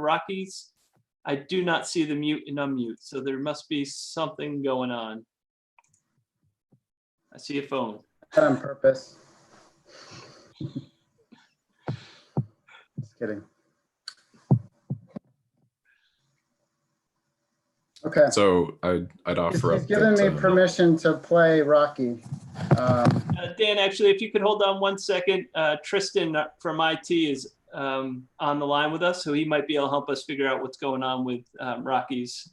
Rockies, I do not see the mute and unmute, so there must be something going on. I see a phone. On purpose. Just kidding. Okay. So I'd offer He's up given that, me permission to play Rocky. Dan, actually, if you could hold on 1 second, Tristan from IT is on the line with us, so he might be able to help us figure out what's going on with Rocky's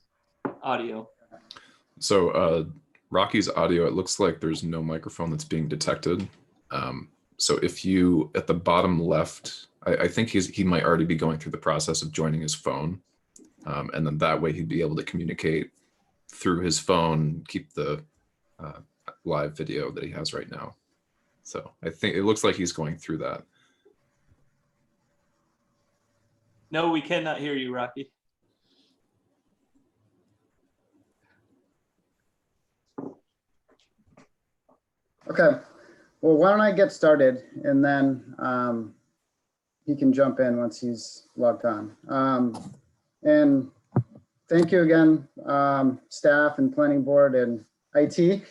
audio. So Rocky's audio, it looks like there's no microphone that's being detected. So if you, at the bottom left, I think he might already be going through the process of joining his phone. And then that way he'd be able to communicate through his phone, keep the live video that he has right now. So I think it looks like he's going through that. No, we cannot hear you, Rocky. Okay. Well, why don't I get started and then he can jump in once he's logged on. And thank you again, staff and planning board and IT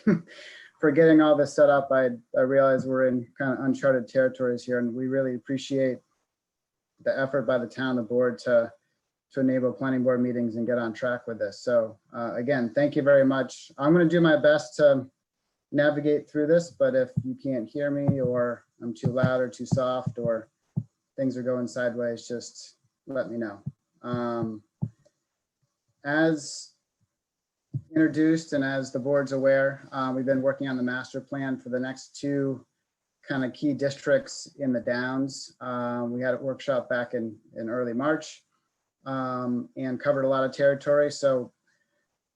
for getting all this set up. I realize we're in kind of uncharted territories here, and we really appreciate the effort by the town, the board to enable planning board meetings and get on track with this. So again, thank you very much. I'm going to do my best to navigate through this, but if you can't hear me or I'm too loud or too soft or things are going sideways, just let me know. As introduced and as the board's aware, we've been working on the master plan for the next two kind of key districts in the Downs. We had a workshop back in early March and covered a lot of territory. So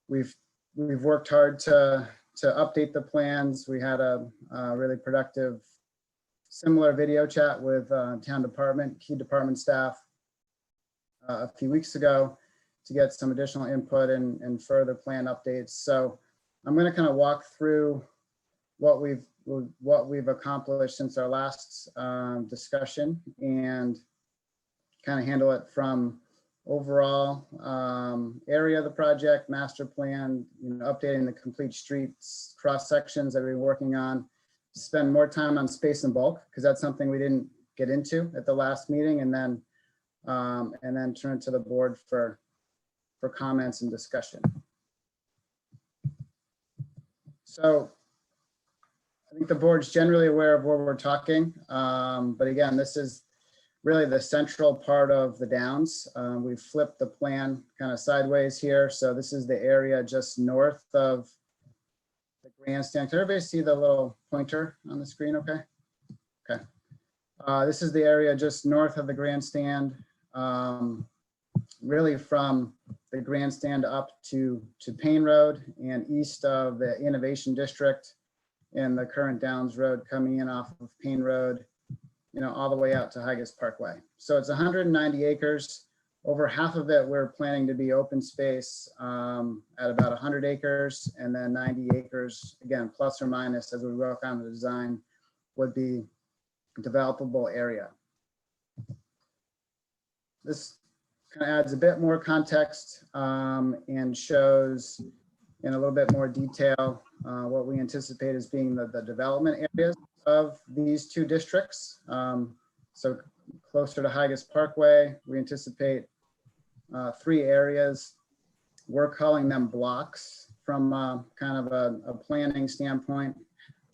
we've worked hard to update the plans. We had a really productive similar video chat with town department, key department staff a few weeks ago to get some additional input and further plan updates. So I'm going to kind of walk through what we've accomplished since our last discussion and kind of handle it from overall area of the project, master plan, updating the complete streets, cross sections that we've been working on, spend more time on space and bulk, because that's something we didn't get into at the last meeting, and then turn it to the board for comments and discussion. So I think the board's generally aware of where we're talking, but again, this is really the central part of the Downs. We've flipped the plan kind of sideways here. So this is the area just north of the grandstand. Can everybody see the little pointer on the screen? Okay. Okay. This is the area just north of the grandstand, really from the grandstand up to Payne Road and east of the Innovation District and the current Downs Road coming in off of Payne Road, all the way out to Higas Parkway. So it's 190 acres. Over half of it, we're planning to be open space at about 100 acres, and then 90 acres, again, plus or minus as we work on the design, would be developable area. This kind of adds a bit more context and shows in a little bit more detail what we anticipate as being the development areas of these two districts. So closer to Higas Parkway, we anticipate 3 areas. We're calling them blocks from kind of a planning standpoint,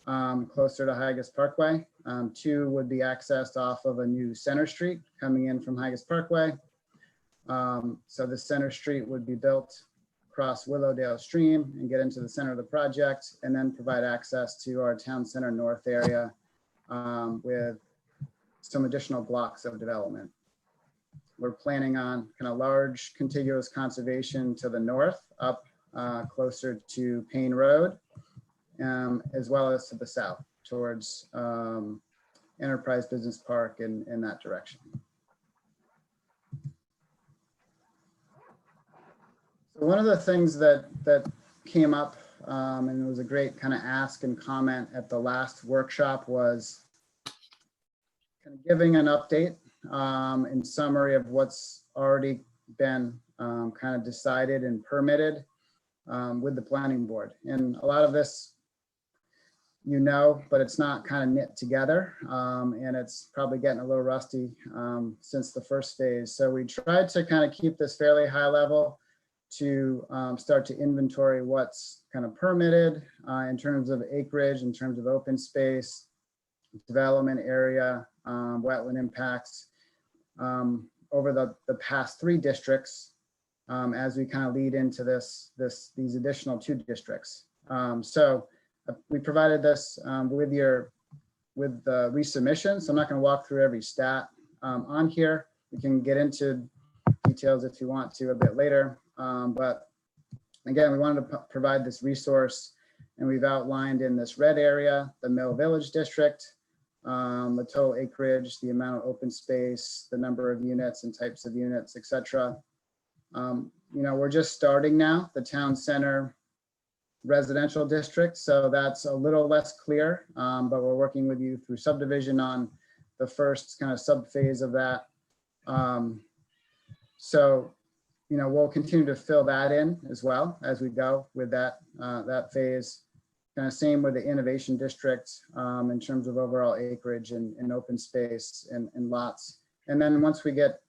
closer to Higas Parkway. 2 would be accessed off of a new Center Street coming in from Higas Parkway. So the Center Street would be built across Willowdale Stream and get into the center of the project, and then provide access to our town center north area with some additional blocks of development. We're planning on kind of large contiguous conservation to the north, up closer to Payne Road, as well as to the south towards Enterprise Business Park in that direction. So one of the things that came up, and it was a great kind of ask and comment at the last workshop, was kind of giving an update in summary of what's already been kind of decided and permitted with the planning board. And a lot of this, but it's not kind of knit together, and it's probably getting a little rusty since the first phase. So we tried to kind of keep this fairly high level to start to inventory what's kind of permitted in terms of acreage, in terms of open space, development area, wetland impacts over the past 3 districts as we kind of lead into these additional 2 districts. So we provided this with the resubmission, so I'm not going to walk through every stat on here. We can get into details if you want to a bit later. But again, we wanted to provide this resource, and we've outlined in this red area, the Mill Village District, the total acreage, the amount of open space, the number of units and types of units, etc. We're just starting now, the town center residential district, so that's a little less clear, but we're working with you through subdivision on the first kind of sub phase of that. So we'll continue to fill that in as well as we go with that phase. Kind of same with the innovation district in terms of overall acreage and open space and lots. And then once we get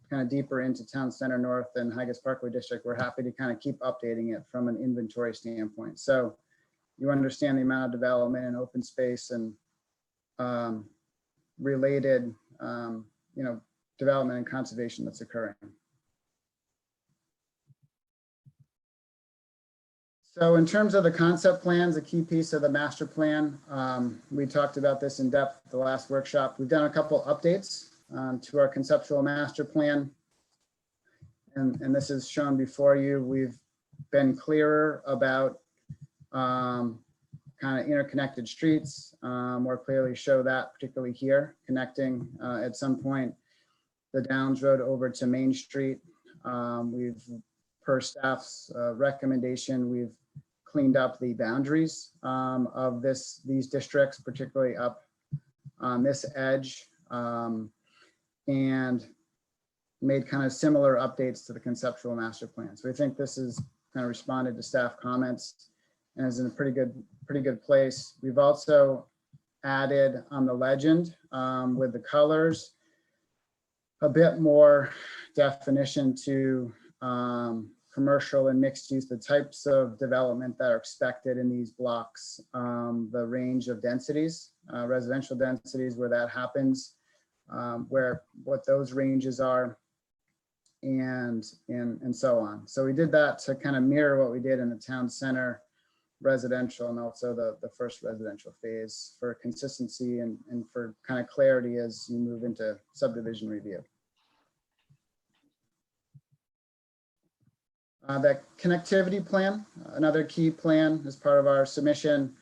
kind of deeper into Town Center North and Higas Parkway District, we're happy to kind of keep updating it from an inventory standpoint. So you understand the amount of development and open space and related, development and conservation that's occurring. So in terms of the concept plans, a key piece of the master plan, we talked about this in depth at the last workshop. We've done a couple updates to our conceptual master plan. And this is shown before you. We've been clearer about kind of interconnected streets, more clearly show that particularly here, connecting at some point the Downs Road over to Main Street. We've, per staff's recommendation, we've cleaned up the boundaries of these districts, particularly up on this edge, and made kind of similar updates to the conceptual master plan. So we think this is kind of responded to staff comments and is in a pretty good place. We've also added on the legend with the colors, a bit more definition to commercial and mixed use, the types of development that are expected in these blocks, the range of densities, residential densities where that happens, what those ranges are, and so on. So we did that to kind of mirror what we did in the town center residential and also the first residential phase for consistency and for kind of clarity as you move into subdivision review. That connectivity plan, another key plan as part of our submission.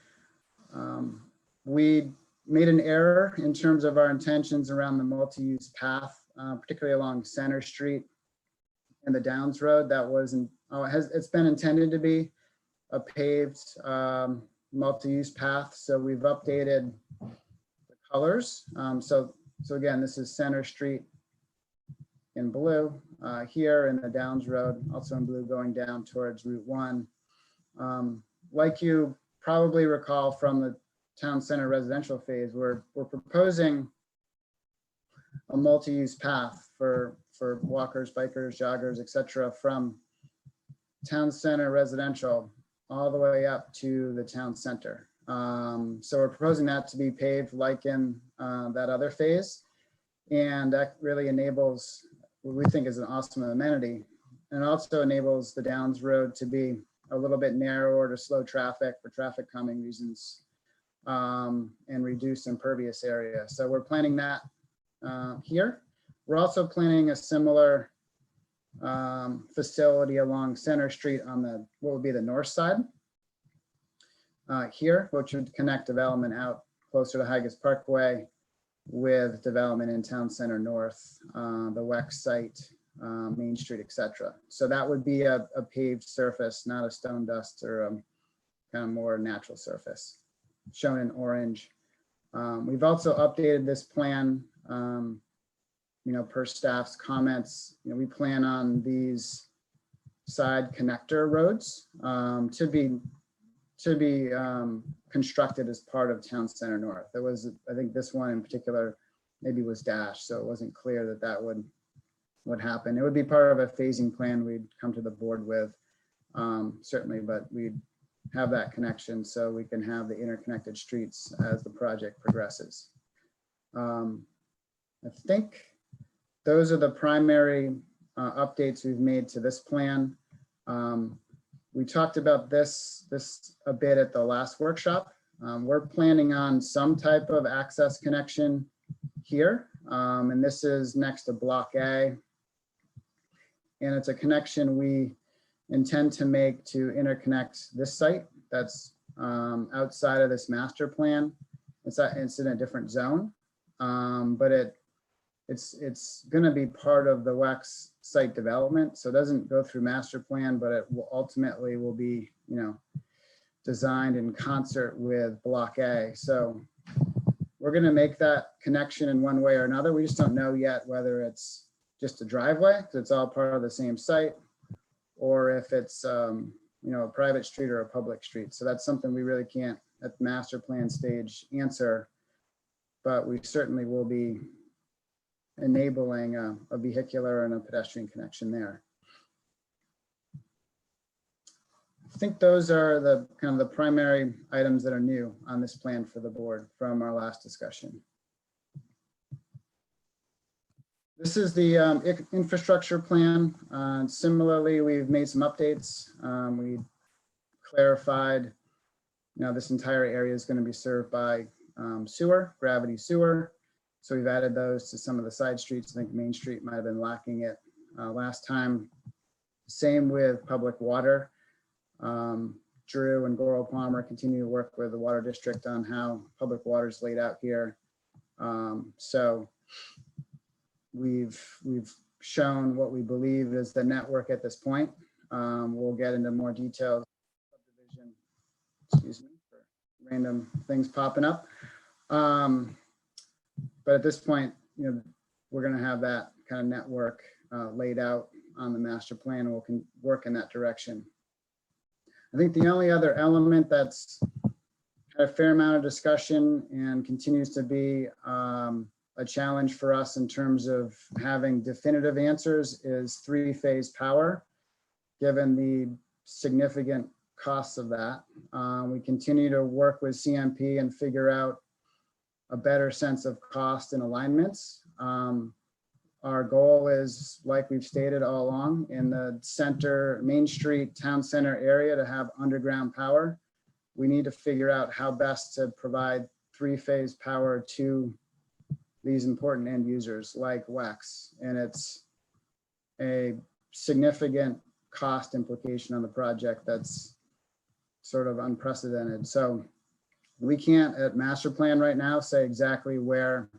We made an error in terms of our intentions around the multi-use path, particularly along Center Street and the Downs Road. That wasn't, it's been intended to be a paved multi-use path. So we've updated the colors. So again, this is Center Street in blue here, and the Downs Road also in blue going down towards Route 1. Like you probably recall from the town center residential phase, we're proposing a multi-use path for walkers, bikers, joggers, etc., from town center residential all the way up to the town center. So we're proposing that to be paved like in that other phase, and that really enables what we think is an awesome amenity, and also enables the Downs Road to be a little bit narrower to slow traffic for traffic calming reasons, and reduce impervious area. So we're planning that here. We're also planning a similar facility along Center Street on what would be the north side here, which would connect development out closer to Higas Parkway with development in Town Center North, the WEX site, Main Street, etc. So that would be a paved surface, not a stone dust or a kind of more natural surface, shown in orange. We've also updated this plan, per staff's comments, we plan on these side connector roads to be constructed as part of Town Center North. There was, I think this one in particular maybe was dashed, so it wasn't clear that that would happen. It would be part of a phasing plan we'd come to the board with, certainly, but we'd have that connection so we can have the interconnected streets as the project progresses. I think those are the primary updates we've made to this plan. We talked about this a bit at the last workshop. We're planning on some type of access connection here, and this is next to Block A. And it's a connection we intend to make to interconnect this site that's outside of this master plan. It's in a different zone, but it's going to be part of the WEX site development. So it doesn't go through master plan, but it will ultimately will be, designed in concert with Block A. So we're going to make that connection in one way or another. We just don't know yet whether it's just a driveway, because it's all part of the same site, or if it's, a private street or a public street. So that's something we really can't at the master plan stage answer, but we certainly will be enabling a vehicular and a pedestrian connection there. I think those are the kind of the primary items that are new on this plan for the board from our last discussion. This is the infrastructure plan. Similarly, we've made some updates. We clarified, this entire area is going to be served by sewer, gravity sewer. So we've added those to some of the side streets. I think Main Street might have been lacking it last time. Same with public water. Drew and Goral Palmer continue to work with the water district on how public water is laid out here. So we've shown what we believe is the network at this point. We'll get into more details. Subdivision, excuse me for random things popping up. But at this point, we're going to have that kind of network laid out on the master plan, and we'll work in that direction. I think the only other element that's had a fair amount of discussion and continues to be a challenge for us in terms of having definitive answers is three-phase power, given the significant costs of that. We continue to work with CMP and figure out a better sense of cost and alignments. Our goal is, like we've stated all along, in the center, Main Street, Town Center area to have underground power. We need to figure out how best to provide three-phase power to these important end users like WEX. And it's a significant cost implication on the project that's sort of unprecedented. So we can't at master plan right now say exactly where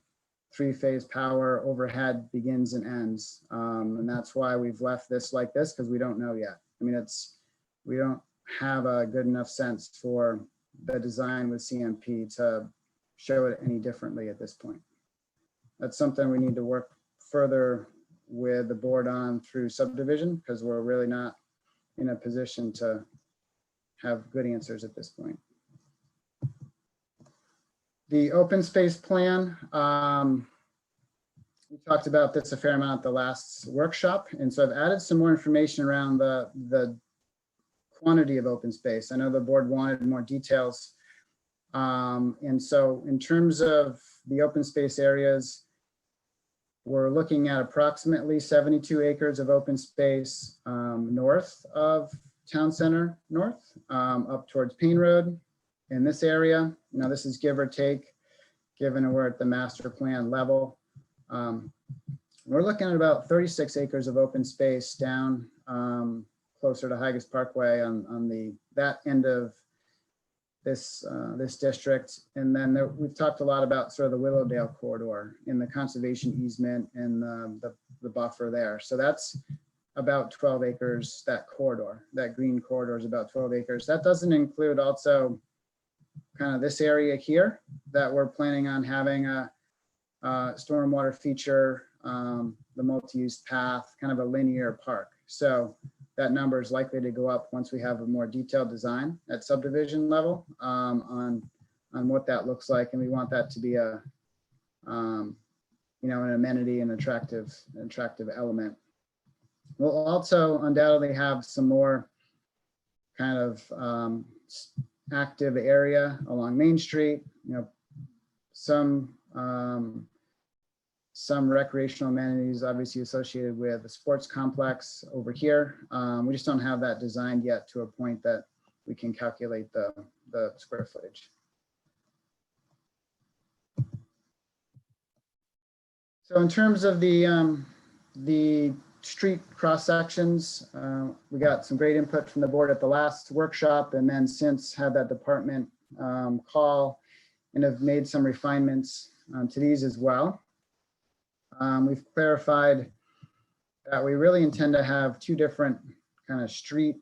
three-phase power overhead begins and ends. And that's why we've left this like this, because we don't know yet. I mean, we don't have a good enough sense for the design with CMP to show it any differently at this point. That's something we need to work further with the board on through subdivision, because we're really not in a position to have good answers at this point. The open space plan, we talked about this a fair amount at the last workshop. And so I've added some more information around the quantity of open space. I know the board wanted more details. And so in terms of the open space areas, we're looking at approximately 72 acres of open space north of Town Center North, up towards Payne Road. In this area, this is give or take, given we're at the master plan level. We're looking at about 36 acres of open space down closer to Higas Parkway on that end of this district. And then we've talked a lot about sort of the Willowdale corridor in the conservation easement and the buffer there. So that's about 12 acres, that corridor, that green corridor is about 12 acres. That doesn't include also kind of this area here that we're planning on having a stormwater feature the multi-use path, kind of a linear park. So that number is likely to go up once we have a more detailed design at subdivision level on what that looks like. And we want that to be a, an amenity and attractive element. We'll also undoubtedly have some more kind of active area along Main Street, some recreational amenities obviously associated with the sports complex over here. We just don't have that designed yet to a point that we can calculate the square footage. So in terms of the street cross sections, we got some great input from the board at the last workshop, and then since had that department call and have made some refinements to these as well. We've clarified that we really intend to have two different kind of street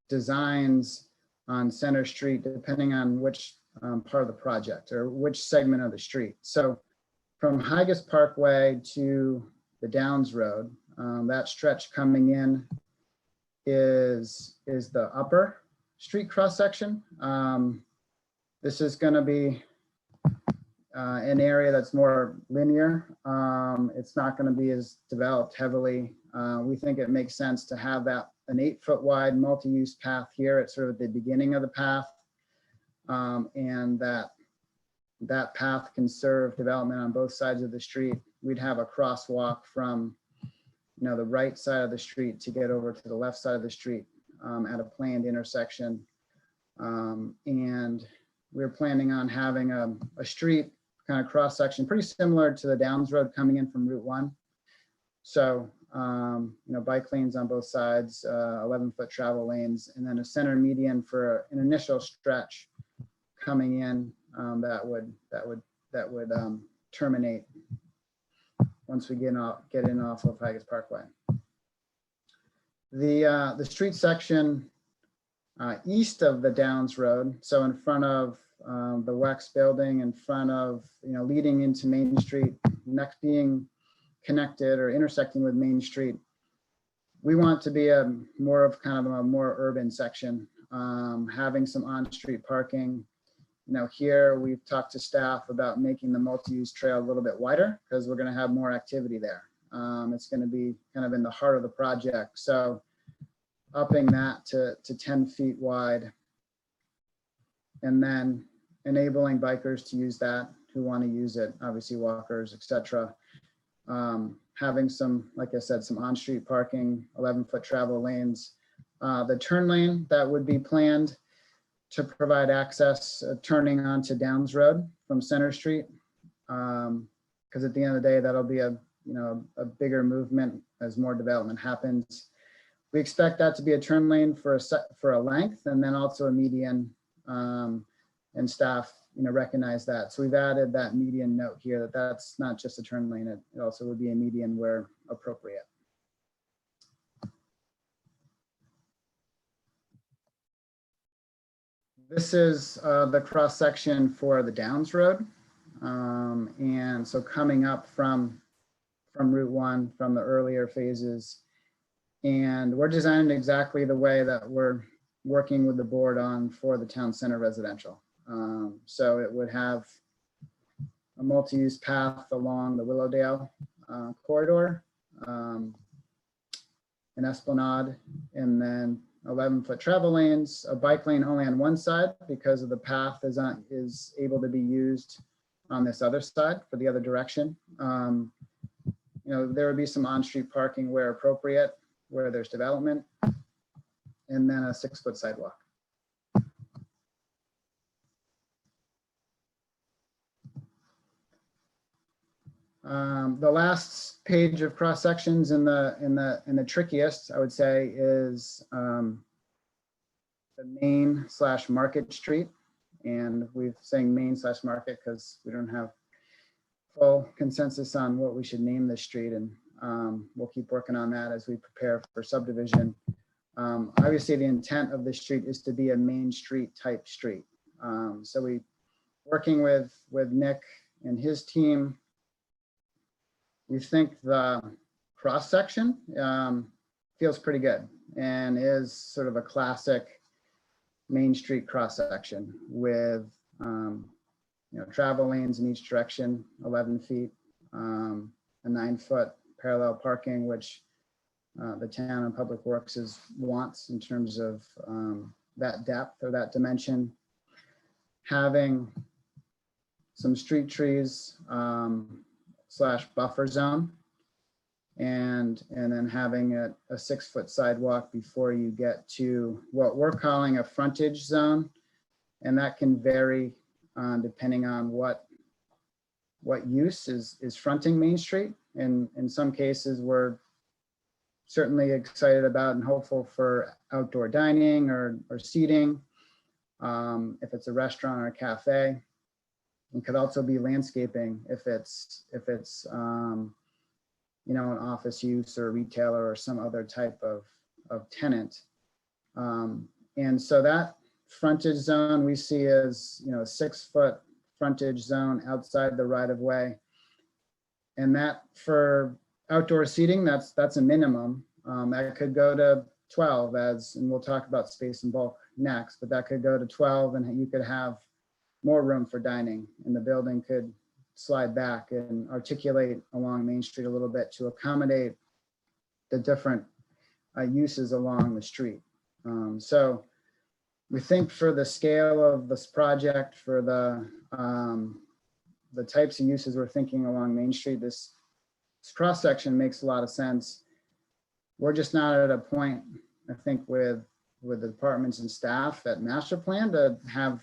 designs on Center Street, depending on which part of the project or which segment of the street. So from Higas Parkway to the Downs Road, that stretch coming in is the upper street cross section. This is going to be an area that's more linear. It's not going to be as developed heavily. We think it makes sense to have that an 8-foot wide multi-use path here at sort of the beginning of the path, and that path can serve development on both sides of the street. We'd have a crosswalk from the right side of the street to get over to the left side of the street at a planned intersection. And we're planning on having a street kind of cross section pretty similar to the Downs Road coming in from Route 1. So, bike lanes on both sides, 11-foot travel lanes, and then a center median for an initial stretch coming in that would terminate once we get in off of Higas Parkway. The street section east of the Downs Road, so in front of the Wex building, in front of, leading into Main Street, next being connected or intersecting with Main Street, we want to be a more urban section, having some on-street parking. Here we've talked to staff about making the multi-use trail a little bit wider because we're going to have more activity there. It's going to be kind of in the heart of the project. So upping that to 10 feet wide, and then enabling bikers to use that who want to use it, obviously walkers, etc. Having some, like I said, some on-street parking, 11-foot travel lanes. The turn lane that would be planned to provide access turning onto Downs Road from Center Street. Because at the end of the day, that'll be a bigger movement as more development happens. We expect that to be a turn lane for a length, and then also a median, and staff recognize that. So we've added that median note here that's not just a turn lane, it also would be a median where appropriate. This is the cross section for the Downs Road. And so coming up from Route 1 from the earlier phases, and we're designed exactly the way that we're working with the board on for the town center residential. So it would have a multi-use path along the Willowdale corridor, an esplanade, and then 11-foot travel lanes, a bike lane only on one side because of the path is able to be used on this other side for the other direction. There would be some on-street parking where appropriate, where there's development, and then a 6-foot sidewalk. The last page of cross sections and the trickiest, I would say, is the Main/Market Street, and we're saying Main/Market because we don't have full consensus on what we should name this street, and we'll keep working on that as we prepare for subdivision. Obviously, the intent of this street is to be a Main Street type street. So we working with Nick and his team we think the cross-section feels pretty good and is sort of a classic Main Street cross-section with travel lanes in each direction, 11 feet, a 9-foot parallel parking, which the town and Public Works wants in terms of that depth or that dimension. Having some street trees / buffer zone, and then having a 6-foot sidewalk before you get to what we're calling a frontage zone, and that can vary depending on what use is fronting Main Street. And in some cases, we're certainly excited about and hopeful for outdoor dining or seating. If it's a restaurant or a cafe, it could also be landscaping if it's an office use or retailer or some other type of tenant. And so that frontage zone we see as, a 6-foot frontage zone outside the right of way. And that for outdoor seating, that's a minimum. That could go to 12 and we'll talk about space and bulk next, but that could go to 12 and you could have more room for dining, and the building could slide back and articulate along Main Street a little bit to accommodate the different uses along the street. So we think for the scale of this project, for the types of uses we're thinking along Main Street, this cross-section makes a lot of sense. We're just not at a point, I think, with the departments and staff at master plan to have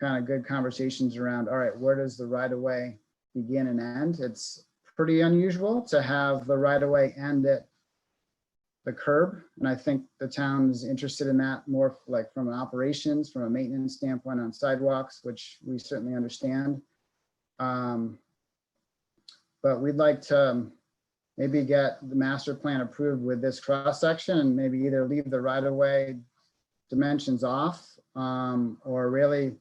kind of good conversations around, all right, where does the right of way begin and end? It's pretty unusual to have the right of way end at the curb. And I think the town is interested in that more like from an operations, from a maintenance standpoint on sidewalks, which we certainly understand. But we'd like to maybe get the master plan approved with this cross section and maybe either leave the right of way dimensions off or really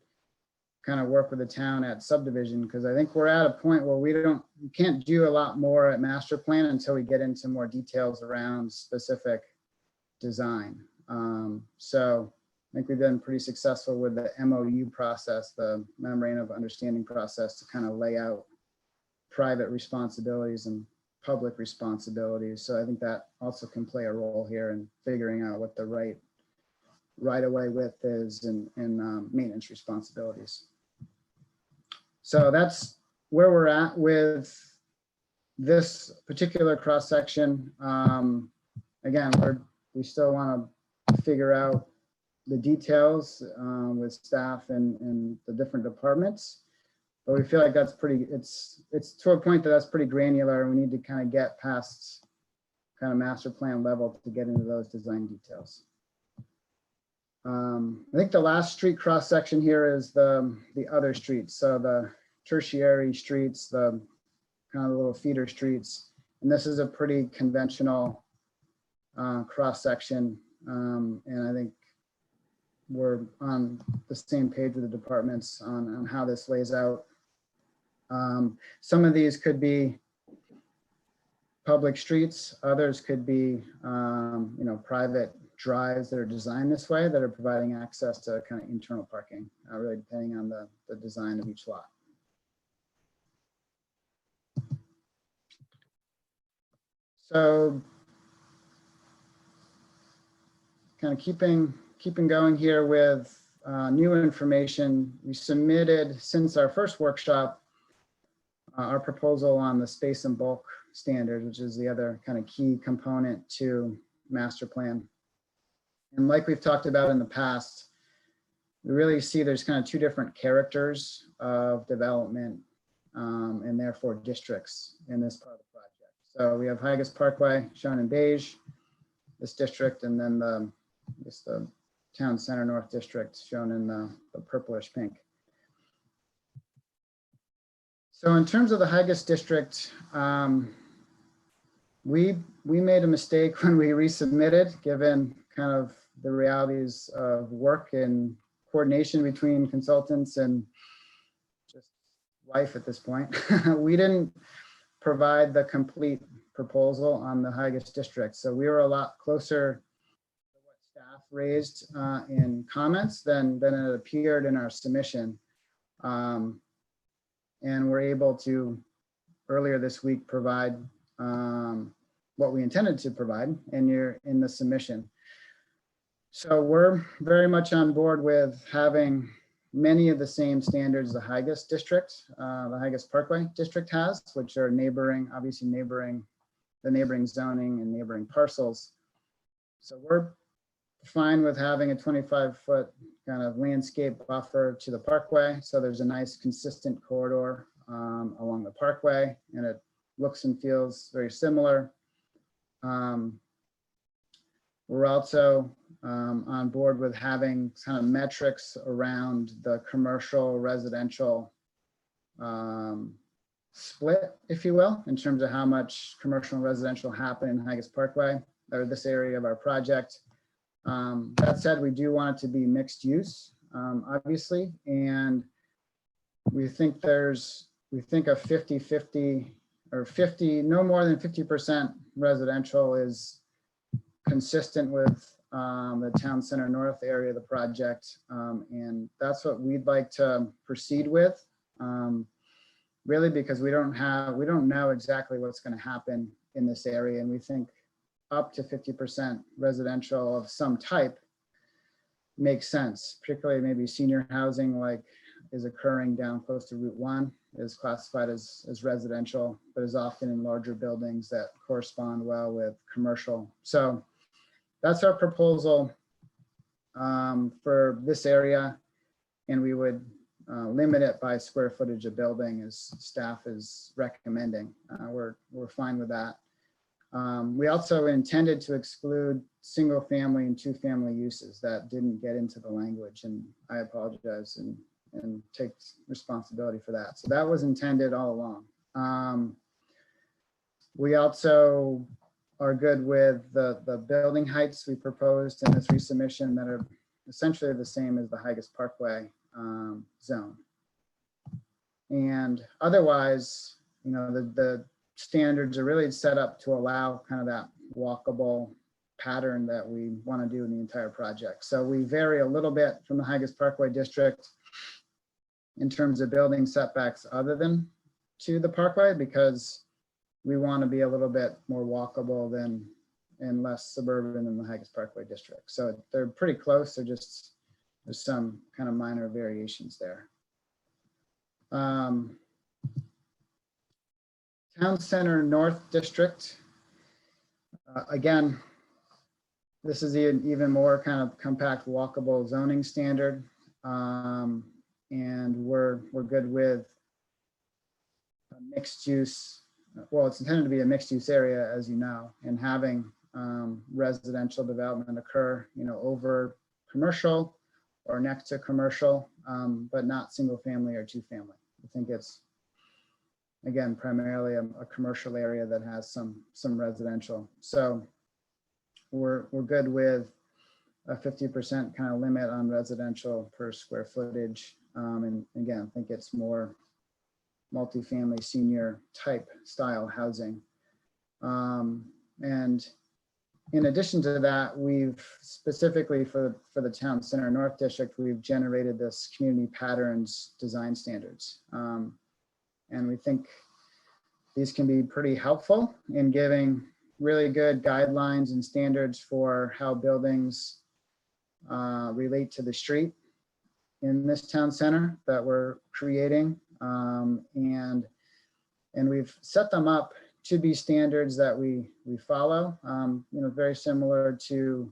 kind of work with the town at subdivision, because I think we're at a point where we can't do a lot more at master plan until we get into more details around specific design. So I think we've been pretty successful with the MOU process, the memorandum of understanding process, to kind of lay out private responsibilities and public responsibilities. So I think that also can play a role here in figuring out what the right of way width is and maintenance responsibilities. So that's where we're at with this particular cross section. Again, we still want to figure out the details with staff and the different departments, but we feel like that's it's to a point that's pretty granular. We need to kind of get past kind of master plan level to get into those design details. I think the last street cross section here is the other streets. So the tertiary streets, the kind of little feeder streets. And this is a pretty conventional cross section. And I think we're on the same page with the departments on how this lays out. Some of these could be public streets. Others could be, private drives that are designed this way that are providing access to kind of internal parking, really depending on the design of each lot. So kind of keeping going here with new information. We submitted since our first workshop our proposal on the space and bulk standard, which is the other kind of key component to master plan. And like we've talked about in the past, we really see there's kind of two different characters of development and therefore districts in this part of the project. So we have Hygges Parkway shown in beige, this district, and then the town center north district shown in the purplish pink. So in terms of the Hygges district, we made a mistake when we resubmitted, given kind of the realities of work and coordination between consultants and just life at this point. We didn't provide the complete proposal on the Higas district. So we were a lot closer to what staff raised in comments than it appeared in our submission. And we're able to earlier this week provide what we intended to provide in the submission. So we're very much on board with having many of the same standards the Higas district, the Higas Parkway district has, which are neighboring, obviously neighboring, the neighboring zoning and neighboring parcels. So we're fine with having a 25-foot kind of landscape buffer to the parkway. So there's a nice consistent corridor along the parkway, and it looks and feels very similar. We're also on board with having kind of metrics around the commercial residential split, if you will, in terms of how much commercial and residential happen in Higas Parkway, or this area of our project. That said, we do want it to be mixed use, obviously, and we think a 50-50 or 50, no more than 50% residential is consistent with the Town Center North area of the project. And that's what we'd like to proceed with, really, because we don't know exactly what's going to happen in this area. And we think up to 50% residential of some type makes sense, particularly maybe senior housing like is occurring down close to Route 1 is classified as residential, but is often in larger buildings that correspond well with commercial. So that's our proposal for this area, and we would limit it by square footage of building as staff is recommending. We're fine with that. We also intended to exclude single family and two family uses. That didn't get into the language, and I apologize and take responsibility for that. So that was intended all along. We also are good with the building heights we proposed in this resubmission that are essentially the same as the Higas Parkway zone. And otherwise, you know, the standards are really set up to allow kind of that walkable pattern that we want to do in the entire project. So we vary a little bit from the Higas Parkway district in terms of building setbacks other than to the parkway, because we want to be a little bit more walkable than and less suburban than the Higas Parkway district. So they're pretty close. They're just, there's some kind of minor variations there. Town Center North District. Again, this is an even more kind of compact walkable zoning standard. And we're good with a mixed use. Well, it's intended to be a mixed use area, as you know, and having residential development occur, you know, over commercial or next to commercial, but not single family or two family. I think it's, again, primarily a commercial area that has some residential. So we're good with a 50% kind of limit on residential per square footage. And again, I think it's more multifamily senior type style housing. And in addition to that, we've specifically for the Town Center North District, we've generated this community patterns design standards. And we think these can be pretty helpful in giving really good guidelines and standards for how buildings relate to the street in this town center that we're creating. And we've set them up to be standards that we follow, you know, very similar to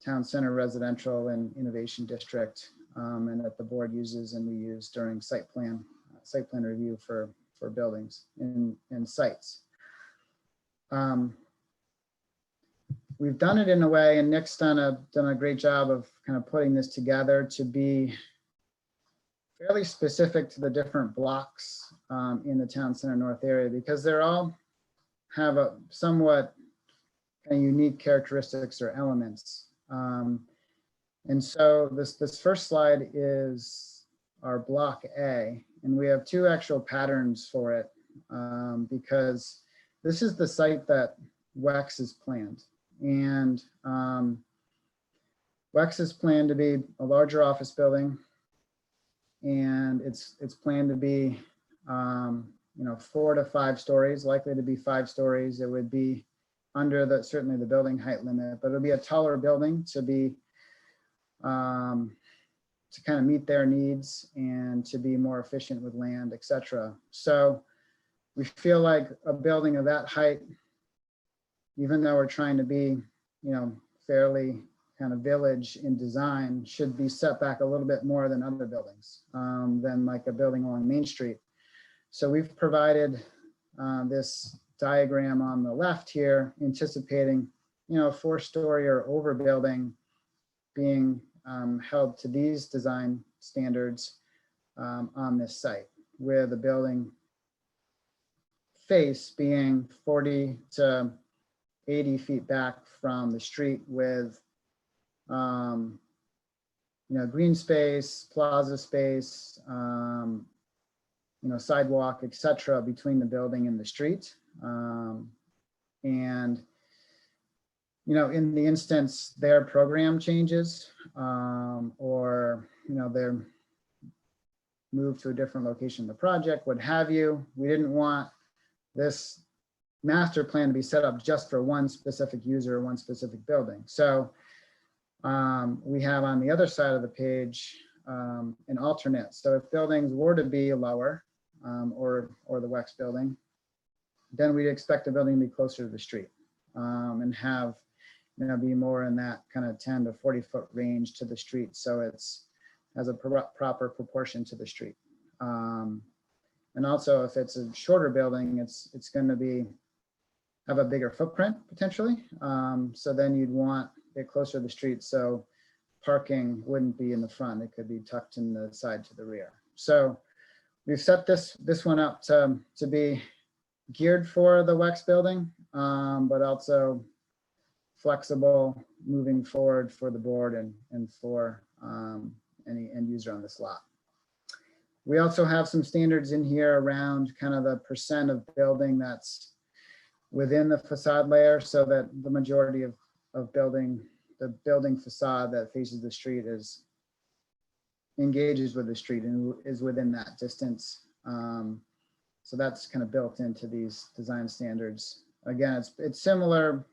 Town Center Residential and Innovation District, and that the board uses and we use during site plan review for buildings and sites. We've done it in a way, and Nick's done a great job of kind of putting this together to be fairly specific to the different blocks in the Town Center North area, because they're all have a somewhat kind of unique characteristics or elements. And so this first slide is our block A, and we have two actual patterns for it. because this is the site that WEX is planned. And WEX is planned to be a larger office building, and it's planned to be 4 to 5 stories, likely to be 5 stories. It would be under certainly the building height limit, but it'll be a taller building to be to kind of meet their needs and to be more efficient with land, et cetera. So we feel like a building of that height, even though we're trying to be, fairly kind of village in design, should be set back a little bit more than other buildings, than like a building along Main Street. So we've provided this diagram on the left here, anticipating, a 4-story or over building being held to these design standards on this site, where the building face being 40 to 80 feet back from the street with green space, plaza space, sidewalk, et cetera, between the building and the street. And in the instance their program changes, or they're moved to a different location of the project, what have you, we didn't want this master plan to be set up just for one specific user or one specific building. So we have on the other side of the page an alternate. So if buildings were to be lower, or the WEX building, then we'd expect the building to be closer to the street, and have be more in that kind of 10 to 40 foot range to the street, so it's has a proper proportion to the street. And also, if it's a shorter building, it's going to have a bigger footprint potentially. So then you'd want it closer to the street, so parking wouldn't be in the front; it could be tucked in the side to the rear. So we've set this one up to be geared for the WEX building, but also flexible moving forward for the board and for any end user on this lot. We also have some standards in here around kind of the percent of building that's within the facade layer, so that the majority of the building facade that faces the street engages with the street and is within that distance. So that's kind of built into these design standards. Again, it's similar,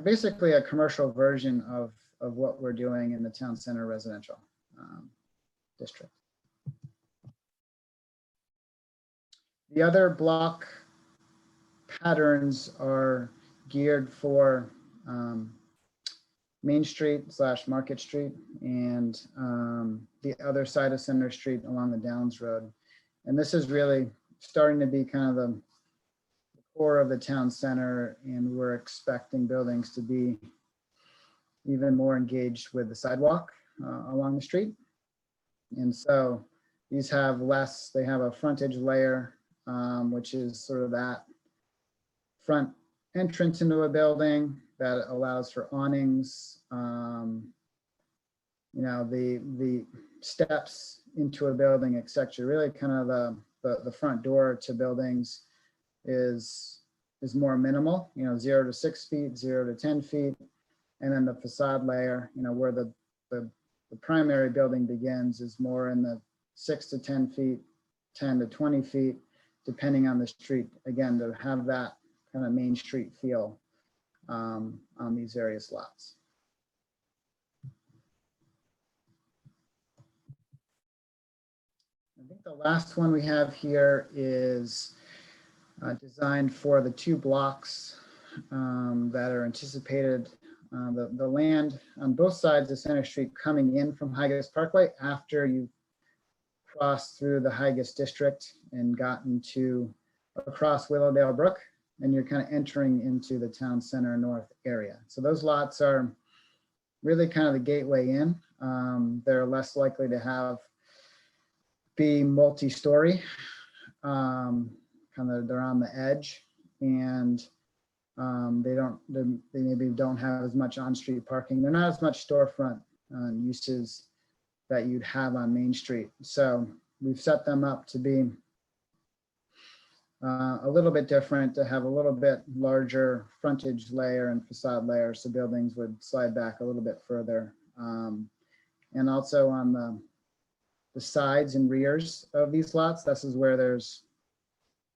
basically a commercial version of what we're doing in the town center residential district. The other block patterns are geared for Main Street / Market Street and the other side of Center Street along the Downs Road. And this is really starting to be kind of the core of the town center, and we're expecting buildings to be even more engaged with the sidewalk along the street. And so these have they have a frontage layer, which is sort of that front entrance into a building that allows for awnings. The steps into a building, et cetera. Really kind of the front door to buildings is more minimal, 0 to 6 feet, 0 to 10 feet. And then the facade layer, where the primary building begins, is more in the 6 to 10 feet, 10 to 20 feet, depending on the street. Again, to have that kind of Main Street feel on these various lots. I think the last one we have here is designed for the 2 blocks that are anticipated. The land on both sides of Center Street coming in from Higas Parkway after you've crossed through the Higas district and gotten across Willowdale Brook, and you're kind of entering into the town center north area. So those lots are really kind of the gateway in. They're less likely to be multi-story. They're on the edge, and they maybe don't have as much on-street parking. They're not as much storefront uses that you'd have on Main Street. So we've set them up to be a little bit different, to have a little bit larger frontage layer and facade layer, so buildings would slide back a little bit further. And also on the sides and rears of these lots, this is where there's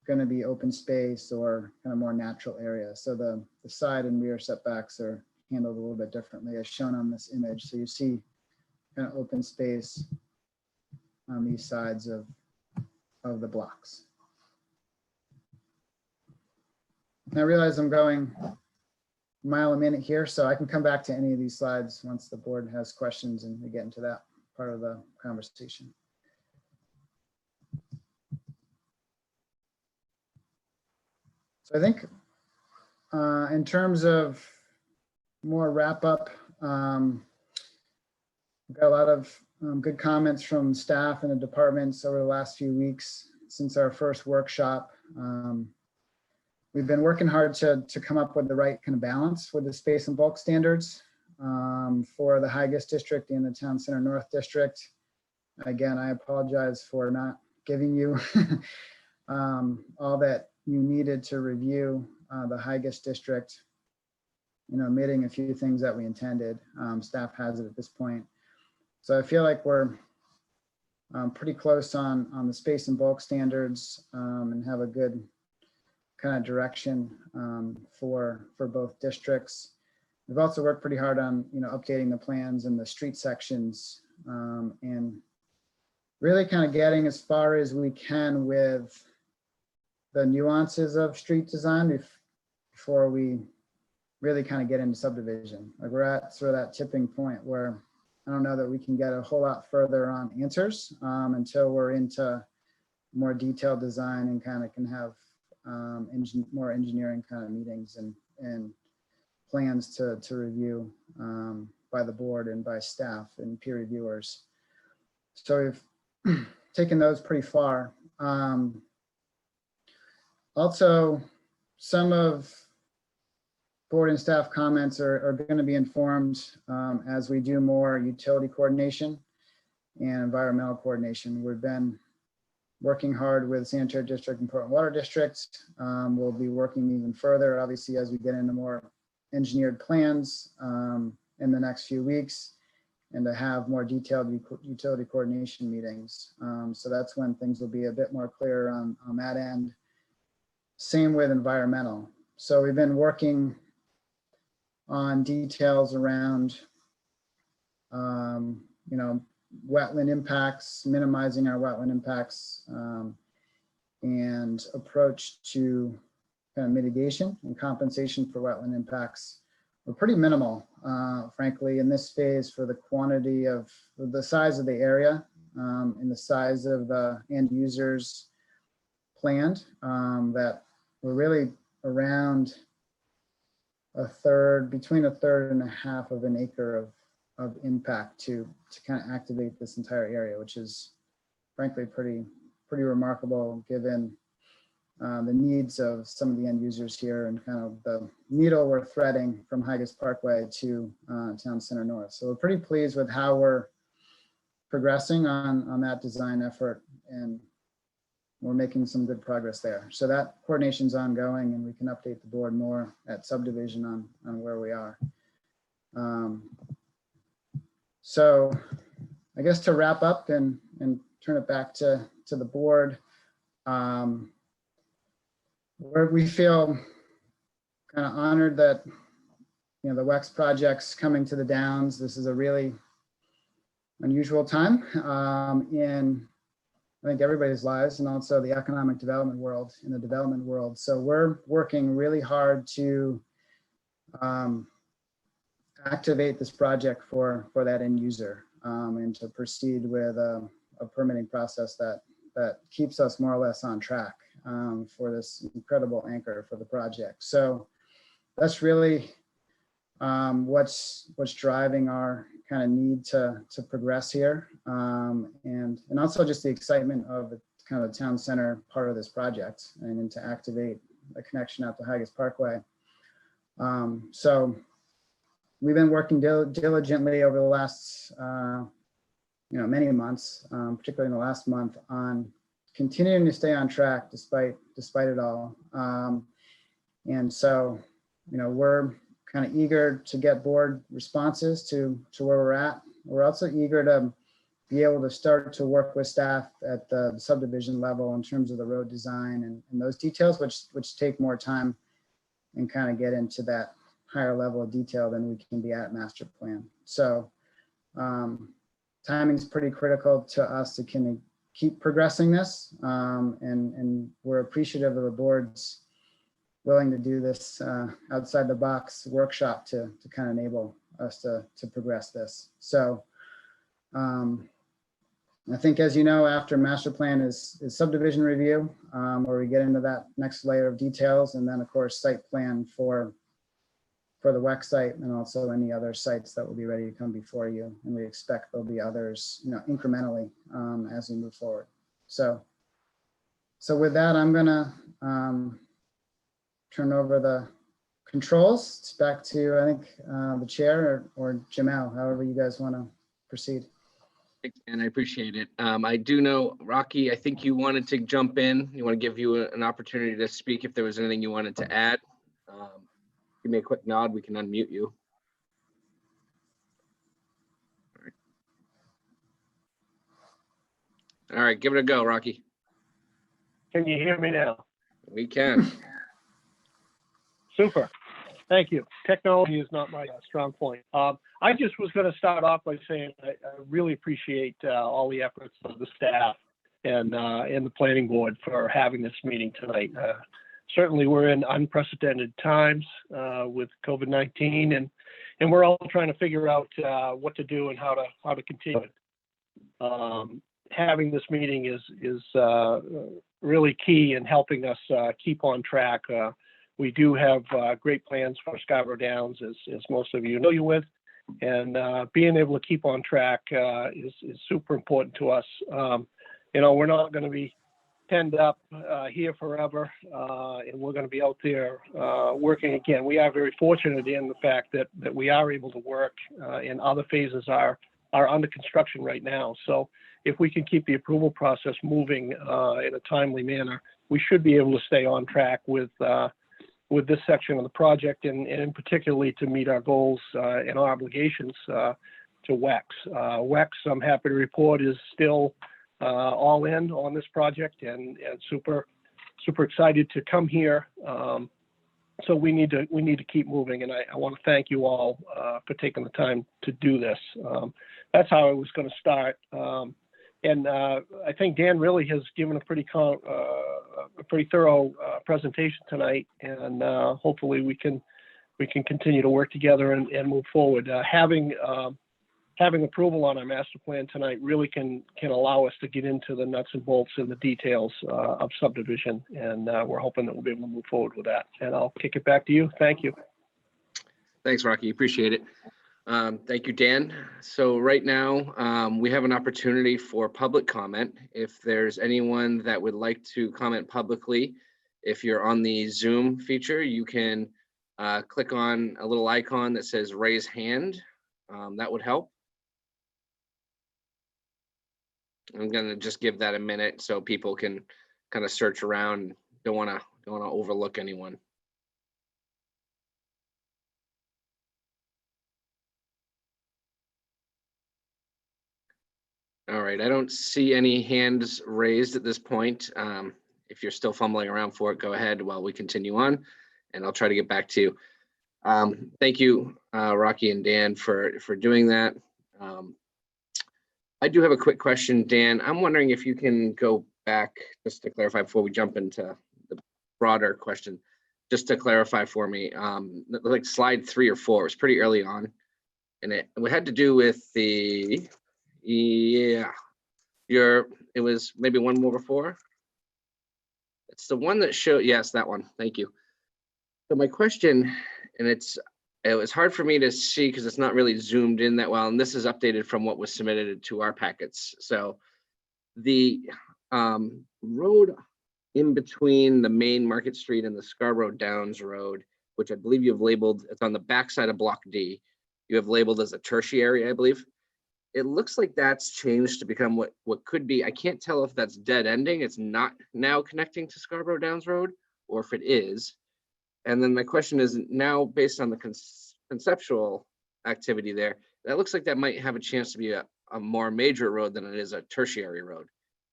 going to be open space or kind of more natural area. So the side and rear setbacks are handled a little bit differently as shown on this image. So you see kind of open space on these sides of the blocks. And I realize I'm going a mile a minute here, so I can come back to any of these slides once the board has questions and we get into that part of the conversation. So I think in terms of more wrap up, we've got a lot of good comments from staff and the departments over the last few weeks since our first workshop. We've been working hard to come up with the right kind of balance with the space and bulk standards for the Hygges district and the Town Center North district. Again, I apologize for not giving you all that you needed to review the Hygges district, omitting a few things that we intended. Staff has it at this point. So I feel like we're pretty close on the space and bulk standards and have a good kind of direction for both districts. We've also worked pretty hard on updating the plans and the street sections and really kind of getting as far as we can with the nuances of street design before we really kind of get into subdivision. Like we're at sort of that tipping point where I don't know that we can get a whole lot further on answers until we're into more detailed design and kind of can have more engineering kind of meetings and plans to review by the board and by staff and peer reviewers. So we've taken those pretty far. Also, some of board and staff comments are going to be informed as we do more utility coordination and environmental coordination. We've been working hard with Sanitary District and Portland Water District. We'll be working even further, obviously, as we get into more engineered plans in the next few weeks and to have more detailed utility coordination meetings. So that's when things will be a bit more clear on that end. Same with environmental. So we've been working on details around, wetland impacts, minimizing our wetland impacts, and approach to kind of mitigation and compensation for wetland impacts. We're pretty minimal, frankly, in this phase for the quantity of the size of the area and the size of the end users planned, that we're really around between a third and a half of an acre of impact to kind of activate this entire area, which is frankly pretty remarkable given the needs of some of the end users here and kind of the needle we're threading from Hygges Parkway to Town Center North. So we're pretty pleased with how we're progressing on that design effort, and we're making some good progress there. So that coordination's ongoing, and we can update the board more at subdivision on where we are. So I guess to wrap up and turn it back to the board, where we feel kind of honored that the WEX project's coming to the Downs. This is a really unusual time in I think everybody's lives, and also the economic development world, in the development world. So we're working really hard to activate this project for that end user and to proceed with a permitting process that keeps us more or less on track for this incredible anchor for the project. So that's really what's driving our kind of need to progress here, and also just the excitement of the kind of the town center part of this project and to activate a connection out to Hygges Parkway. So we've been working diligently over the last many months, particularly in the last month, on continuing to stay on track despite it all. And so, we're kind of eager to get board responses to where we're at. We're also eager to be able to start to work with staff at the subdivision level in terms of the road design and those details, which take more time and kind of get into that higher level of detail than we can be at master plan. So timing is pretty critical to us to kind of keep progressing this. And we're appreciative of the board's willing to do this outside the box workshop to kind of enable us to progress this. So I think, as you know, after master plan is subdivision review, where we get into that next layer of details, and then of course site plan for the WEC site and also any other sites that will be ready to come before you. And we expect there'll be others, incrementally as we move forward. So with that, I'm gonna turn over the controls. It's back to, I think, the chair or Jamel, however you guys want to proceed. And I appreciate it. I do know, Rocky, I think you wanted to jump in. You want to give you an opportunity to speak if there was anything you wanted to add. Give me a quick nod, we can unmute you. All right, give it a go, Rocky. Can you hear me now? We can. Super. Thank you. Technology is not my strong point. I just was going to start off by saying I really appreciate all the efforts of the staff and the planning board for having this meeting tonight. Certainly, we're in unprecedented times with COVID-19, and we're all trying to figure out what to do and how to continue. Having this meeting is really key in helping us keep on track. We do have great plans for Scarborough Downs, as most of you know you with, and being able to keep on track is super important to us. We're not going to be penned up here forever, and we're going to be out there working again. We are very fortunate in the fact that we are able to work, and other phases are under construction right now. So if we can keep the approval process moving in a timely manner, we should be able to stay on track with this section of the project, and particularly to meet our goals and our obligations to WEX. WEX, I'm happy to report, is still all in on this project and super excited to come here. So we need to keep moving, and I want to thank you all for taking the time to do this. That's how I was going to start. And I think Dan really has given a pretty thorough presentation tonight, and hopefully we can continue to work together and move forward. Having approval on our master plan tonight really can allow us to get into the nuts and bolts and the details of subdivision, and we're hoping that we'll be able to move forward with that. And I'll kick it back to you. Thank you. Thanks, Rocky. Appreciate it. Thank you, Dan. So right now, we have an opportunity for public comment. If there's anyone that would like to comment publicly, if you're on the Zoom feature, you can click on a little icon that says raise hand. That would help. I'm gonna just give that a minute so people can kind of search around. Don't wanna overlook anyone. All right, I don't see any hands raised at this point. If you're still fumbling around for it, go ahead while we continue on, and I'll try to get back to you. Thank you, Rocky and Dan, for doing that. I do have a quick question, Dan. I'm wondering if you can go back just to clarify before we jump into the broader question, just to clarify for me, like slide 3 or 4, it was pretty early on, and it had to do with the, it was maybe one more before. It's the one that showed, yes, that one, thank you. So my question, and it was hard for me to see because it's not really zoomed in that well, and this is updated from what was submitted to our packets. So the road in between the main Market Street and the Scarborough Downs Road, which I believe you've labeled, it's on the backside of Block D, you have labeled as a tertiary, I believe. it looks like that's changed to become what could be. I can't tell if that's dead ending. It's not now connecting to Scarborough Downs Road, or if it is. And then my question is now, based on the conceptual activity there, that looks like that might have a chance to be a more major road than it is a tertiary road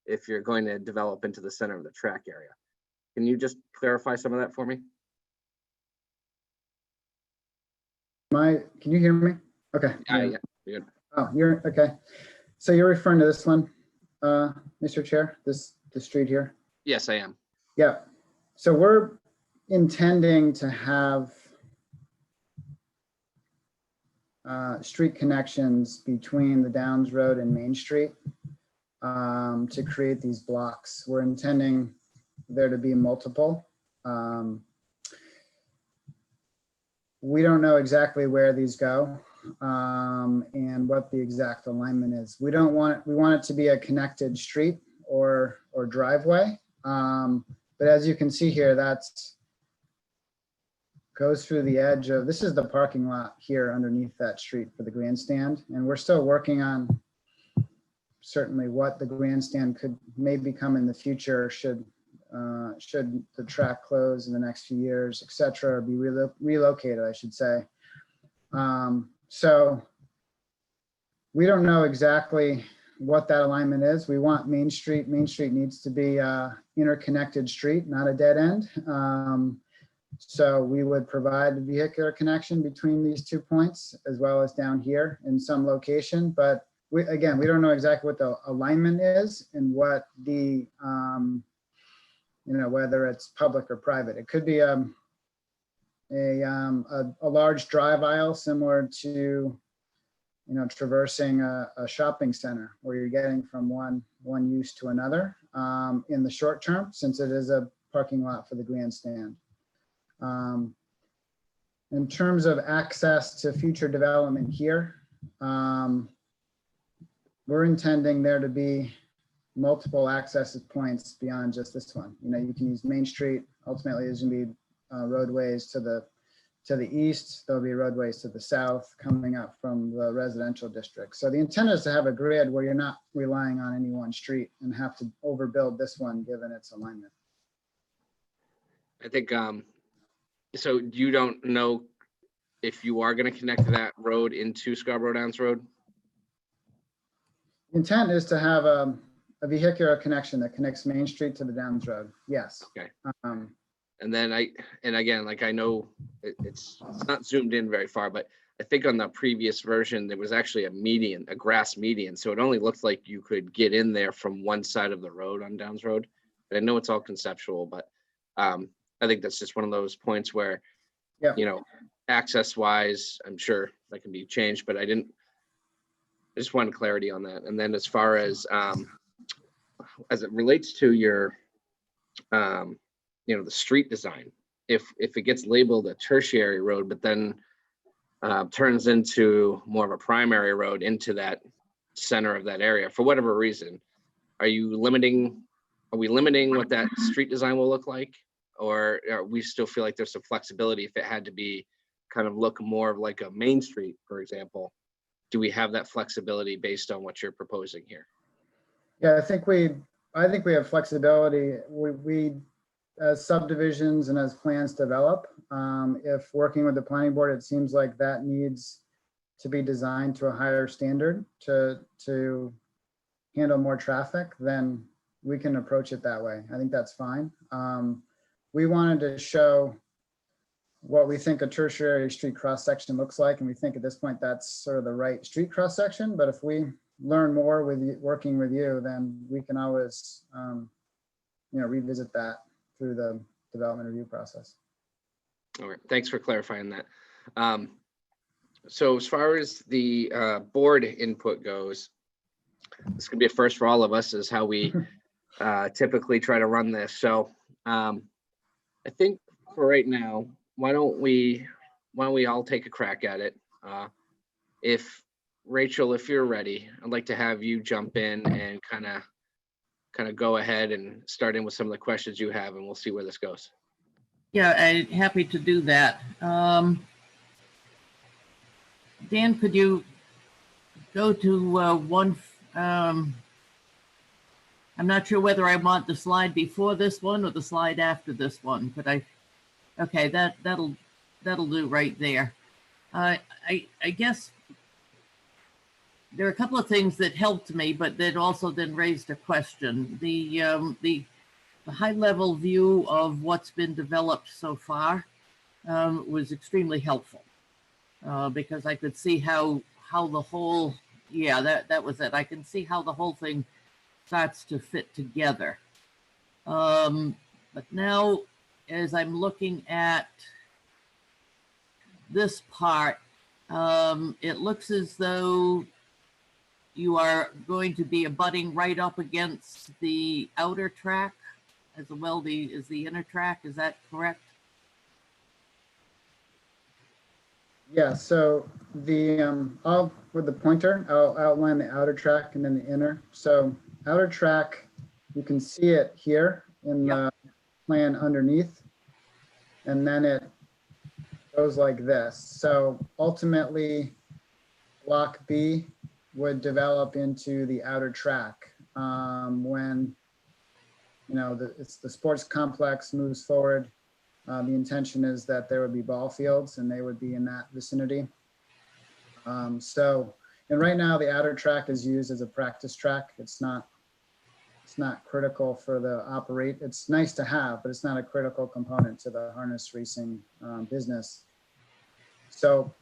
if you're going to develop into the center of the track area. Can you just clarify some of that for me? Can you hear me? Okay. Yeah, good. Oh, you're okay. So you're referring to this one, Mr. Chair, the street here? Yes, I am. Yeah. So we're intending to have street connections between the Downs Road and Main Street to create these blocks. We're intending there to be multiple. We don't know exactly where these go and what the exact alignment is. We want it to be a connected street or driveway. But as you can see here, that's goes through the edge of, this is the parking lot here underneath that street for the grandstand. And we're still working on certainly what the grandstand may become in the future should the track close in the next few years, et cetera, or be relocated, I should say. So we don't know exactly what that alignment is. We want Main Street. Main Street needs to be a interconnected street, not a dead end. So we would provide a vehicular connection between these 2 points, as well as down here in some location. But we don't know exactly what the alignment is and what the, whether it's public or private. It could be a large drive aisle similar to, traversing a shopping center where you're getting from one use to another in the short term, since it is a parking lot for the grandstand. In terms of access to future development here, we're intending there to be multiple access points beyond just this one. You can use Main Street. Ultimately, there's going to be roadways to the east. There'll be roadways to the south coming up from the residential district. So the intent is to have a grid where you're not relying on any one street and have to overbuild this one given its alignment. I think, so you don't know if you are going to connect that road into Scarborough Downs Road? The intent is to have a vehicular connection that connects Main Street to the Downs Road. Yes. Okay. And then again, like I know it's not zoomed in very far, but I think on the previous version, there was actually a grass median. So it only looked like you could get in there from one side of the road on Downs Road. And I know it's all conceptual, but I think that's just one of those points where, access wise, I'm sure that can be changed, but I just wanted clarity on that. And then as far as it relates to your, the street design, if it gets labeled a tertiary road, but then turns into more of a primary road into that center of that area, for whatever reason, are we limiting what that street design will look like? Or we still feel like there's some flexibility if it had to be kind of look more like a Main Street, for example? Do we have that flexibility based on what you're proposing here? Yeah, I think we have flexibility. We as subdivisions and as plans develop, if working with the planning board, it seems like that needs to be designed to a higher standard to handle more traffic, then we can approach it that way. I think that's fine. We wanted to show what we think a tertiary street cross section looks like, and we think at this point that's sort of the right street cross section. But if we learn more with working with you, then we can always revisit that through the development review process. All right, thanks for clarifying that. So as far as the board input goes, this could be a first for all of us, is how we typically try to run this. So I think for right now, why don't we all take a crack at it? If Rachel, if you're ready, I'd like to have you jump in and kind of go ahead and start in with some of the questions you have, and we'll see where this goes. Yeah, I'm happy to do that. Dan, could you go to I'm not sure whether I want the slide before this one or the slide after this one, but okay, that'll do right there. I guess there are a couple of things that helped me, but that also then raised a question. The high level view of what's been developed so far was extremely helpful because I could see how the whole, yeah, that was it. I can see how the whole thing starts to fit together. But now, as I'm looking at this part, it looks as though you are going to be abutting right up against the outer track as well as the inner track. Is that correct? Yeah, so I'll, with the pointer, I'll outline the outer track and then the inner. So outer track, you can see it here in the plan underneath. And then it goes like this. So ultimately, block B would develop into the outer track when, you know, the sports complex moves forward. The intention is that there would be ball fields and they would be in that vicinity. And right now the outer track is used as a practice track. It's not critical for the operate. It's nice to have, but it's not a critical component to the harness racing business. So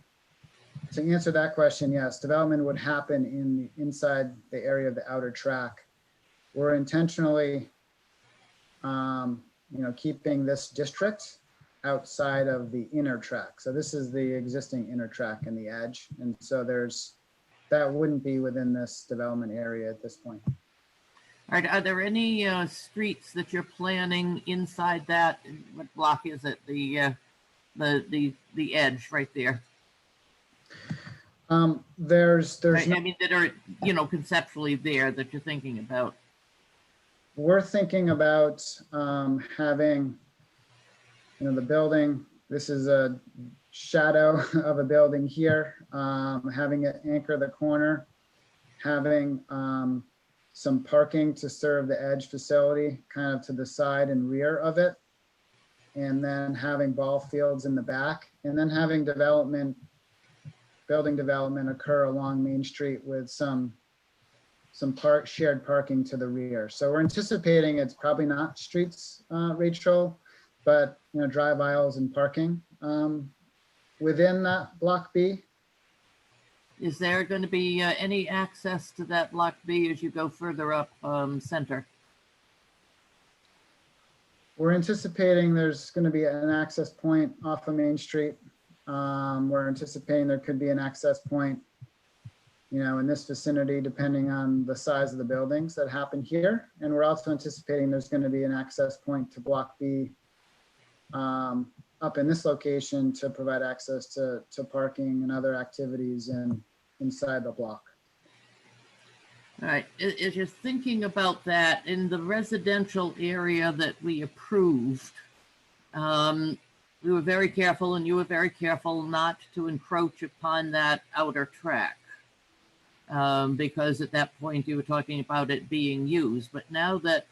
to answer that question, yes, development would happen inside the area of the outer track. We're intentionally keeping this district outside of the inner track. So this is the existing inner track and the edge. And so that wouldn't be within this development area at this point. All right, are there any streets that you're planning inside that? What block is it? The edge right there. There's Right, I mean, that are, conceptually there that you're thinking about. We're thinking about having, the building, this is a shadow of a building here, having it anchor the corner, having some parking to serve the edge facility kind of to the side and rear of it, and then having ball fields in the back, and then having building development occur along Main Street with some shared parking to the rear. So we're anticipating it's probably not streets, Rachel, but drive aisles and parking within that block B. Is there going to be any access to that block B as you go further up center? We're anticipating there's going to be an access point off of Main Street. We're anticipating there could be an access point in this vicinity, depending on the size of the buildings that happen here. And we're also anticipating there's going to be an access point to block B up in this location to provide access to parking and other activities inside the block. All right, as you're thinking about that, in the residential area that we approved, we were very careful, and you were very careful not to encroach upon that outer track. Because at that point you were talking about it being used. But now that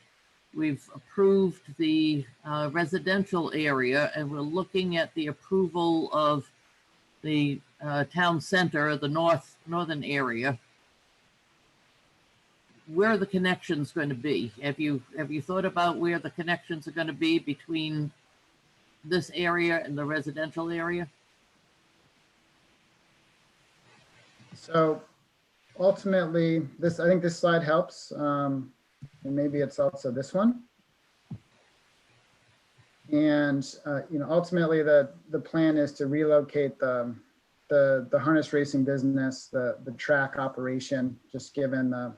we've approved the residential area and we're looking at the approval of the town center, the northern area, where are the connections going to be? Have you thought about where the connections are going to be between this area and the residential area? So ultimately, I think this slide helps, and maybe it's also this one. And ultimately, the plan is to relocate the harness racing business, the track operation, just given the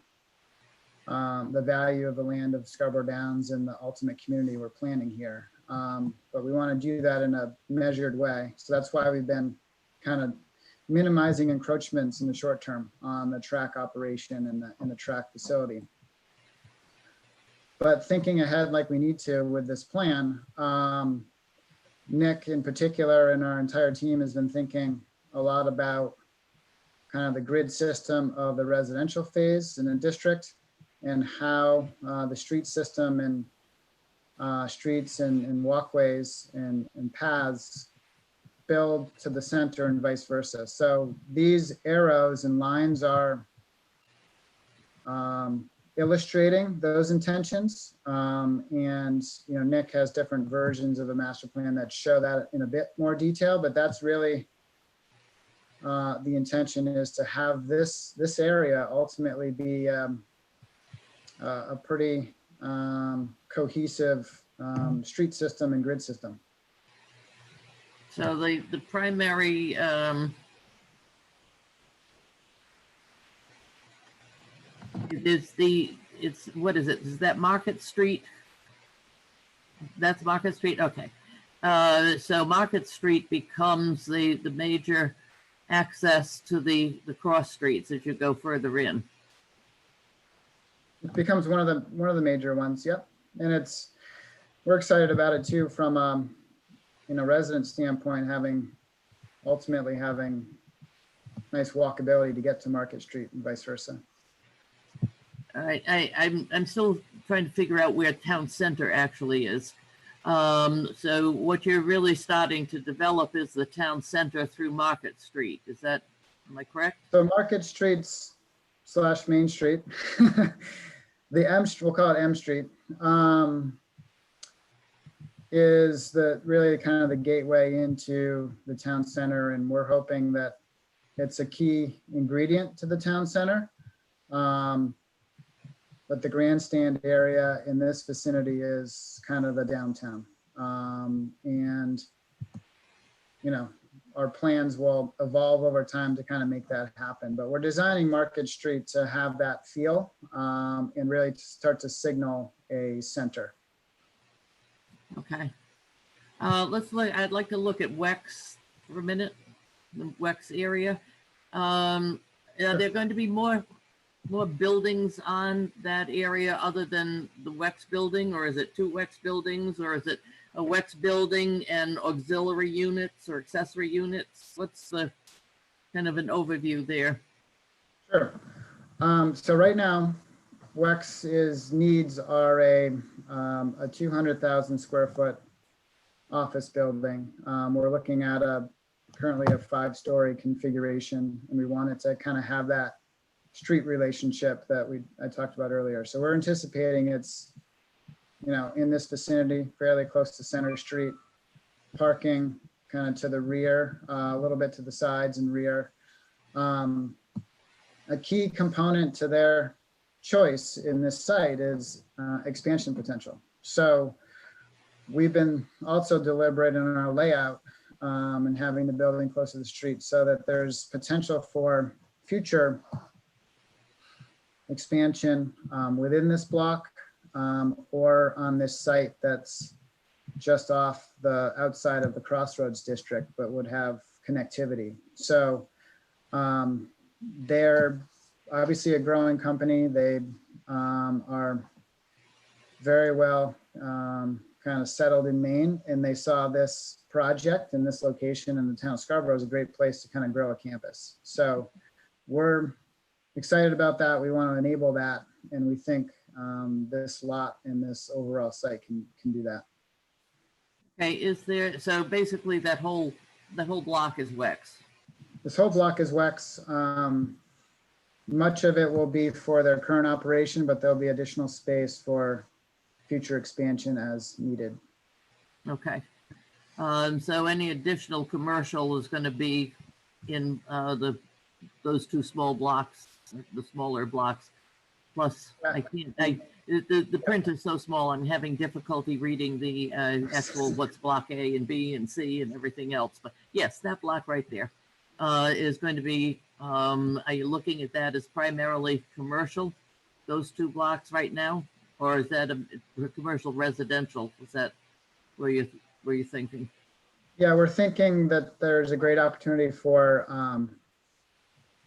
value of the land of Scarborough Downs and the ultimate community we're planning here. But we want to do that in a measured way. So that's why we've been kind of minimizing encroachments in the short term on the track operation and the track facility. But thinking ahead like we need to with this plan, Nick in particular and our entire team has been thinking a lot about kind of the grid system of the residential phase in the district and how the street system and streets and walkways and paths build to the center and vice versa. So these arrows and lines are illustrating those intentions. And, Nick has different versions of a master plan that show that in a bit more detail, but that's really the intention is to have this area ultimately be a pretty cohesive street system and grid system. So the primary, what is it? Is that Market Street? That's Market Street? Okay. So Market Street becomes the major access to the cross streets as you go further in. It becomes one of the major ones. Yep. And we're excited about it too, from resident standpoint, ultimately having nice walkability to get to Market Street and vice versa. All right, I'm still trying to figure out where town center actually is. So what you're really starting to develop is the town center through Market Street. Am I correct? So Market Streets / Main Street, we'll call it M Street, is really kind of the gateway into the town center. And we're hoping that it's a key ingredient to the town center. But the grandstand area in this vicinity is kind of the downtown. And, our plans will evolve over time to kind of make that happen. But we're designing Market Street to have that feel and really start to signal a center. Okay. I'd like to look at Wex for a minute, the Wex area. Are there going to be more buildings on that area other than the Wex building, or is it 2 Wex buildings, or is it a Wex building and auxiliary units or accessory units? What's the kind of an overview there? Sure. So right now, Wex's needs are a 200,000 square foot office building. We're looking at currently a 5-story configuration, and we wanted to kind of have that street relationship that I talked about earlier. So we're anticipating it's, in this vicinity, fairly close to Center Street, parking kind of to the rear, a little bit to the sides and rear. A key component to their choice in this site is expansion potential. So we've been also deliberate in our layout and having the building close to the street so that there's potential for future expansion within this block or on this site that's just off the outside of the Crossroads district, but would have connectivity. So they're obviously a growing company. They are very well kind of settled in Maine, and they saw this project in this location in the town of Scarborough as a great place to kind of grow a campus. So we're excited about that. We want to enable that, and we think this lot and this overall site can do that. Okay, so basically that whole block is Wex? This whole block is Wex. Much of it will be for their current operation, but there'll be additional space for future expansion as needed. Okay. So any additional commercial is going to be in those 2 small blocks, the smaller blocks. Plus, the print is so small, I'm having difficulty reading the actual what's block A and B and C and everything else. But yes, that block right there is going to be, are you looking at that as primarily commercial, those 2 blocks right now? Or is that a commercial residential? Is that where you're thinking? Yeah, we're thinking that there's a great opportunity for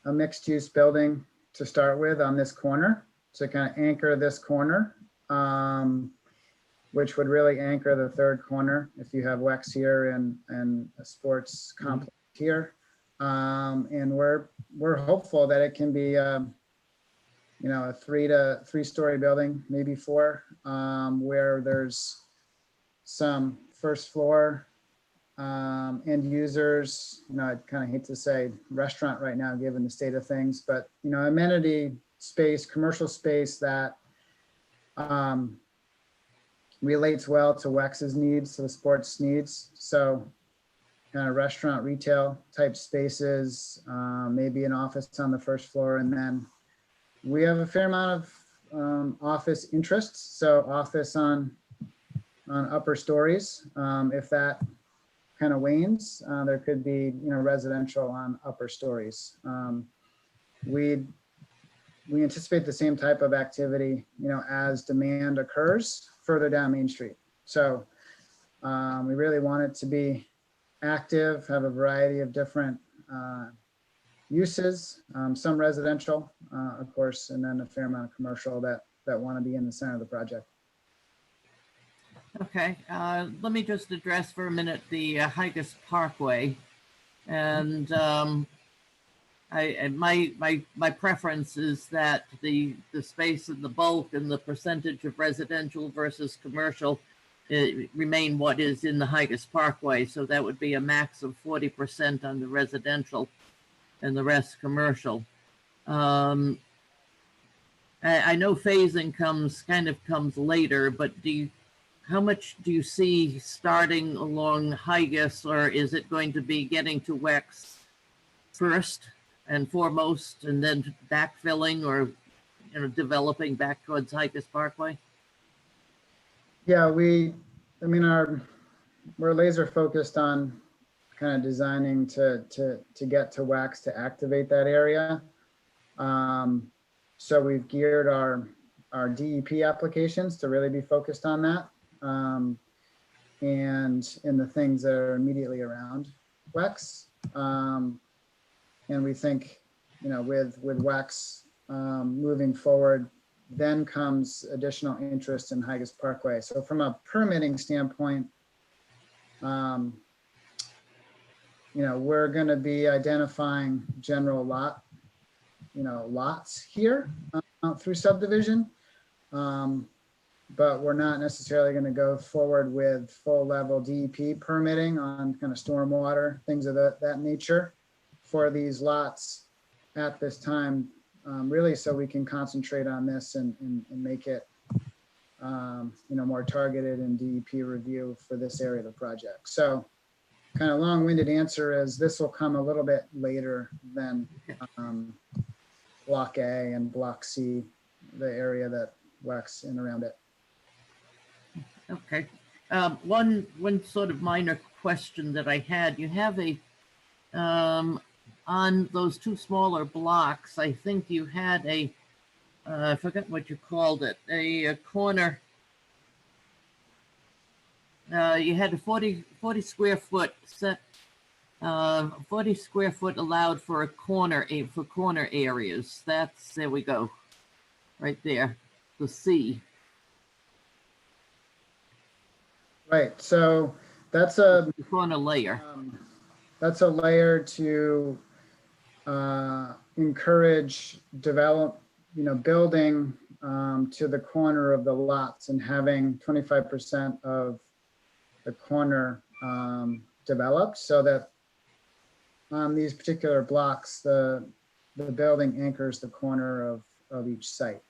a mixed use building to start with on this corner, to kind of anchor this corner, which would really anchor the 3rd corner if you have Wex here and a sports complex here. And we're hopeful that it can be, you know, a 3-story building, maybe 4, where there's some first floor end users. You know, I kind of hate to say restaurant right now, given the state of things, but, you know, amenity space, commercial space that relates well to WEX's needs, to the sports needs. So kind of restaurant, retail type spaces, maybe an office on the first floor. And then we have a fair amount of office interests. So office on upper stories. If that kind of wanes, there could be, you know, residential on upper stories. We anticipate the same type of activity, you know, as demand occurs further down Main Street. So we really want it to be active, have a variety of different uses, some residential, of course, and then a fair amount of commercial that want to be in the center of the project. Okay, let me just address for a minute the Higas Parkway. And my preference is that the space and the bulk and the percentage of residential versus commercial remain what is in the Higas Parkway. So that would be a max of 40% on the residential and the rest commercial. I know phasing comes later, but how much do you see starting along Higas, or is it going to be getting to WEX first and foremost, and then backfilling or, you know, developing back towards Higas Parkway? Yeah, we're laser focused on kind of designing to get to WEX to activate that area. So we've geared our DEP applications to really be focused on that. And in the things that are immediately around WEX. And we think, you know, with WEX moving forward, then comes additional interest in Higas Parkway. So from a permitting standpoint, you know, we're going to be identifying general lots here through subdivision. But we're not necessarily going to go forward with full level DEP permitting on kind of stormwater, things of that nature for these lots at this time, really so we can concentrate on this and make it, you know, more targeted in DEP review for this area of the project. So kind of long-winded answer is this will come a little bit later than Block A and Block C, the area that WEX and around it. Okay. One sort of minor question that I had, you have on those 2 smaller blocks, I think you had I forgot what you called it, a corner. You had a 40 square foot set, 40 square foot allowed for corner areas. There we go, right there, the C. Right, so that's a corner layer. That's a layer to encourage building to the corner of the lots and having 25% of the corner developed, so that on these particular blocks, the building anchors the corner of each site.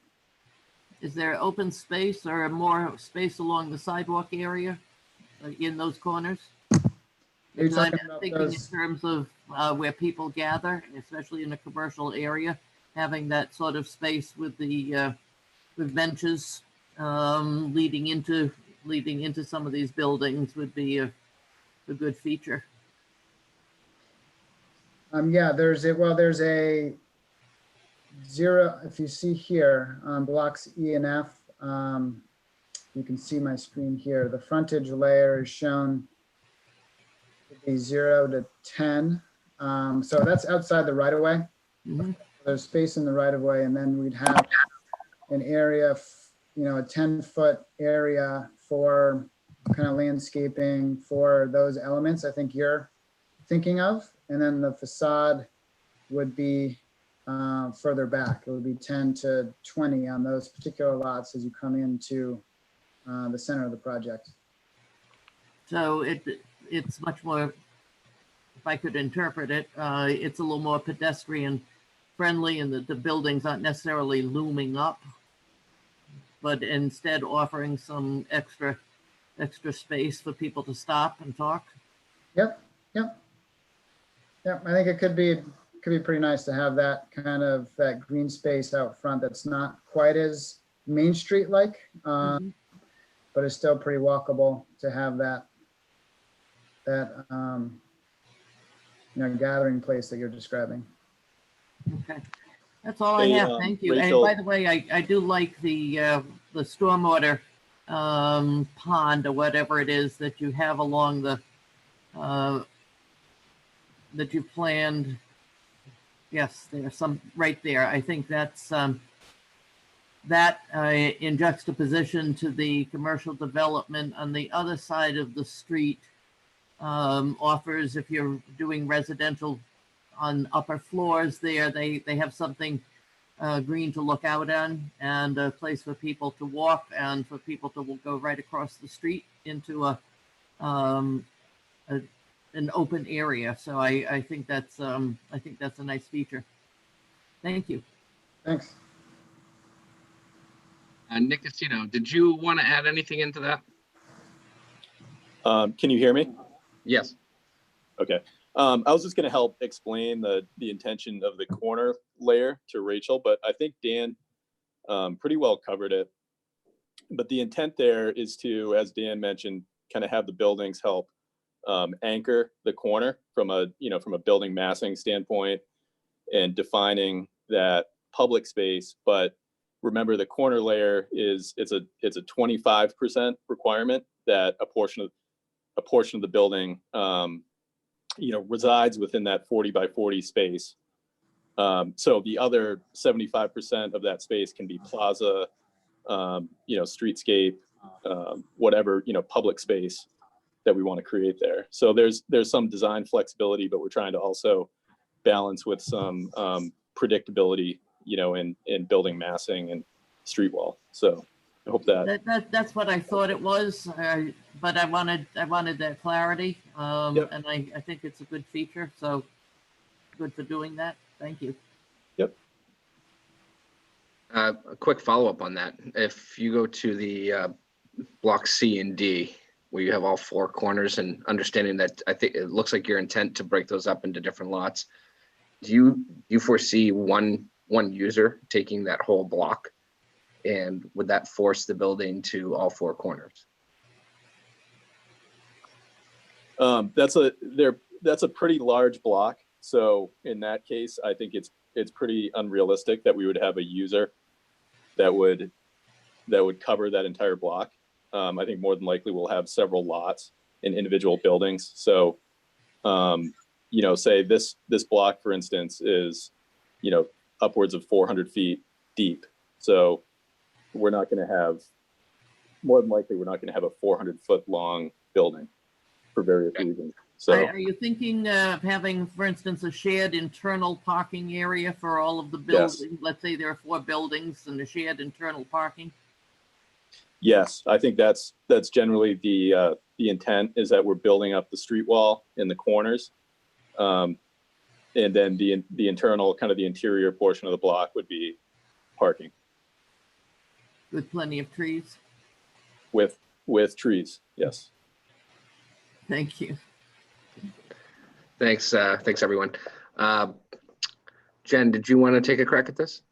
Is there open space or more space along the sidewalk area in those corners? Because I'm thinking in terms of where people gather, especially in a commercial area, having that sort of space with the with benches leading into some of these buildings would be a good feature. Yeah, there's a zero. If you see here on blocks E and F, you can see my screen here. The frontage layer is shown to be 0 to 10. So that's outside the right of way. Mm-hmm. There's space in the right of way, and then we'd have an area, a 10-foot area for kind of landscaping for those elements I think you're thinking of. and then the facade would be further back. It would be 10 to 20 on those particular lots as you come into the center of the project. So it's much more, if I could interpret it, it's a little more pedestrian friendly, and that the buildings aren't necessarily looming up, but instead offering some extra space for people to stop and talk. Yep. I think it could be pretty nice to have that kind of that green space out front that's not quite as Main Street like, but it's still pretty walkable to have that gathering place that you're describing. Okay, that's all I Hey, have. Thank you. Rachel- And by the way, I do like the stormwater pond or whatever it is that you have along the that you planned. Yes, there's some right there. I think that's that in juxtaposition to the commercial development on the other side of the street offers, if you're doing residential on upper floors there, they have something green to look out on, and a place for people to walk and for people to go right across the street into an open area. So I think that's a nice feature. Thank you. Thanks. Nick Casino, did you want to add anything into that? Can you hear me? Yes. Okay. I was just going to help explain the intention of the corner layer to Rachel, but I think Dan pretty well covered it. But the intent there is to, as Dan mentioned, kind of have the buildings help anchor the corner from a building massing standpoint and defining that public space. But remember, the corner layer it's a 25% requirement that a portion of the building resides within that 40 by 40 space. So the other 75% of that space can be plaza, streetscape, whatever, public space that we want to create there. So there's some design flexibility, but we're trying to also balance with some predictability, in building massing and street wall. So I hope That's what I thought it was, but I wanted that clarity, Yep. and I think it's a good feature. So good for doing that. Thank you. Yep. A quick follow-up on that. If you go to the block C and D, where you have all four corners, and understanding that I think it looks like your intent to break those up into different lots, do you foresee one user taking that whole block? And would that force the building to all four corners? That's a pretty large block. So in that case, I think it's pretty unrealistic that we would have a user that would cover that entire block. I think more than likely we'll have several lots in individual buildings. So, say this block, for instance, is, upwards of 400 feet deep. So more than likely, we're not going to have a 400-foot long building for various reasons. So Are you thinking of having, for instance, a shared internal parking area for all of the buildings? Yes. Let's say there are 4 buildings and a shared internal parking. yes, I think that's generally the intent, is that we're building up the street wall in the corners. And then the internal, kind of the interior portion of the block would be parking With plenty of trees. with trees. Yes. Thank you. Thanks, everyone. Jen, did you want to take a crack at this?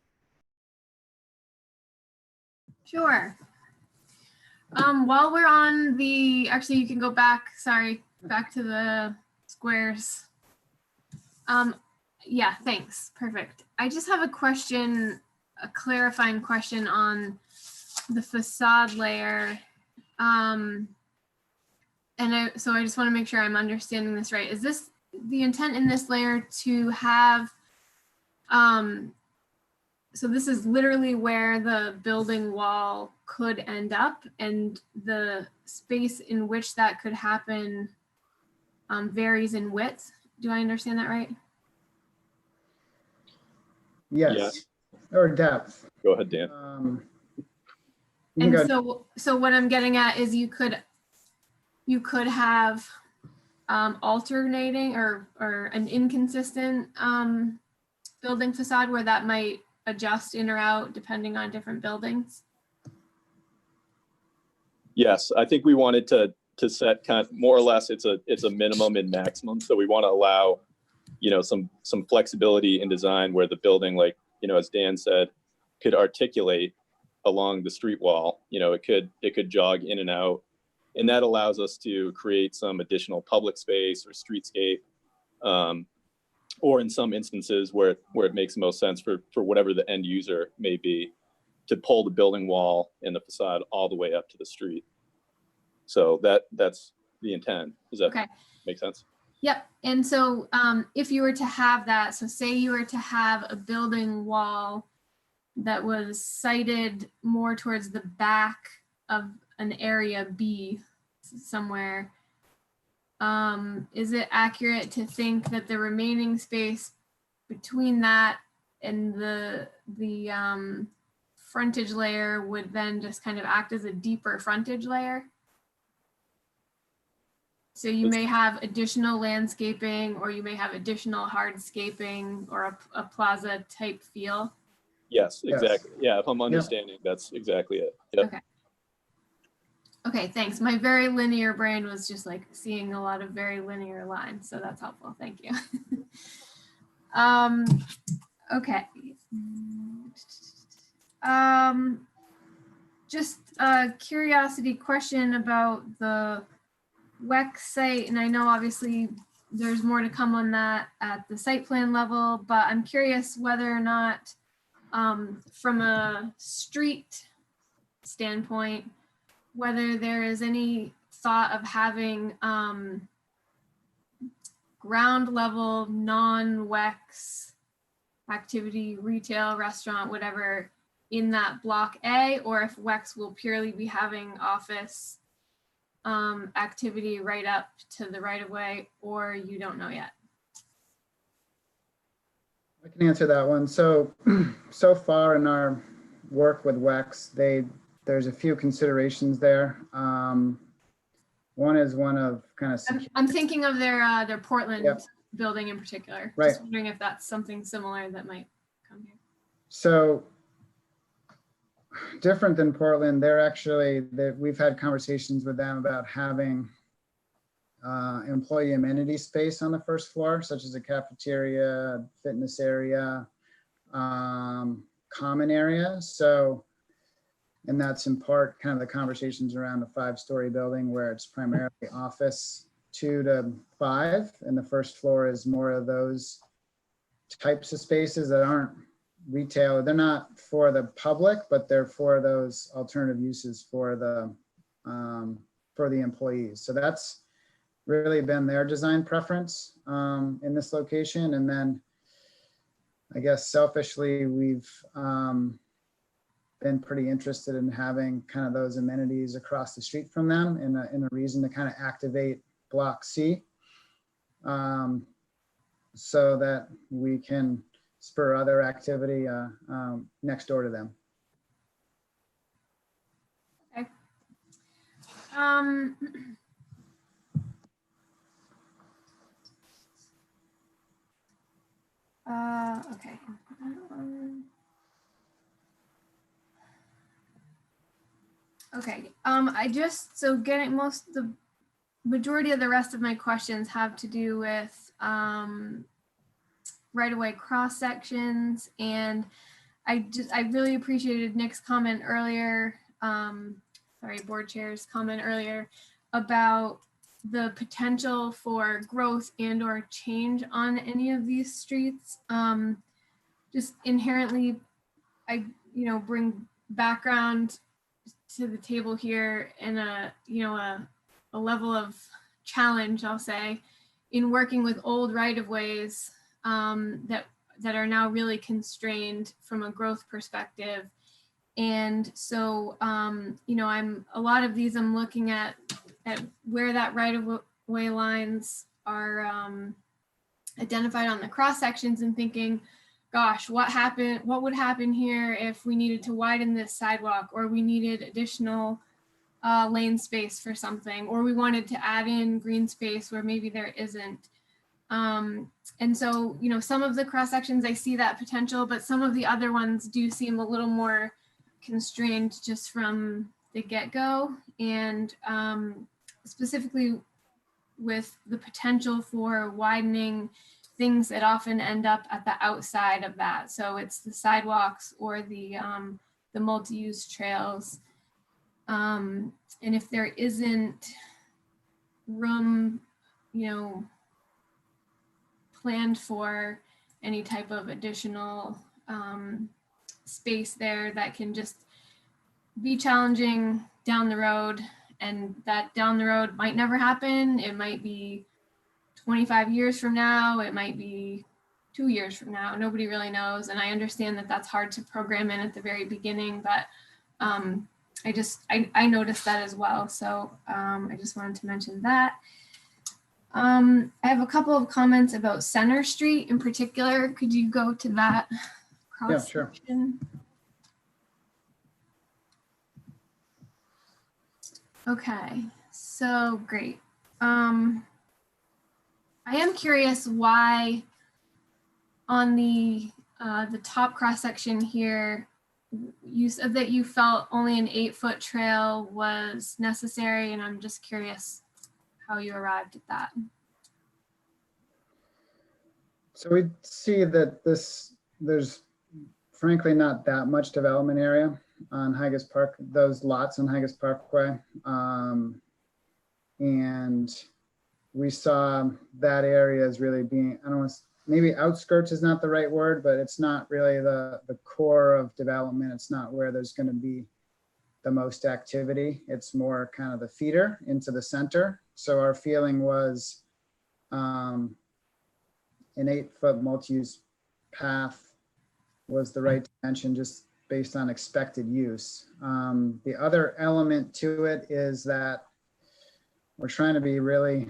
Sure. While we're on actually, you can go back, back to the squares. Yeah, thanks. Perfect. I just have a question, a clarifying question on the facade layer. So I just want to make sure I'm understanding this right. Is this the intent in this layer to have, so this is literally where the building wall could end up, and the space in which that could happen varies in width? Do I understand that right? Yes, or depth. Go ahead, Dan. You can And go, so what I'm getting at is you could have alternating or an inconsistent building facade where that might adjust in or out depending on different buildings. Yes, I think we wanted to set kind of more or less it's a minimum and maximum. So we want to allow, you know, some flexibility in design where the building, like, you know, as Dan said, could articulate along the street wall. You know, it could jog in and out, and that allows us to create some additional public space or streetscape, or in some instances where it makes most sense for whatever the end user may be, to pull the building wall and the facade all the way up to the street. So that's the intent. Does that Okay. make sense? Yep. And so if you were to have that, so say you were to have a building wall that was sited more towards the back of an area B somewhere, is it accurate to think that the remaining space between that and the frontage layer would then just kind of act as a deeper frontage layer? So you may have additional landscaping, or you may have additional hardscaping or a plaza type feel. Yes, Yes. exactly. Yeah, if I'm understanding, that's exactly it. Yep. Okay. Okay, thanks. My very linear brain was just like seeing a lot of very linear lines, so that's helpful. Thank you. Okay. Just a curiosity question about the WEX site, and I know obviously there's more to come on that at the site plan level, but I'm curious whether or not from a street standpoint, whether there is any thought of having ground level non-WEX activity, retail, restaurant, whatever, in that block A, or if WEX will purely be having office activity right up to the right of way, or you don't know yet. I can answer that one. So far in our work with WEX, there's a few considerations there. One is one of kind of I'm thinking of their Portland Yep. building in particular. Right. Just wondering if that's something similar that might come here. So different than Portland, we've had conversations with them about having employee amenity space on the first floor, such as a cafeteria, fitness area, common area. So, and that's in part kind of the conversations around the 5-story building where it's primarily office 2 to 5, and the first floor is more of those types of spaces that aren't retail. They're not for the public, but they're for those alternative uses for the employees. So that's really been their design preference in this location. And then I guess selfishly, we've been pretty interested in having kind of those amenities across the street from them in a reason to kind of activate Block C, so that we can spur other activity next door to them. Okay. Okay. Okay. The majority of the rest of my questions have to do with right-of-way cross sections, and I really appreciated Nick's comment earlier. Board chair's comment earlier about the potential for growth and or change on any of these streets. Just inherently, I bring background to the table here and a level of challenge, I'll say, in working with old right-of-ways that are now really constrained from a growth perspective. And so, a lot of these I'm looking at where that right-of-way lines are identified on the cross sections and thinking, gosh, what would happen here if we needed to widen this sidewalk, or we needed additional lane space for something, or we wanted to add in green space where maybe there isn't. And so, you know, some of the cross sections, I see that potential, but some of the other ones do seem a little more constrained just from the get-go. And specifically with the potential for widening things that often end up at the outside of that. So it's the sidewalks or the multi-use trails. And if there isn't room, you know, planned for any type of additional space there, that can just be challenging down the road, and that down the road might never happen. It might be 25 years from now, it might be 2 years from now, nobody really knows. And I understand that that's hard to program in at the very beginning, but I noticed that as well. So I just wanted to mention that. I have a couple of comments about Center Street in particular. Could you go to that cross Yeah, sure. section? Okay, so great. I am curious why on the top cross section here, you said that you felt only an 8-foot trail was necessary, and I'm just curious how you arrived at that. So we see that there's frankly not that much development area on Higas Park, those lots on Higas Parkway. And we saw that area as really being, I don't know, maybe outskirts is not the right word, but it's not really the core of development. It's not where there's going to be the most activity. It's more kind of the feeder into the center. So our feeling was an 8-foot multi-use path was the right dimension, just based on expected use. The other element to it is that we're trying to be really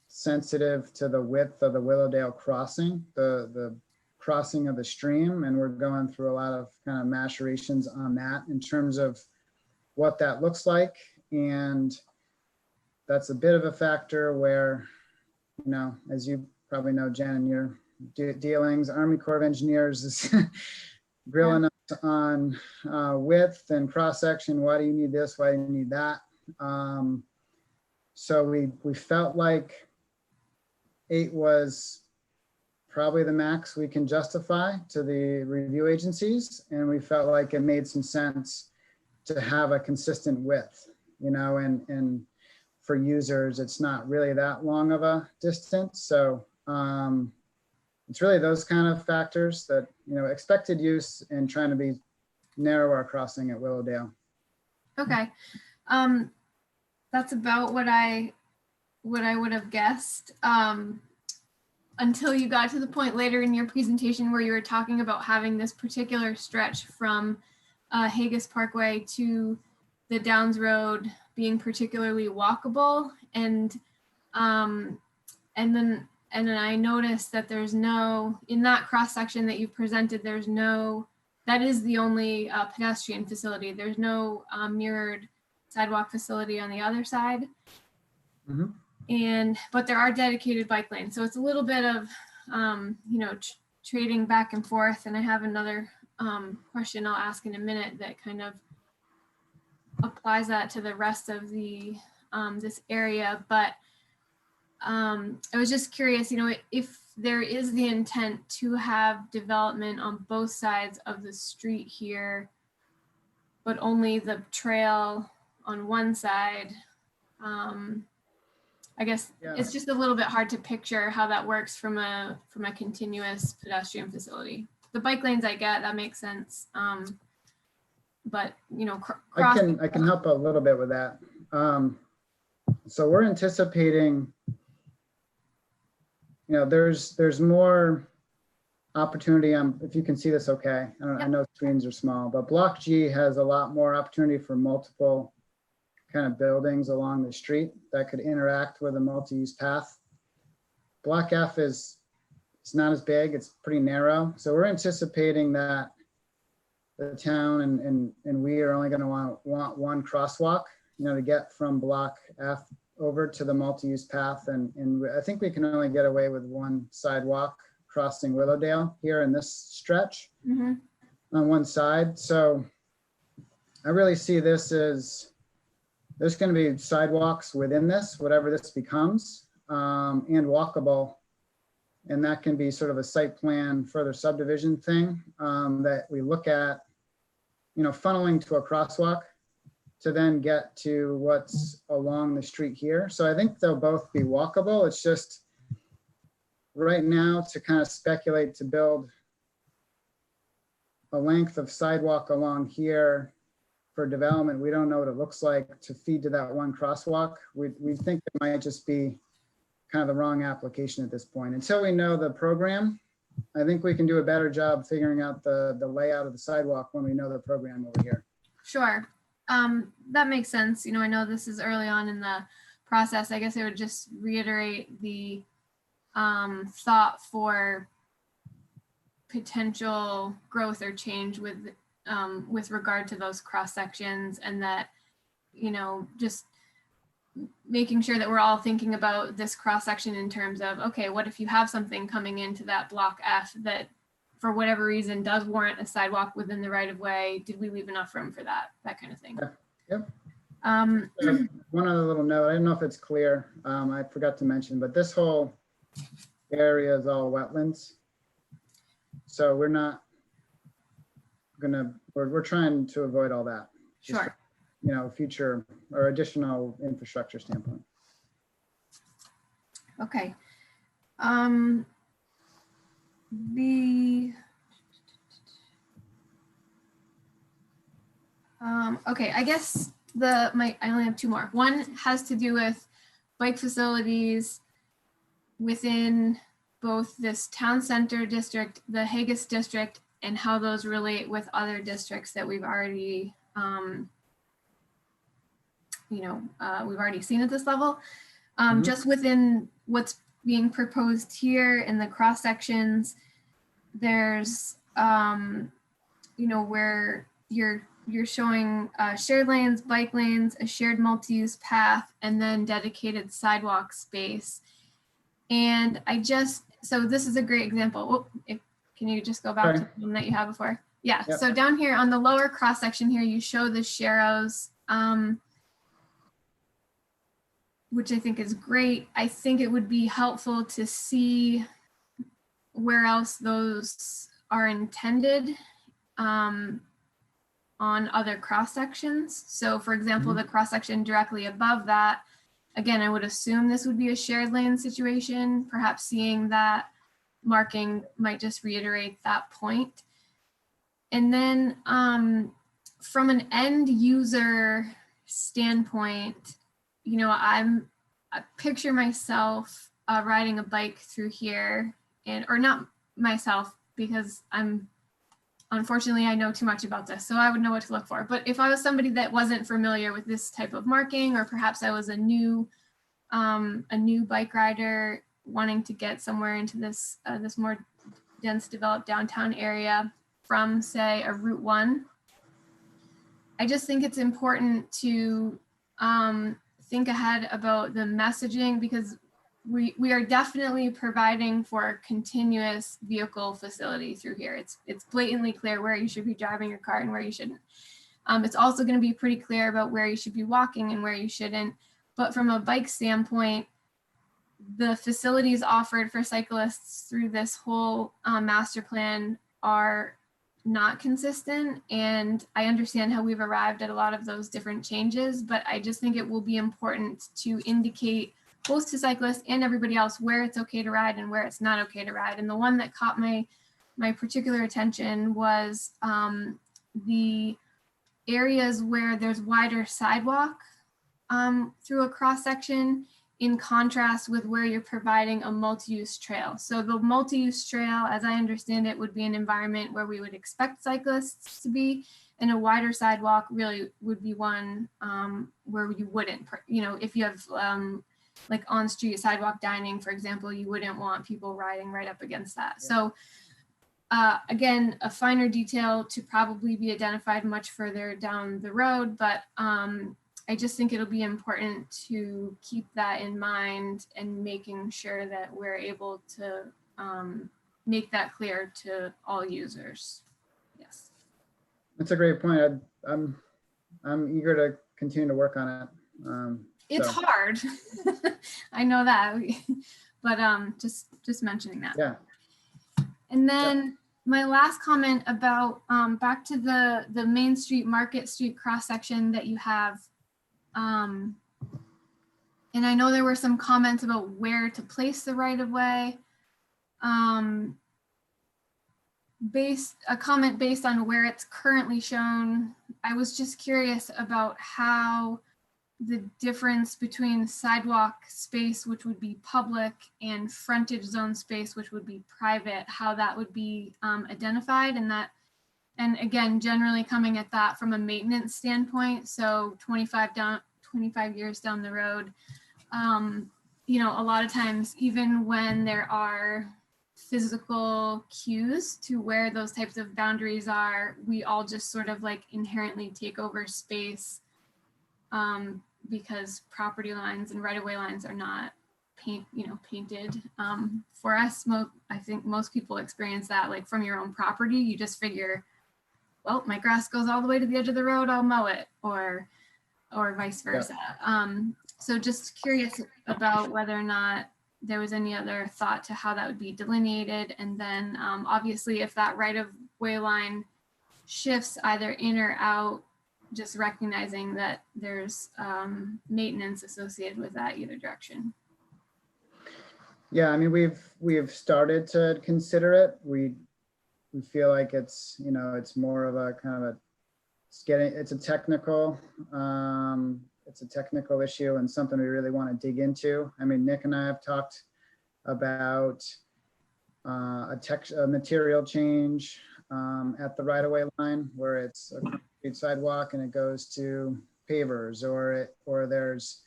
sensitive to the width of the Willowdale crossing, the crossing of the stream, and we're going through a lot of kind of machinations on that in terms of what that looks like. And that's a bit of a factor where, you know, as you probably know, Jen, in your dealings, Army Corps of Engineers is grilling us on width and cross section. Why do you need this? Why do you need that? So we felt like 8 was probably the max we can justify to the review agencies. And we felt like it made some sense to have a consistent width, you know, and for users, it's not really that long of a distance. So it's really those kind of factors that, you know, expected use and trying to be narrow our crossing at Willowdale. Okay. That's about what I would have guessed, until you got to the point later in your presentation where you were talking about having this particular stretch from Haggis Parkway to the Downs Road being particularly walkable, and then I noticed that there's no, in that cross section that you presented, there's no, that is the only pedestrian facility. There's no mirrored sidewalk facility on the other side. Mm-hmm. But there are dedicated bike lanes. So it's a little bit of, you know, trading back and forth. And I have another question I'll ask in a minute that kind of applies that to the rest of the this area. But I was just curious, you know, if there is the intent to have development on both sides of the street here, but only the trail on one side, I guess it's just a little bit hard to picture how that works from a continuous pedestrian facility. The bike lanes, I get, that makes sense. But you know, I can help a little bit with that. So we're anticipating, you know, there's more opportunity on, if you can see this okay. I know screens are small, but Block G has a lot more opportunity for multiple kind of buildings along the street that could interact with a multi-use path. Block F is It's not as big, it's pretty narrow. So we're anticipating that the town and we are only gonna want one crosswalk, you know, to get from block F over to the multi-use path. And I think we can only get away with one sidewalk crossing Willowdale here in this stretch Mhm. on one side. So I really see this as, there's gonna be sidewalks within this, whatever this becomes, and walkable. And that can be sort of a site plan, further subdivision thing that we look at, you know, funneling to a crosswalk to then get to what's along the street here. So I think they'll both be walkable. It's just right now to kind of speculate to build a length of sidewalk along here for development. We don't know what it looks like to feed to that one crosswalk. We think it might just be kind of the wrong application at this point. Until we know the program, I think we can do a better job figuring out the layout of the sidewalk when we know the program over here. Sure. That makes sense. You know, I know this is early on in the process. I guess I would just reiterate the thought for potential growth or change with regard to those cross sections, and that, you know, just making sure that we're all thinking about this cross section in terms of, okay, what if you have something coming into that block F that for whatever reason does warrant a sidewalk within the right of way? Did we leave enough room for that kind of thing? Yep. Um, One other little note, I don't know if it's clear, I forgot to mention, but this whole area is all wetlands. So we're not we're trying to avoid all that. Just, Sure. you know, future or additional infrastructure standpoint. Okay. Okay, I guess I only have two more. One has to do with bike facilities within both this town center district, the Haggis district, and how those relate with other districts that we've already, we've already seen at this level. Just within what's being proposed here in the cross sections, there's, where you're showing shared lanes, bike lanes, a shared multi-use path, and then dedicated sidewalk space. And so this is a great example. Can you just go back to the one that you had before? Yeah, Yep. So down here on the lower cross section here, you show the sharrows, which I think is great. I think it would be helpful to see where else those are intended on other cross sections. So for example, the cross section directly above that, again, I would assume this would be a shared lane situation. Perhaps seeing that marking might just reiterate that point. And then from an end user standpoint, I picture myself riding a bike through here, or not myself, because unfortunately I know too much about this, so I would know what to look for. But if I was somebody that wasn't familiar with this type of marking, or perhaps I was a new bike rider wanting to get somewhere into this more dense developed downtown area from, say, a Route 1, I just think it's important to think ahead about the messaging, because we are definitely providing for a continuous vehicle facility through here. It's blatantly clear where you should be driving your car and where you shouldn't. It's also going to be pretty clear about where you should be walking and where you shouldn't. But from a bike standpoint, the facilities offered for cyclists through this whole master plan are not consistent. And I understand how we've arrived at a lot of those different changes, but I just think it will be important to indicate both to cyclists and everybody else where it's okay to ride and where it's not okay to ride. And the one that caught my particular attention was the areas where there's wider sidewalk through a cross section, in contrast with where you're providing a multi-use trail. So the multi-use trail, as I understand it, would be an environment where we would expect cyclists to be, and a wider sidewalk really would be one where you wouldn't. If you have like on-street sidewalk dining, for example, you wouldn't want people riding right up against that. So again, a finer detail to probably be identified much further down the road, but I just think it'll be important to keep that in mind and making sure that we're able to make that clear to all users. Yes. That's a great point. I'm eager to continue to work on it. It's So, hard. I know that, but just mentioning that. yeah. And then my last comment about back to the Main Street, Market Street cross section that you have. And I know there were some comments about where to place the right of way. A comment based on where it's currently shown. I was just curious about how the difference between sidewalk space, which would be public, and frontage zone space, which would be private, how that would be identified, and again, generally coming at that from a maintenance standpoint. So 25 years down the road, you know, a lot of times, even when there are physical cues to where those types of boundaries are, we all just sort of like inherently take over space because property lines and right-of-way lines are not painted. For us, I think most people experience that, like from your own property, you just figure, well, my grass goes all the way to the edge of the road, I'll mow it, or vice versa. So just curious about whether or not there was any other thought to how that would be delineated. And then obviously if that right-of-way line shifts either in or out, just recognizing that there's maintenance associated with that either direction. Yeah, I mean, we've started to consider it. We feel like it's, you know, it's more of a kind of it's a technical issue and something we really want to dig into. I mean, Nick and I have talked about a material change at the right-of-way line where it's a concrete sidewalk and it goes to pavers, or there's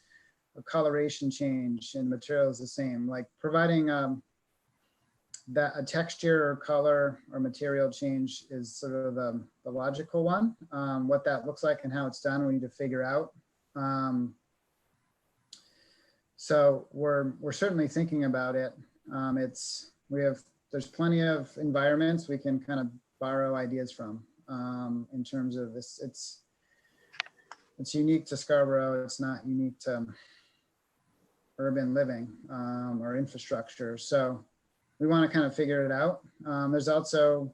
a coloration change and material is the same, like providing that a texture or color or material change is sort of the logical one. What that looks like and how it's done, we need to figure out. So we're certainly thinking about it. There's plenty of environments we can kind of borrow ideas from in terms of this. It's unique to Scarborough. It's not unique to urban living or infrastructure. So we want to kind of figure it out. There's also,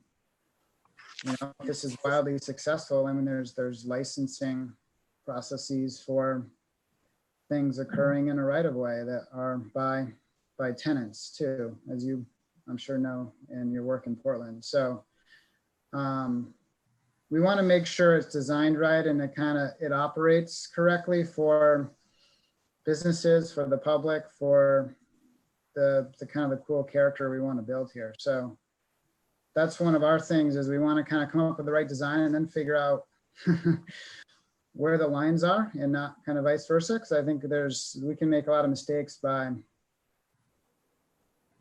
you know, if this is wildly successful, I mean, there's licensing processes for things occurring in a right-of-way that are by tenants too, as you, I'm sure, know in your work in Portland. So we want to make sure it's designed right and it operates correctly for businesses, for the public, for the kind of the cool character we want to build here. So that's one of our things, is we want to kind of come up with the right design and then figure out where the lines are and not kind of vice versa. Because I think we can make a lot of mistakes by, I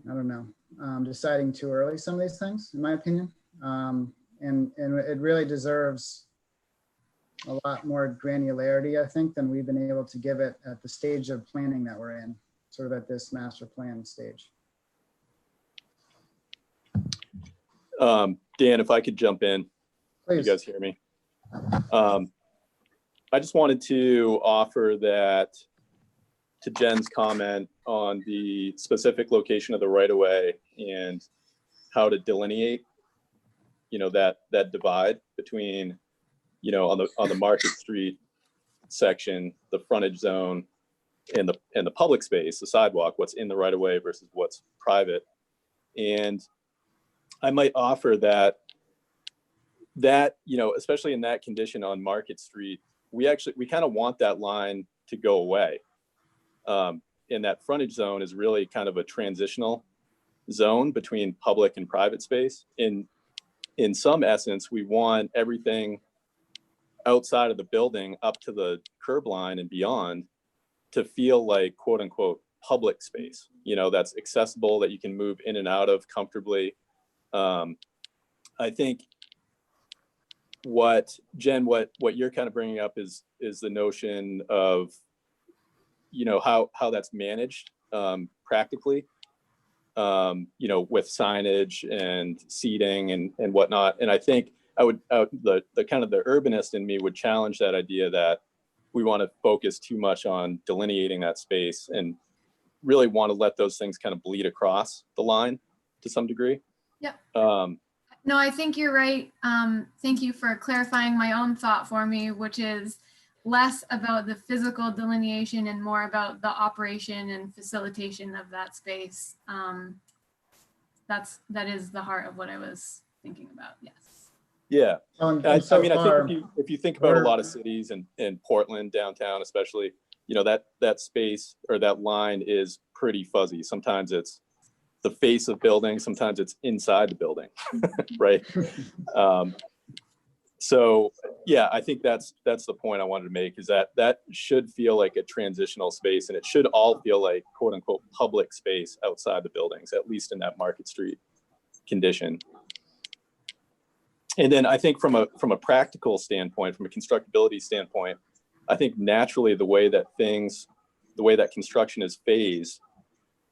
don't know, deciding too early some of these things, in my opinion. And it really deserves a lot more granularity, I think, than we've been able to give it at the stage of planning that we're in, sort of at this master plan stage. Dan, if I could jump in. Please. You guys hear me? I just wanted to offer that to Jen's comment on the specific location of the right-of-way and how to delineate, you know, that divide between, you know, on the Market Street section, the frontage zone, and the public space, the sidewalk, what's in the right-of-way versus what's private. And I might offer that, you know, especially in that condition on Market Street, we kind of want that line to go away. And that frontage zone is really kind of a transitional zone between public and private space. In some essence, we want everything outside of the building up to the curb line and beyond to feel like, quote unquote, public space, you know, that's accessible, that you can move in and out of comfortably. I think what Jen, what you're kind of bringing up is the notion of, you know, how that's managed practically, you know, with signage and seating and whatnot. And I think the kind of the urbanist in me would challenge that idea that we want to focus too much on delineating that space and really want to let those things kind of bleed across the line to some degree. Yep. No, I think you're right. Thank you for clarifying my own thought for me, which is less about the physical delineation and more about the operation and facilitation of that space. That is the heart of what I was thinking about. Yes. Yeah. I So mean, I far, think if you think about a we're- lot of cities and Portland downtown, especially, you know, that space or that line is pretty fuzzy. Sometimes it's the face of building, sometimes it's inside the building, right? So yeah, I think that's the point I wanted to make, is that should feel like a transitional space, and it should all feel like quote unquote public space outside the buildings, at least in that Market Street condition. And then I think from a practical standpoint, from a constructability standpoint, I think naturally the way that construction is phased,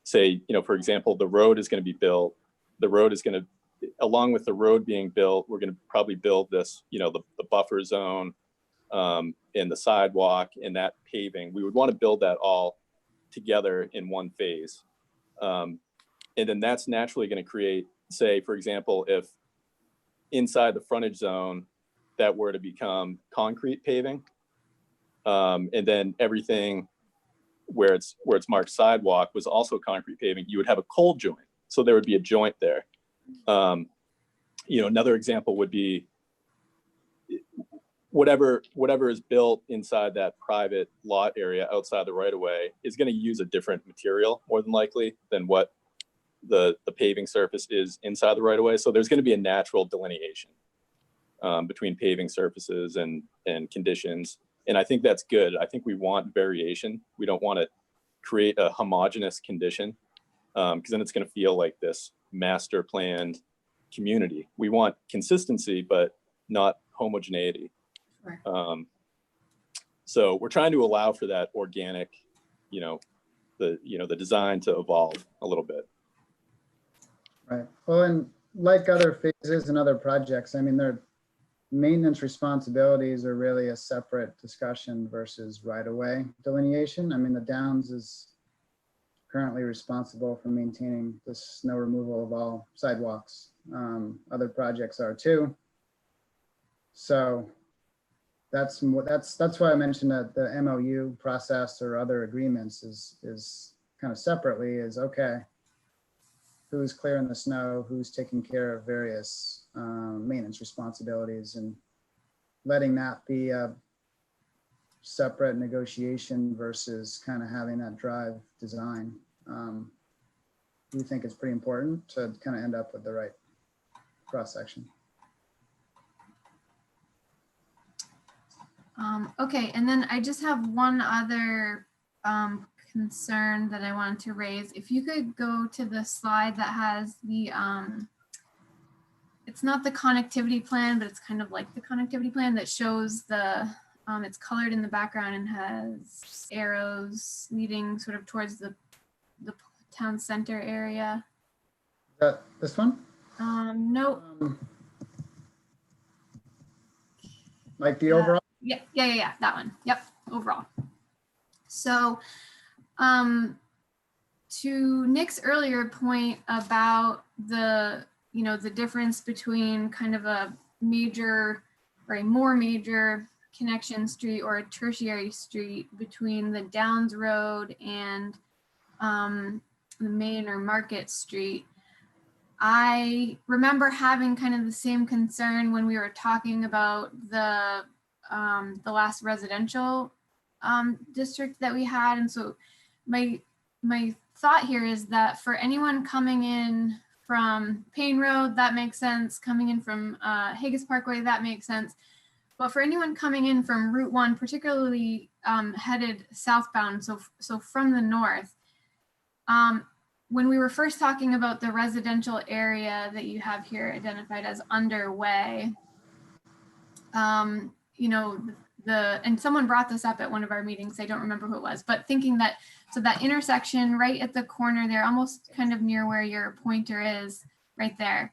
say, you know, for example, the road is going to be built, along with the road being built, we're going to probably build this, you know, the buffer zone and the sidewalk and that paving. We would want to build that all together in one phase. And then that's naturally going to create, say, for example, if inside the frontage zone that were to become concrete paving, and then everything where it's marked sidewalk was also concrete paving, you would have a cold joint. So there would be a joint there. You know, another example would be whatever is built inside that private lot area outside the right of way is going to use a different material more than likely than what the paving surface is inside the right of way. So there's going to be a natural delineation between paving surfaces and conditions. And I think that's good. I think we want variation. We don't want to create a homogeneous condition, because then it's going to feel like this master planned community. We want consistency, but not homogeneity. Sure. So we're trying to allow for that organic, the design to evolve a little bit. Right. Well, and like other phases and other projects, I mean, their maintenance responsibilities are really a separate discussion versus right-of-way delineation. I mean, the Downs is currently responsible for maintaining the snow removal of all sidewalks. Other projects are too. So that's why I mentioned that the MOU process or other agreements is kind of separately is okay. Who's clearing the snow, who's taking care of various maintenance responsibilities, and letting that be a separate negotiation versus kind of having that drive design. We think it's pretty important to kind of end up with the right cross section. Okay, and then I just have one other concern that I wanted to raise. If you could go to the slide that has the, it's not the connectivity plan, but it's kind of like the connectivity plan that shows the, it's colored in the background and has arrows leading sort of towards the town center area. Is that this one? No. Like the overall? Yeah, that one. Yep, overall. So to Nick's earlier point about the difference between kind of a major or a more major connection street or a tertiary street between the Downs Road and the main or Market Street, I remember having kind of the same concern when we were talking about the last residential district that we had. And so my thought here is that for anyone coming in from Payne Road, that makes sense. Coming in from Haggis Parkway, that makes sense. But for anyone coming in from Route 1, particularly headed southbound, so from the north, When we were first talking about the residential area that you have here identified as underway, you know, and someone brought this up at one of our meetings, I don't remember who it was, but thinking that, so that intersection right at the corner there, almost kind of near where your pointer is, right there.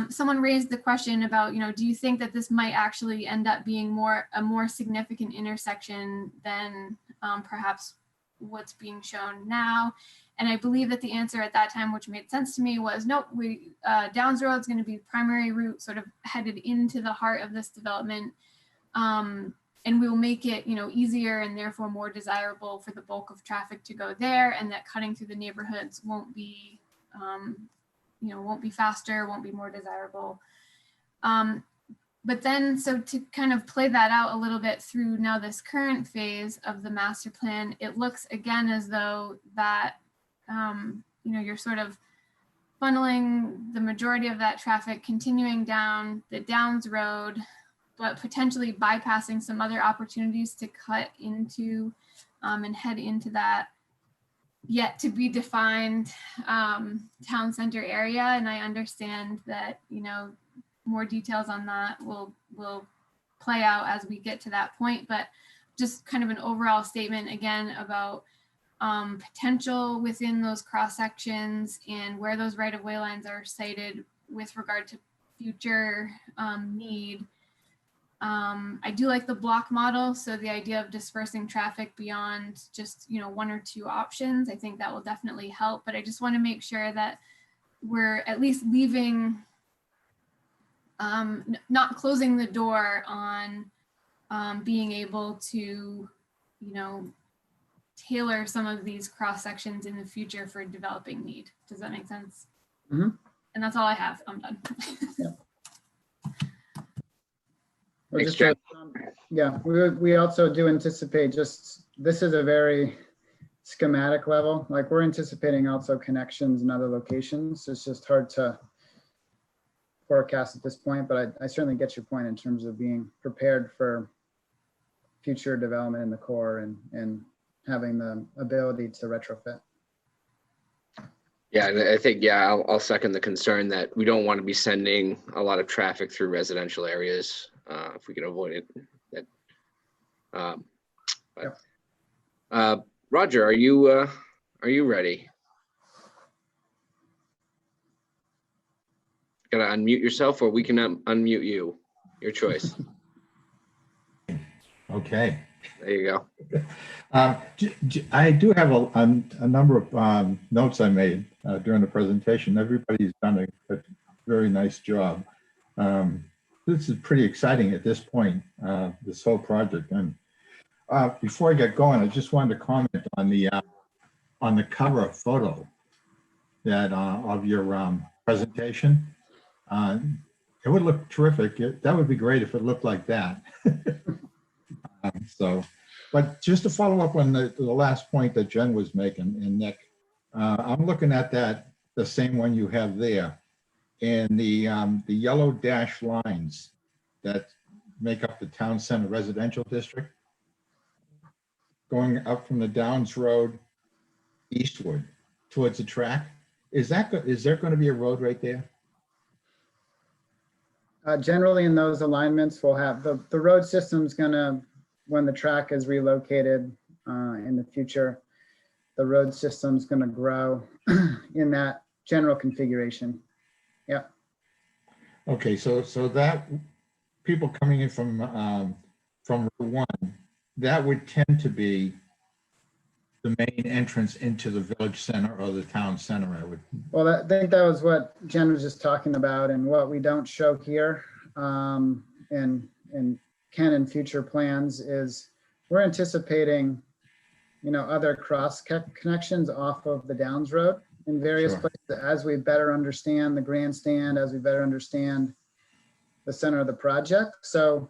Someone raised the question about, you know, do you think that this might actually end up being a more significant intersection than perhaps what's being shown now? And I believe that the answer at that time, which made sense to me, was nope, Downs Road is going to be the primary route sort of headed into the heart of this development. And we will make it, you know, easier and therefore more desirable for the bulk of traffic to go there, and that cutting through the neighborhoods won't be, you know, won't be faster, won't be more desirable. But then, so to kind of play that out a little bit through now this current phase of the master plan, it looks again as though that, you know, you're sort of funneling the majority of that traffic continuing down the Downs Road, but potentially bypassing some other opportunities to cut into and head into that yet to be defined town center area. And I understand that, you know, more details on that will play out as we get to that point, but just kind of an overall statement again about potential within those cross sections and where those right-of-way lines are cited with regard to future need. I do like the block model. So the idea of dispersing traffic beyond just, you know, one or two options, I think that will definitely help. But I just want to make sure that we're at least leaving, not closing the door on being able to, you know, tailor some of these cross sections in the future for developing need. Does that make sense? Mm-hmm. And that's all I have. I'm done. We're Thanks, just, yeah, we also do anticipate just, this is a very schematic level. Like we're anticipating also connections in other locations. It's just hard to forecast at this point, but I certainly get your point in terms of being prepared for future development in the core and having the ability to retrofit. Yeah, and I think, yeah, I'll second the concern that we don't want to be sending a lot of traffic through residential areas if we can avoid it. Roger, are you ready? Gotta unmute yourself, or we can unmute you. Your choice. Okay. There you go. I do have a number of notes I made during the presentation. Everybody's done a very nice job. This is pretty exciting at this point, this whole project. And before I get going, I just wanted to comment on the cover photo that of your presentation. It would look terrific. That would be great if it looked like that. But just to follow up on the last point that Jen was making, and Nick, I'm looking at the same one you have there, and the yellow dashed lines that make up the town center residential district, going up from the Downs Road eastward towards the track. Is there going to be a road right there? Generally in those alignments, we'll have the road system's gonna, when the track is relocated in the future, the road system's gonna grow in that general configuration. Yeah. Okay, so that people coming in from Route 1, that would tend to be the main entrance into the village center or the town center, I would. Well, I think that was what Jen was just talking about, and what we don't show here and can in future plans is we're anticipating, you know, other cross connections off of the Downs Road in various places as we better understand the grandstand, as we better understand the center of the project. So,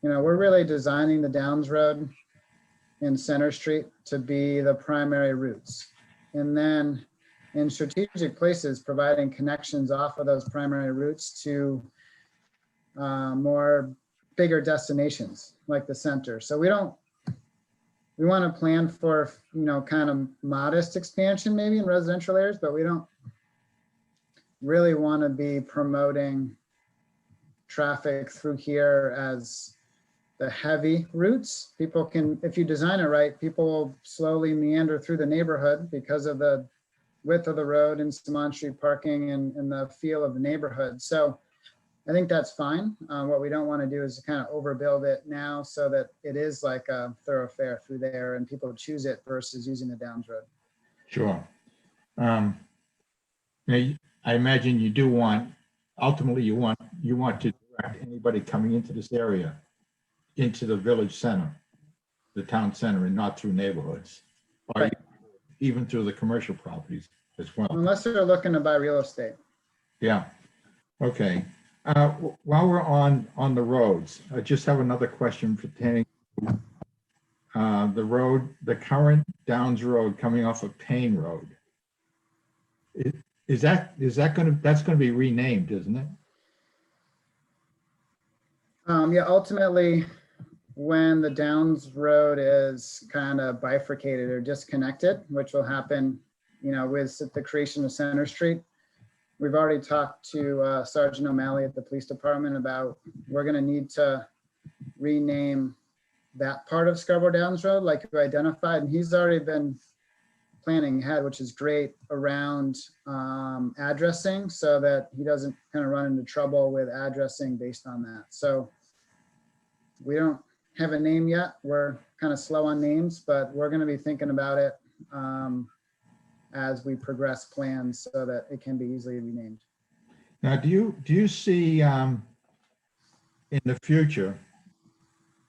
you know, we're really designing the Downs Road in Center Street to be the primary routes. And then in strategic places, providing connections off of those primary routes to more bigger destinations like the center. So we don't we want to plan for, kind of modest expansion maybe in residential areas, but we don't really want to be promoting traffic through here as the heavy routes. People can, if you design it right, people will slowly meander through the neighborhood because of the width of the road and some on-street parking and the feel of the neighborhood. So I think that's fine. What we don't want to do is kind of overbuild it now so that it is like a thoroughfare through there and people choose it versus using the Downs Road. Sure. I imagine you do want, ultimately you want to direct anybody coming into this area into the village center, the town center, and not through neighborhoods, or Right. even through the commercial properties as well. Unless they're looking to buy real estate. Yeah. Okay. While we're on the roads, I just have another question pertaining to the road, the current Downs Road coming off of Payne Road. That's going to be renamed, isn't it? Yeah, ultimately, when the Downs Road is kind of bifurcated or disconnected, which will happen, with the creation of Center Street. We've already talked to Sergeant O'Malley at the police department about, we're going to need to rename that part of Scarborough Downs Road, like you identified, and he's already been planning ahead, which is great, around addressing so that he doesn't kind of run into trouble with addressing based on that. So we don't have a name yet. We're kind of slow on names, but we're going to be thinking about it as we progress plans so that it can be easily renamed. Now, do you see in the future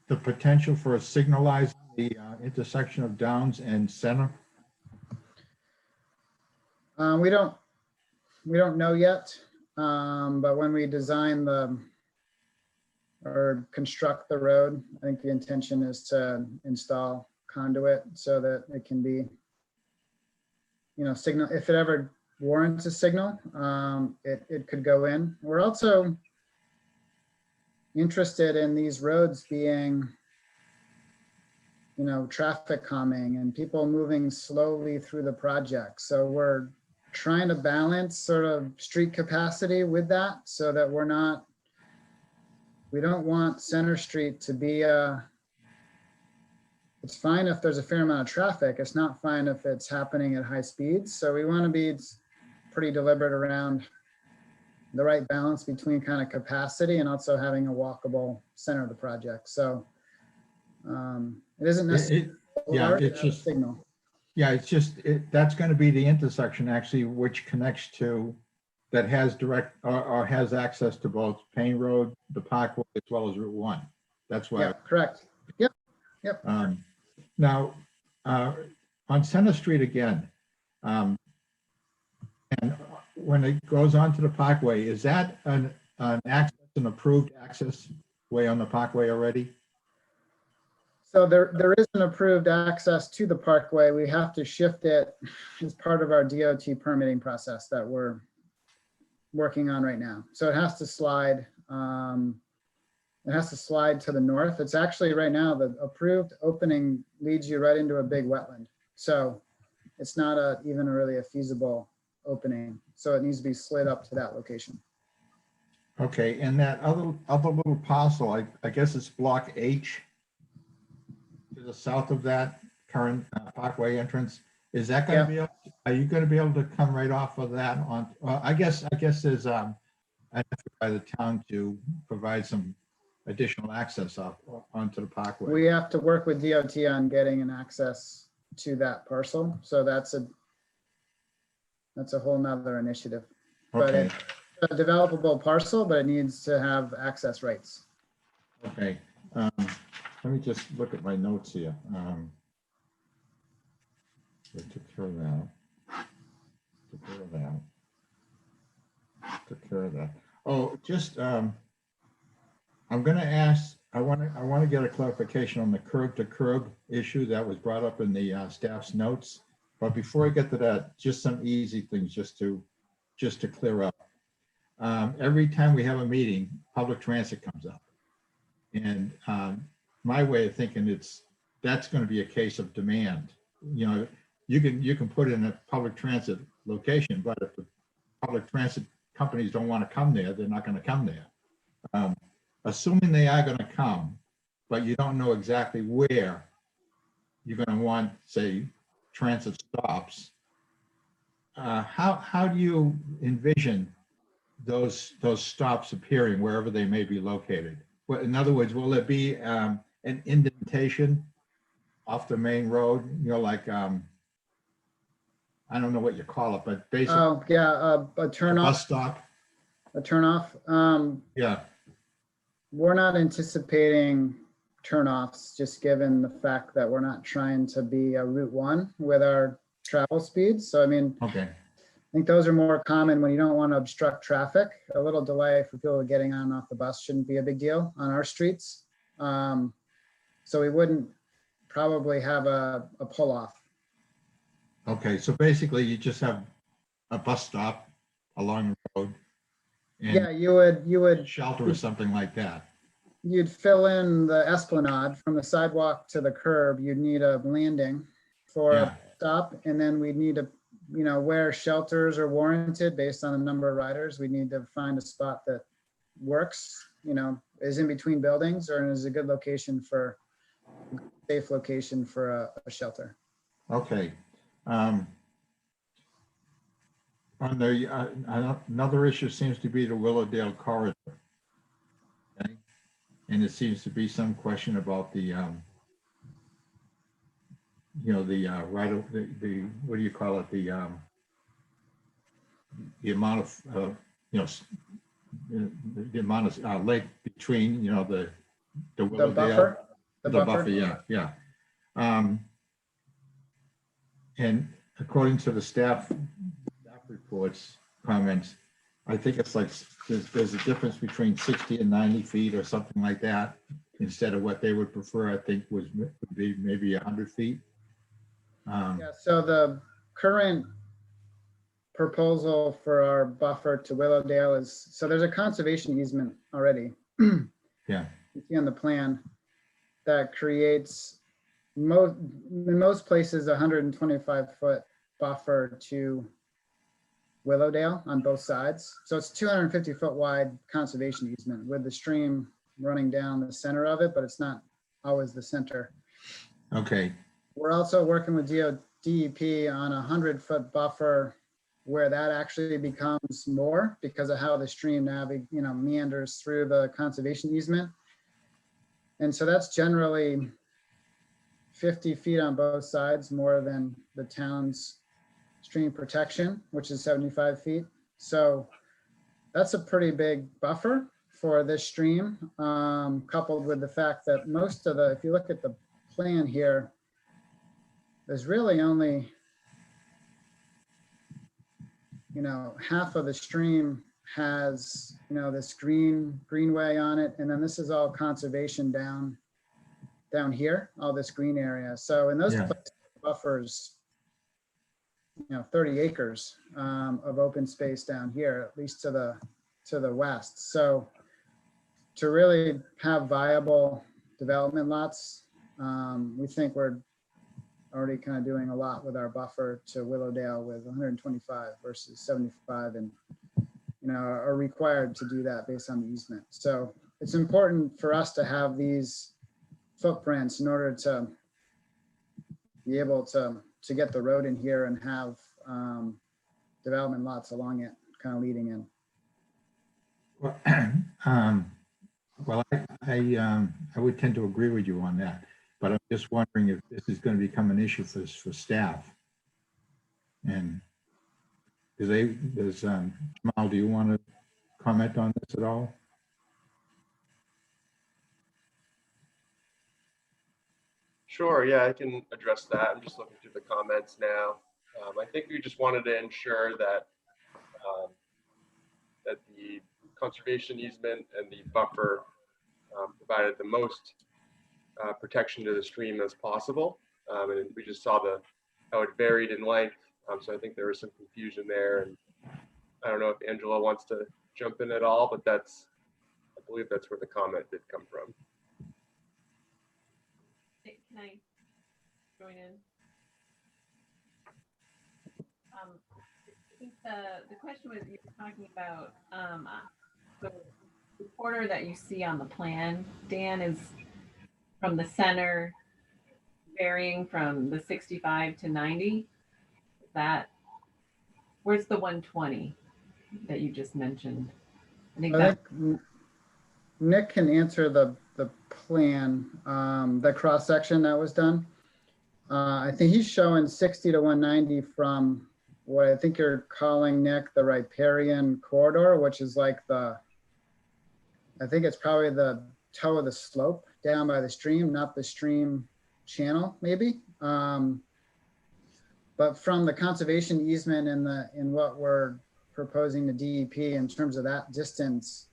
the potential for signalizing the intersection of Downs and Center? We don't know yet, but when we design or construct the road, I think the intention is to install conduit so that it can be, signal, if it ever warrants a signal, it could go in. We're also interested in these roads being, traffic calming and people moving slowly through the project. So we're trying to balance sort of street capacity with that so that we don't want Center Street to be it's fine if there's a fair amount of traffic. It's not fine if it's happening at high speeds. So we want to be pretty deliberate around the right balance between kind of capacity and also having a walkable center of the project. So it isn't necessarily it's just signal. Yeah, it's just, that's going to be the intersection actually, which connects to, that has direct or has access to both Payne Road, the Parkway, as well as Route 1. That's why. Yeah, correct. Yep. Now, on Center Street again, and when it goes onto the Parkway, is that an approved access way on the Parkway already? So there is an approved access to the Parkway. We have to shift it as part of our DOT permitting process that we're working on right now. So it has to slide. It has to slide to the north. It's actually right now the approved opening leads you right into a big wetland. So it's not even really a feasible opening. So it needs to be slid up to that location. Okay, and that other little parcel, I guess it's block H to the south of that current Parkway entrance. Is that going to be, are you going to be able to come right off of that on, I guess there's an effort by the town to provide some additional access onto the Parkway. We have to work with DOT on getting an access to that parcel. So that's a whole nother initiative. Okay. But it's a developable parcel, but it needs to have access rights. Okay. Let me just look at my notes here. I took care of that. Took care of that. Oh, just I'm going to ask. I want to get a clarification on the curb to curb issue that was brought up in the staff's notes. But before I get to that, just some easy things just to clear up. Every time we have a meeting, public transit comes up, and my way of thinking, it's that's going to be a case of demand. You know, you can put in a public transit location, but if the public transit companies don't want to come there, they're not going to come there. Assuming they are going to come, but you don't know exactly where you're going to want, say, transit stops. How do you envision those stops appearing wherever they may be located? Well, in other words, will there be an indentation off the main road? You know, like I don't know what you call it, but basically Oh, yeah, a a turn bus off, stop. a turn off. Yeah. We're not anticipating turnoffs, just given the fact that we're not trying to be a Route 1 with our travel speeds. So, I mean, Okay. I think those are more common when you don't want to obstruct traffic. A little delay for people getting on and off the bus shouldn't be a big deal on our streets. So we wouldn't probably have a pull off. Okay. So basically, you just have a bus stop along the road Yeah, and you would shelter or something like that. you'd fill in the esplanade from the sidewalk to the curb. You'd need a landing for Yeah. a stop, and then we'd need to, you know, where shelters are warranted based on the number of riders, we need to find a spot that works, you know, is in between buildings or is a good location for, safe location for a shelter. Okay. On the, another issue seems to be the Willowdale corridor. Okay. And it seems to be some question about the, you know, the right of the, what do you call it? The amount of, you know, the amount of lake between, you know, the The Willowdale. buffer, The buffer, yeah, yeah. And according to the staff reports, comments, I think it's like, there's a difference between 60 and 90 feet or something like that. Instead of what they would prefer, I think would be maybe 100 feet. Yeah, so the current proposal for our buffer to Willowdale is, so there's a conservation easement already. Yeah. You see on the plan that creates in most places, 125-foot buffer to Willowdale on both sides. So it's 250-foot wide conservation easement with the stream running down the center of it, but it's not always the center. Okay. We're also working with DEP on a 100-foot buffer where that actually becomes more because of how the stream meanders through the conservation easement. And so that's generally 50 feet on both sides, more than the town's stream protection, which is 75 feet. So that's a pretty big buffer for this stream, coupled with the fact that most of the, if you look at the plan here, there's really only, you know, half of the stream has, you know, this greenway on it. And then this is all conservation down here, all this green area. So in those places, buffers, you know, 30 acres of open space down here, at least to the west. So to really have viable development lots, we think we're already kind of doing a lot with our buffer to Willowdale with 125 versus 75, and you know, are required to do that based on the easement. So it's important for us to have these footprints in order to be able to get the road in here and have development lots along it kind of leading in. Well, I would tend to agree with you on that, but I'm just wondering if this is going to become an issue for staff. And Jamal, do you want to comment on this at all? Sure, yeah, I can address that. I'm just looking through the comments now. I think we just wanted to ensure that that the conservation easement and the buffer provided the most protection to the stream as possible. And we just saw how it varied in length. So I think there was some confusion there. And I don't know if Angela wants to jump in at all, but I believe that's where the comment did come from. Can I join in. I think the question was, you were talking about the corner that you see on the plan, Dan, is from the center varying from the 65 to 90. That, where's the 120 that you just mentioned? I think I that, think Nick can answer the plan, the cross section that was done. I think he's showing 60 to 190 from what I think you're calling, Nick, the riparian corridor, which is like I think it's probably the toe of the slope down by the stream, not the stream channel, maybe. But from the conservation easement in what we're proposing to DEP in terms of that distance,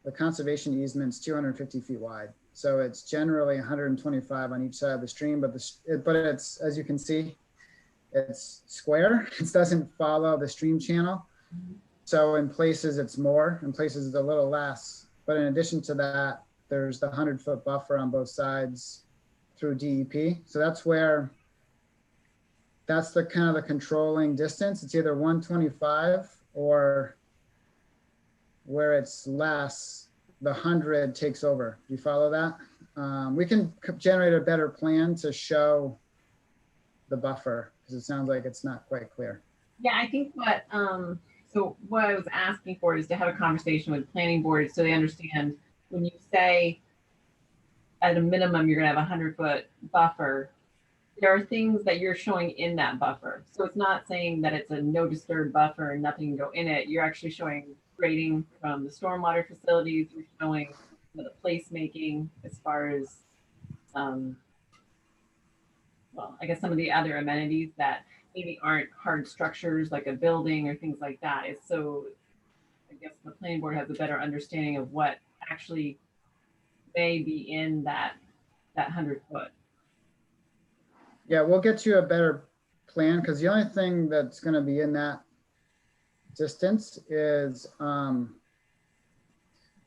the conservation easement's 250 feet wide. So it's generally 125 on each side of the stream, but it's, as you can see, it's square. It doesn't follow the stream channel. So in places it's more, in places it's a little less. But in addition to that, there's the 100-foot buffer on both sides through DEP. So that's the kind of the controlling distance. It's either 125 or where it's less, the 100 takes over. Do you follow that? We can generate a better plan to show the buffer because it sounds like it's not quite clear. yeah, I think what I was asking for is to have a conversation with planning board so they understand when you say at a minimum you're gonna have 100-foot buffer, there are things that you're showing in that buffer. So it's not saying that it's a no disturb buffer and nothing can go in it. You're actually showing grading from the stormwater facilities. You're showing the placemaking as far as, well, I guess some of the other amenities that maybe aren't hard structures like a building or things like that. It's so, I guess the planning board has a better understanding of what actually may be in that 100-foot. Yeah, we'll get you a better plan because the only thing that's going to be in that distance is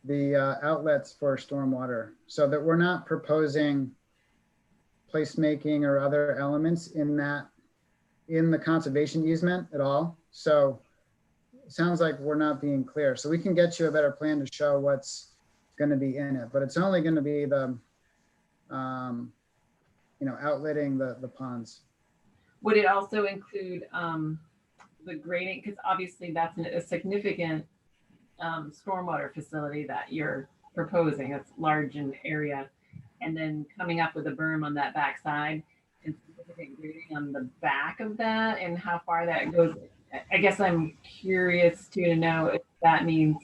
the outlets for stormwater, so that we're not proposing placemaking or other elements in the conservation easement at all. So it sounds like we're not being clear. So we can get you a better plan to show what's going to be in it, but it's only going to be the outletting the ponds. Would it also include the grading? Because obviously that's a significant stormwater facility that you're proposing. It's large in area. And then coming up with a berm on that back side and significant grading on the back of that and how far that goes. I guess I'm curious to know if that means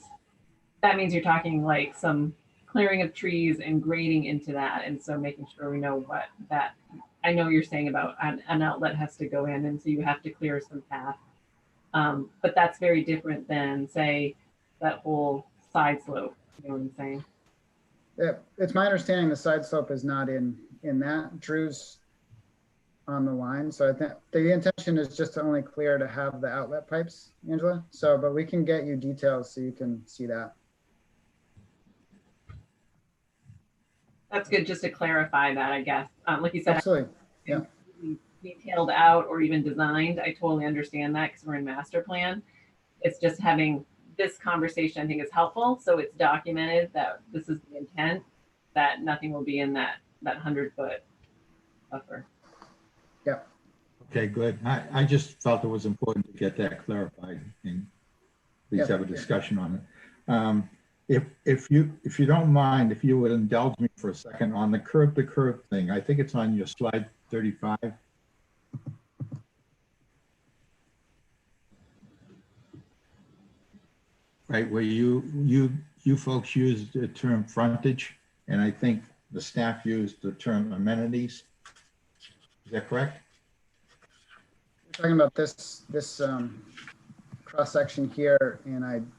you're talking like some clearing of trees and grading into that. And so making sure we know what that, I know you're saying about an outlet has to go in and so you have to clear some path. But that's very different than say that whole side slope, you know what I'm saying? Yeah, it's my understanding the side slope is not in that. Drew's on the line. So I think the intention is just to only clear to have the outlet pipes, Angela. So, but we can get you details so you can see that. That's good just to clarify that, I guess. Like you said, Absolutely. Yeah. Detailed out or even designed. I totally understand that because we're in master plan. It's just having this conversation I think is helpful. So it's documented that this is the intent, that nothing will be in that 100-foot buffer. Yeah. Okay, good. I just felt it was important to get that clarified and please have a discussion on it. If you don't mind, if you would indulge me for a second on the curb to curb thing, I think it's on your slide 35. Right, where you folks used the term frontage, and I think the staff used the term amenities. Is that correct? We're talking about this cross section here, and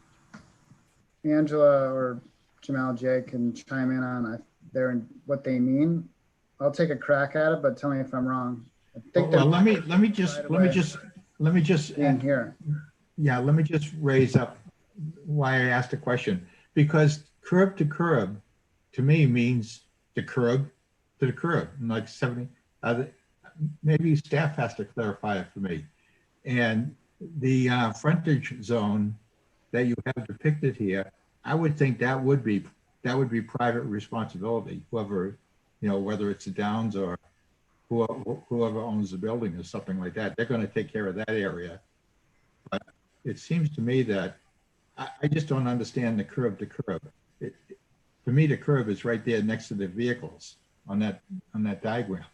Angela or Jamal J can chime in on what they mean. I'll take a crack at it, but tell me if I'm wrong. I think well, let me just in here. Yeah, let me just raise up why I asked the question, because curb to curb to me means the curb to the curb, like 70. maybe staff has to clarify it for me. And the frontage zone that you have depicted here, I would think that would be private responsibility, whoever, whether it's the Downs or whoever owns the building or something like that, they're going to take care of that area. But it seems to me that I just don't understand the curb to curb. For me, the curb is right there next to the vehicles on that diagram.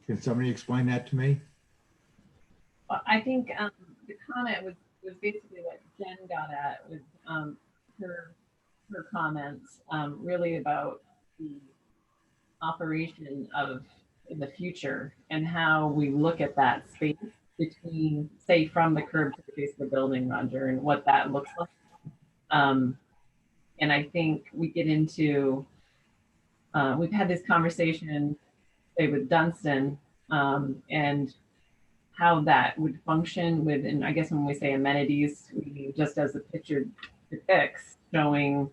Can somebody explain that to me? Well, I think the comment was basically what Jen got at with her comments, really about the operation of in the future and how we look at that space between, say, from the curb to the face of the building, Roger, and what that looks like. And I think we get into, we've had this conversation, say, with Dunstan, and how that would function with, and I guess when we say amenities, we mean just as the picture depicts, showing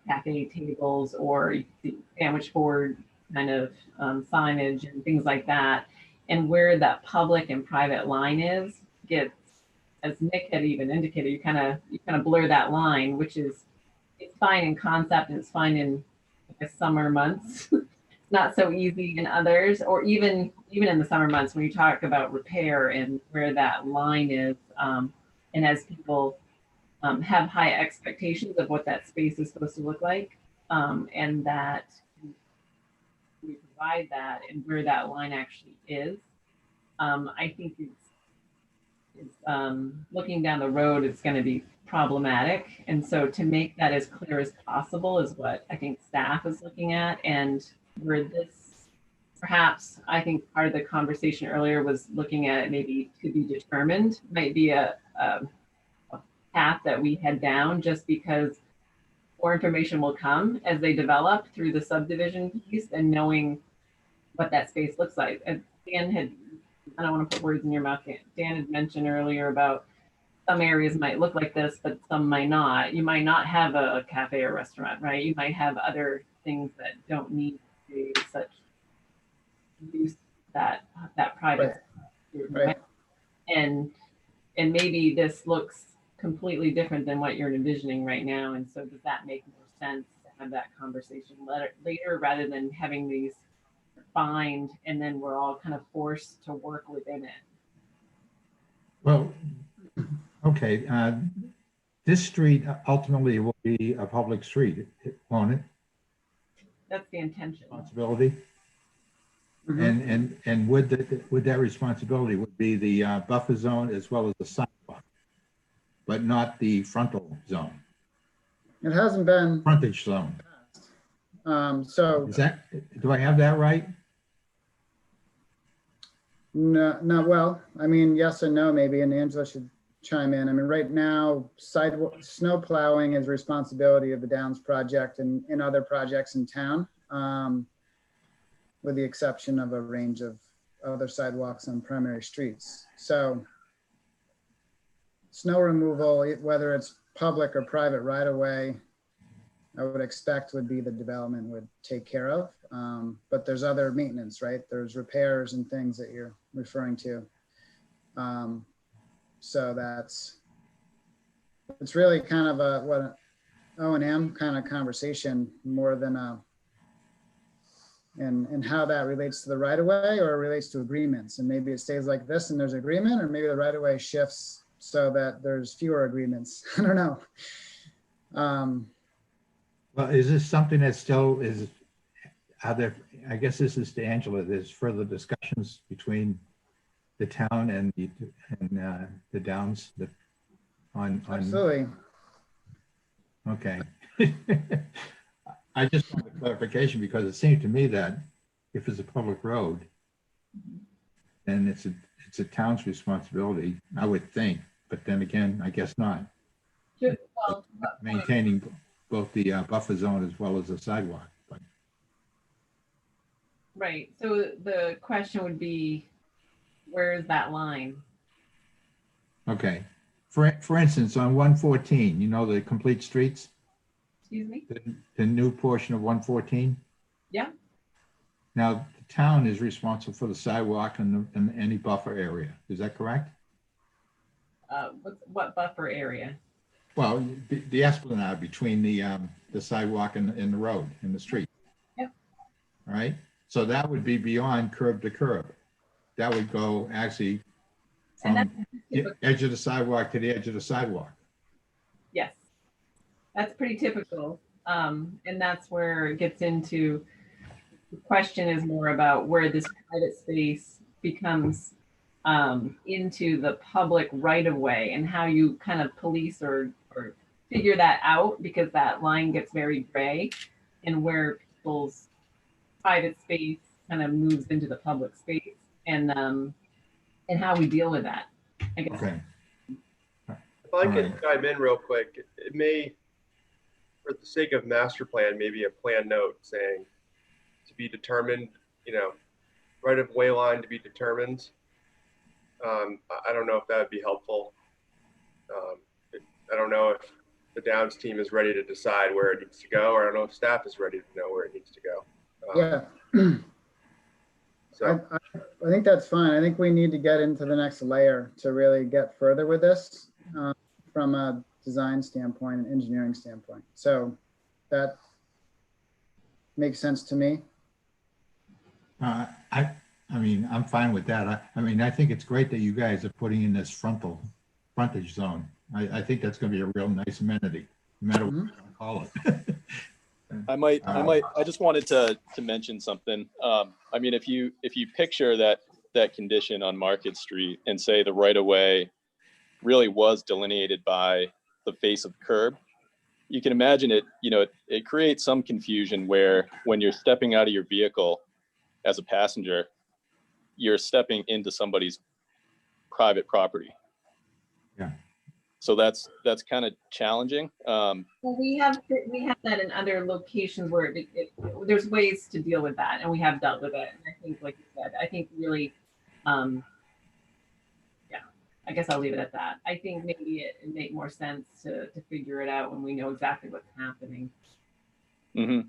cafe tables or the sandwich board kind of signage and things like that. And where that public and private line is gets, as Nick had even indicated, you kind of blur that line, which is, it's fine in concept and it's fine in the summer months. Not so easy in others, or even in the summer months when you talk about repair and where that line is. And as people have high expectations of what that space is supposed to look like, and that we provide that and where that line actually is, I think it's looking down the road, it's going to be problematic. And so to make that as clear as possible is what I think staff is looking at. And where this, perhaps, I think part of the conversation earlier was looking at it maybe to be determined, might be a path that we head down, just because more information will come as they develop through the subdivision piece and knowing what that space looks like. And Dan had, I don't want to put words in your mouth, Dan had mentioned earlier about some areas might look like this, but some might not. You might not have a cafe or restaurant, right? You might have other things that don't need such use that private Right. and maybe this looks completely different than what you're envisioning right now, and so does that make more sense to have that conversation later rather than having these defined and then we're all kind of forced to work within it? Well, okay, this street ultimately will be a public street, won't it? That's the intention. Responsibility. Mhm. And would that responsibility would be the buffer zone as well as the sidewalk, but not the frontal zone, It hasn't been, frontage zone. so, Do I have that right? no, not well, I mean, yes and no, maybe, and Angela should chime in. I mean, right now, sidewalk, snow plowing is responsibility of the Downs project and other projects in town, with the exception of a range of other sidewalks on primary streets. So snow removal, whether it's public or private right of way, I would expect would be the development would take care of. But there's other maintenance, right? There's repairs and things that you're referring to. So it's really kind of an O&M kind of conversation more than and how that relates to the right of way or relates to agreements. And maybe it stays like this and there's agreement, or maybe the right of way shifts so that there's fewer agreements. I don't know. Well, is this something that still is, I guess this is to Angela, there's further discussions between the town and the Downs on. Absolutely. Okay. I just want a clarification because it seemed to me that if it's a public road, then it's a town's responsibility, I would think, but then again, I guess not. Well, Maintaining both the buffer zone as well as the sidewalk. But right. So the question would be, where is that line? okay. For instance, on 114, you know, the complete streets, Excuse me? the new portion of 114? Yeah. Now, the town is responsible for the sidewalk and any buffer area. Is that correct? What buffer area? Well, the esplanade between the sidewalk and the road, and the street. Yep. All right, so that would be beyond curb to curb. That would go actually And from that's the typical. edge of the sidewalk to the edge of the sidewalk. Yes, that's pretty typical. And that's where it gets into, the question is more about where this private space becomes into the public right of way, and how you kind of police or figure that out, because that line gets very gray, and where people's private space kind of moves into the public space, and how we deal with that, I guess. Okay. If I could chime in real quick, it may, for the sake of master plan, maybe a plan note saying to be determined, right of way line to be determined. I don't know if that would be helpful. I don't know if the Downs team is ready to decide where it needs to go, or I don't know if staff is ready to know where it needs to go. Yeah. So I think that's fine. I think we need to get into the next layer to really get further with this from a design standpoint and engineering standpoint. So that makes sense to me. I mean, I'm fine with that. I mean, I think it's great that you guys are putting in this frontage zone. I think that's going to be a real nice amenity, no matter what you want to call it. I just wanted to mention something. I mean, if you picture that condition on Market Street and say the right of way really was delineated by the face of the curb, you can imagine it creates some confusion where when you're stepping out of your vehicle as a passenger, you're stepping into somebody's private property. Yeah. So that's kind of challenging. Well, we have that in other locations where there's ways to deal with that, and we have dealt with it. And I think, like you said, I think really, yeah, I guess I'll leave it at that. I think maybe it make more sense to figure it out when we know exactly what's happening. Mm-hmm.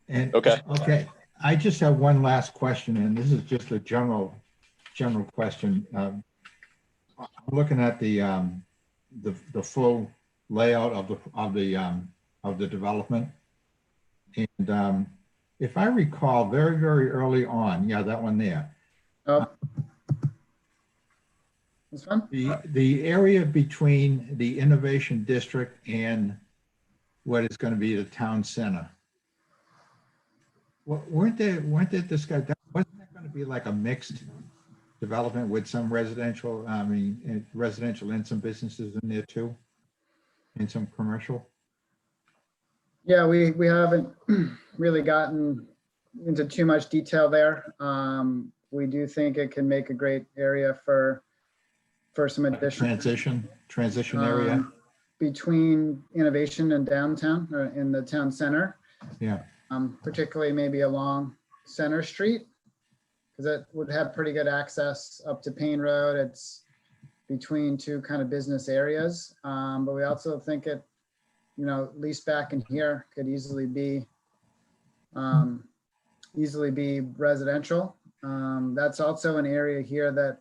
And, Okay. Okay. I just have one last question, and this is just a general question. I'm looking at the full layout of the development, and if I recall, very, very early on, yeah, that one there, Oh, this one? the area between the Innovation District and what is going to be the town center. Weren't there discussed, wasn't that going to be like a mixed development with some residential, residential and some businesses in there too? And some commercial? Yeah, we haven't really gotten into too much detail there. We do think it can make a great area for some additional Transition area? between Innovation and downtown, or in the town center. Yeah. Particularly maybe along Center Street, because it would have pretty good access up to Payne Road. It's between two kind of business areas. But we also think it, at least back in here, could easily be residential. That's also an area here that,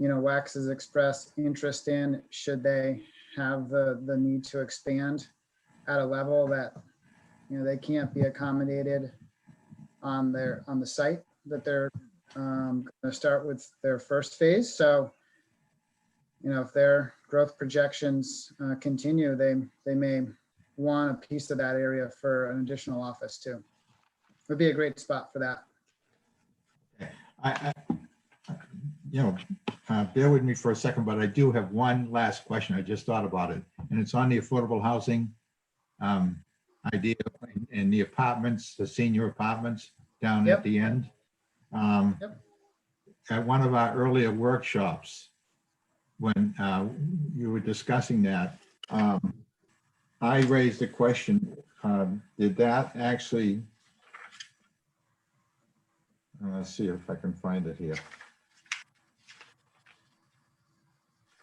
WEX has expressed interest in, should they have the need to expand at a level that they can't be accommodated on the site that they're going to start with their first phase. So, if their growth projections continue, they may want a piece of that area for an additional office too. Would be a great spot for that. Bear with me for a second, but I do have one last question. I just thought about it, and it's on the affordable housing idea in the apartments, the senior apartments down at the end. At one of our earlier workshops, when you were discussing that, I raised the question, did that actually, let's see if I can find it here.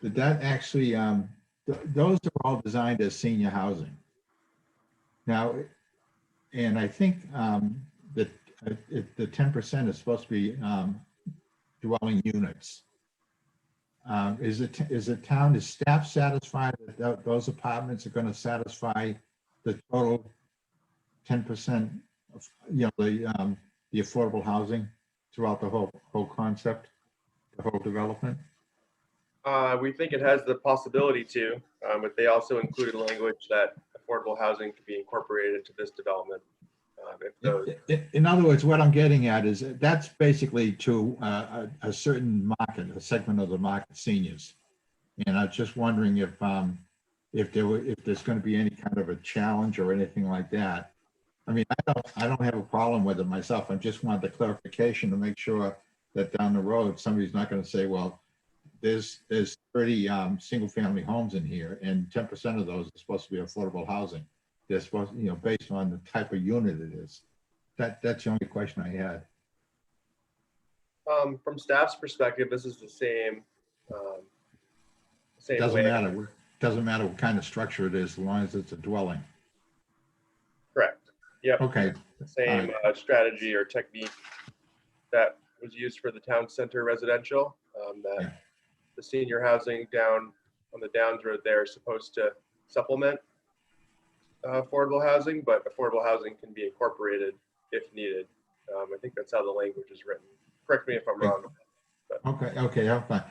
Did that actually, those are all designed as senior housing. Now, and I think that the 10% is supposed to be dwelling units. Is staff satisfied that those apartments are going to satisfy the total 10% of, the affordable housing throughout the whole concept, the whole development? We think it has the possibility to, but they also included language that affordable housing could be incorporated into this development. If those, In other words, what I'm getting at is that's basically to a certain market, a segment of the market, seniors. And I was just wondering if there's going to be any kind of a challenge or anything like that. I mean, I don't have a problem with it myself. I just wanted the clarification to make sure that down the road, somebody's not going to say, well, there's 30 single family homes in here and 10% of those are supposed to be affordable housing. They're supposed, based on the type of unit it is. That's the only question I had. from staff's perspective, this is the same. Same Doesn't way. matter. Doesn't matter what kind of structure it is, as long as it's a dwelling. Correct. Yep. Okay. Same strategy or technique that was used for the town center residential. That Yeah. the senior housing down on the Downs Road there is supposed to supplement affordable housing, but affordable housing can be incorporated if needed. I think that's how the language is written. Correct me if I'm wrong. Okay, I'm fine.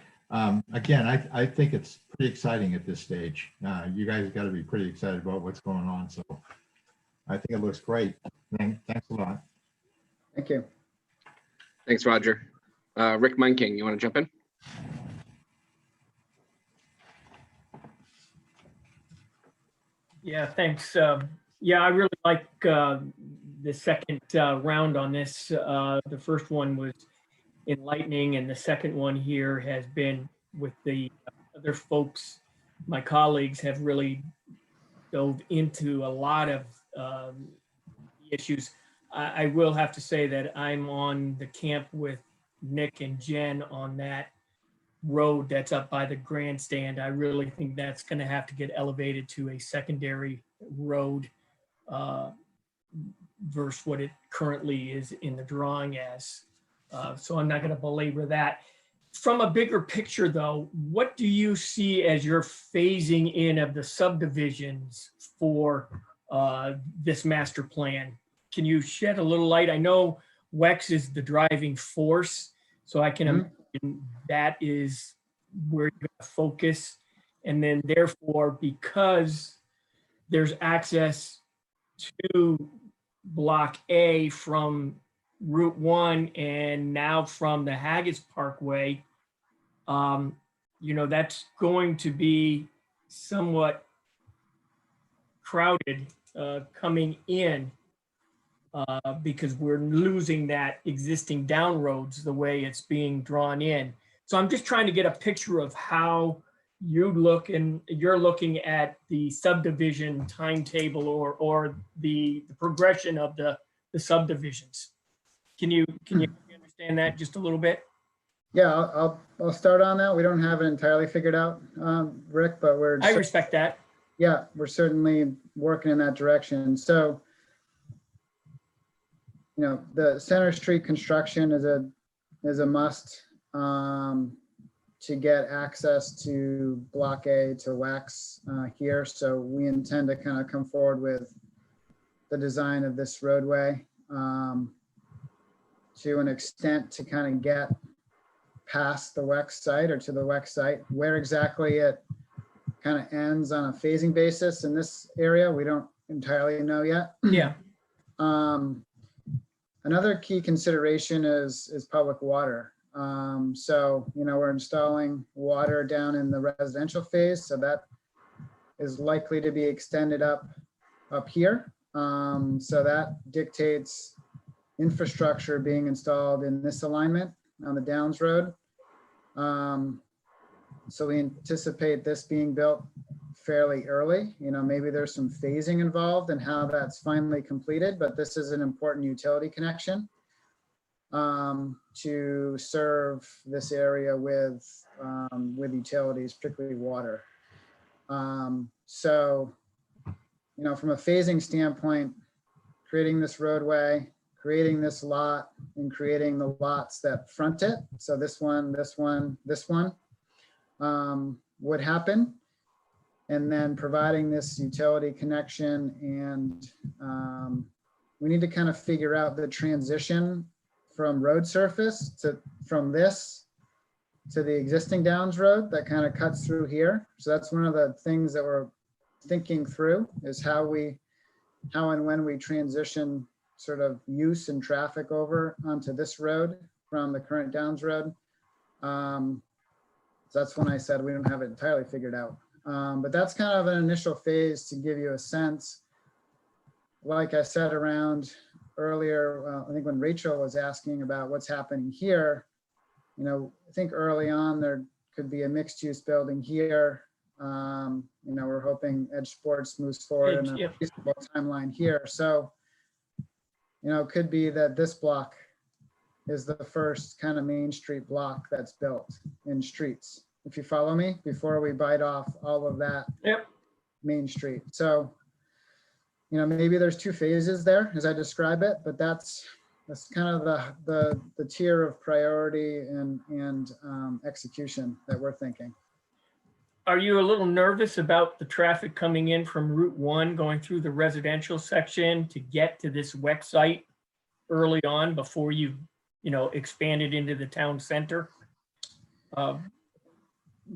Again, I think it's pretty exciting at this stage. You guys got to be pretty excited about what's going on. So I think it looks great. Thanks a lot. Thank you. Thanks, Roger. Rick Munking, you want to jump in? Yeah, thanks. Yeah, I really like the second round on this. The first one was enlightening, and the second one here has been with the other folks. My colleagues have really dove into a lot of issues. I will have to say that I'm on the camp with Nick and Jen on that road that's up by the grandstand. I really think that's going to have to get elevated to a secondary road versus what it currently is in the drawing as. So I'm not going to belabor that. From a bigger picture though, what do you see as your phasing in of the subdivisions for this master plan? Can you shed a little light? I know WEX is the driving force, so I can imagine that is where you're going to focus. And then therefore, because there's access to Block A from Route 1 and now from the Haggis Parkway, that's going to be somewhat crowded coming in because we're losing that existing down roads the way it's being drawn in. So I'm just trying to get a picture of how you look, and you're looking at the subdivision timetable or the progression of the subdivisions. Can you understand that just a little bit? Yeah, I'll start on that. We don't have it entirely figured out, Rick, but I respect that. Yeah, we're certainly working in that direction. So, the Center Street construction is a must to get access to Block A to WEX here. So we intend to kind of come forward with the design of this roadway to an extent to kind of get past the WEX site or to the WEX site. Where exactly it kind of ends on a phasing basis in this area, we don't entirely know yet. Yeah. Another key consideration is public water. So, we're installing water down in the residential phase, so that is likely to be extended up here. So that dictates infrastructure being installed in this alignment on the Downs Road. So we anticipate this being built fairly early. Maybe there's some phasing involved in how that's finally completed, but this is an important utility connection to serve this area with utilities, particularly water. So, from a phasing standpoint, creating this roadway, creating this lot and creating the lots that front it. So this one, this one, this one would happen. And then providing this utility connection, and we need to kind of figure out the transition from road surface from this to the existing Downs Road that kind of cuts through here. So that's one of the things that we're thinking through, is how and when we transition sort of use and traffic over onto this road from the current Downs Road. So that's when I said we don't have it entirely figured out. But that's kind of an initial phase to give you a sense. Like I said around earlier, I think when Rachel was asking about what's happening here, you know, I think early on there could be a mixed use building here. You know, we're hoping Edge Sports moves forward in a reasonable timeline here. So, you know, it could be that this block is the first kind of Main Street block that's built in streets, if you follow me, before we bite off all of that Main Street. So, you know, maybe there's two phases there as I describe it, but that's kind of the tier of priority and execution that we're thinking. Are you a little nervous about the traffic coming in from Route 1 going through the residential section to get to this WEC site early on before you know, expanded into the town center?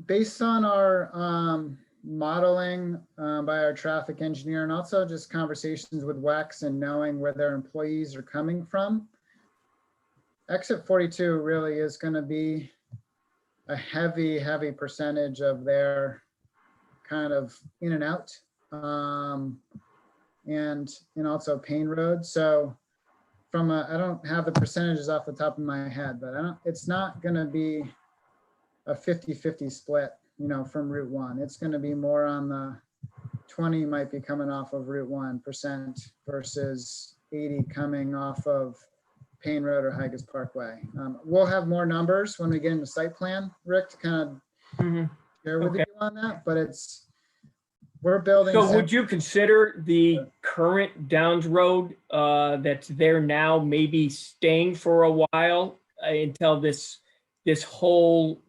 Based on our modeling by our traffic engineer, and also just conversations with WEX and knowing where their employees are coming from, exit 42 really is going to be a heavy percentage of their kind of in and out, and also Payne Road. So from I don't have the percentages off the top of my head, but it's not going to be a 50-50 split, you know, from Route 1. It's going to be more on the 20 might be coming off of Route 1% versus 80 coming off of Payne Road or Higas Parkway. We'll have more numbers when we get into site plan, Rick, to kind of share with you on that, but we're building. So would you consider the current Downs Road that's there now maybe staying for a while until this whole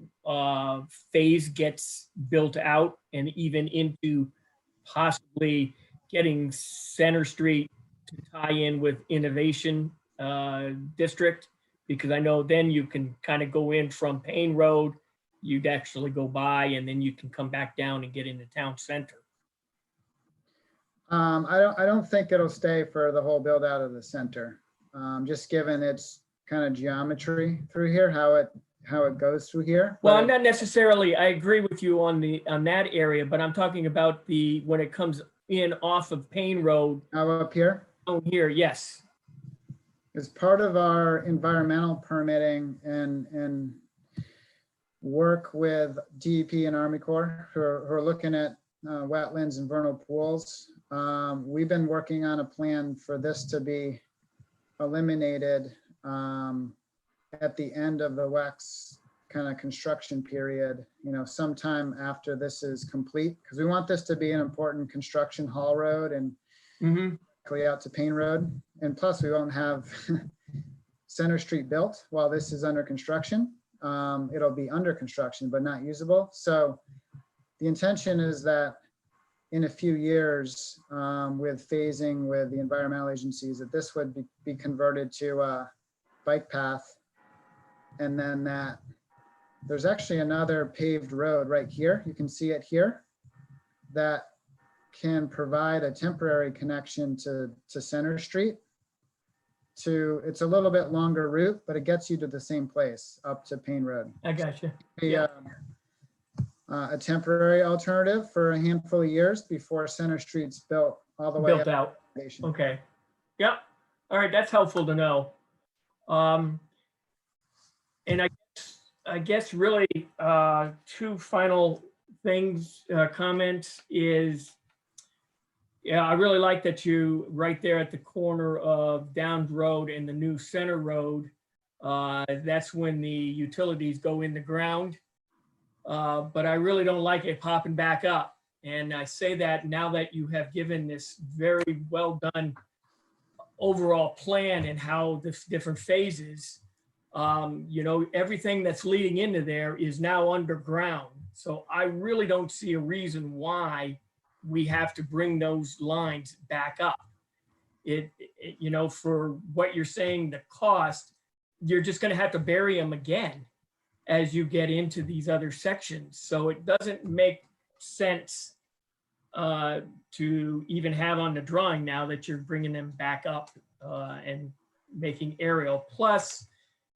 phase gets built out, and even into possibly getting Center Street to tie in with Innovation District? Because I know then you can kind of go in from Payne Road, you'd actually go by, and then you can come back down and get into town center. I don't think it'll stay for the whole build out of the center, just given its kind of geometry through here, how it goes through here. Well, I'm not necessarily, I agree with you on that area, but I'm talking about when it comes in off of Payne Road. How up here? Oh, here, yes. As part of our environmental permitting and work with DEP and Army Corps who are looking at wetlands and vernal pools, we've been working on a plan for this to be eliminated at the end of the WEX kind of construction period, you know, sometime after this is complete, because we want this to be an important construction haul road and out to Payne Road. And plus we won't have Center Street built while this is under construction. It'll be under construction, but not usable. So the intention is that in a few years, with phasing with the environmental agencies, that this would be converted to a bike path. And then that there's actually another paved road right here. You can see it here that can provide a temporary connection to Center Street. It's a little bit longer route, but it gets you to the same place, up to Payne Road. I got you. A temporary alternative for a handful of years before Center Street's built all the way Built out. Okay. Yep. All right. That's helpful to know. And I guess really two final things, comments is, yeah, I really like that you right there at the corner of Downs Road and the new Center Road, that's when the utilities go in the ground. But I really don't like it popping back up. And I say that now that you have given this very well done overall plan and how the different phases, everything that's leading into there is now underground. So I really don't see a reason why we have to bring those lines back up. For what you're saying, the cost, you're just going to have to bury them again as you get into these other sections. So it doesn't make sense to even have on the drawing now that you're bringing them back up and making aerial. Plus,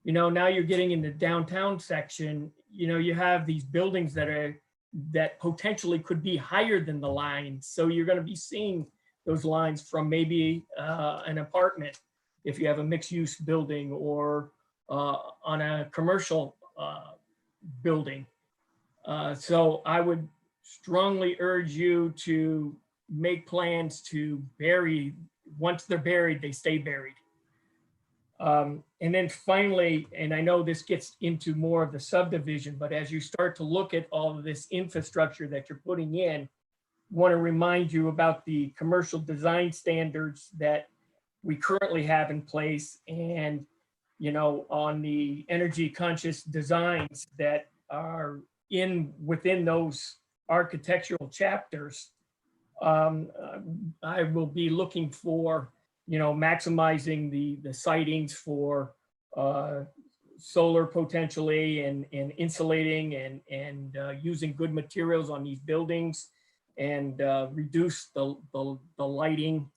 now you're getting in the downtown section, you have these buildings that potentially could be higher than the lines. So you're going to be seeing those lines from maybe an apartment if you have a mixed use building or on a commercial building. So I would strongly urge you to make plans to bury, once they're buried, they stay buried. And then finally, and I know this gets into more of the subdivision, but as you start to look at all of this infrastructure that you're putting in, want to remind you about the commercial design standards that we currently have in place, and on the energy conscious designs that are within those architectural chapters. I will be looking for maximizing the sightings for solar potentially, and insulating and using good materials on these buildings, and reduce the lighting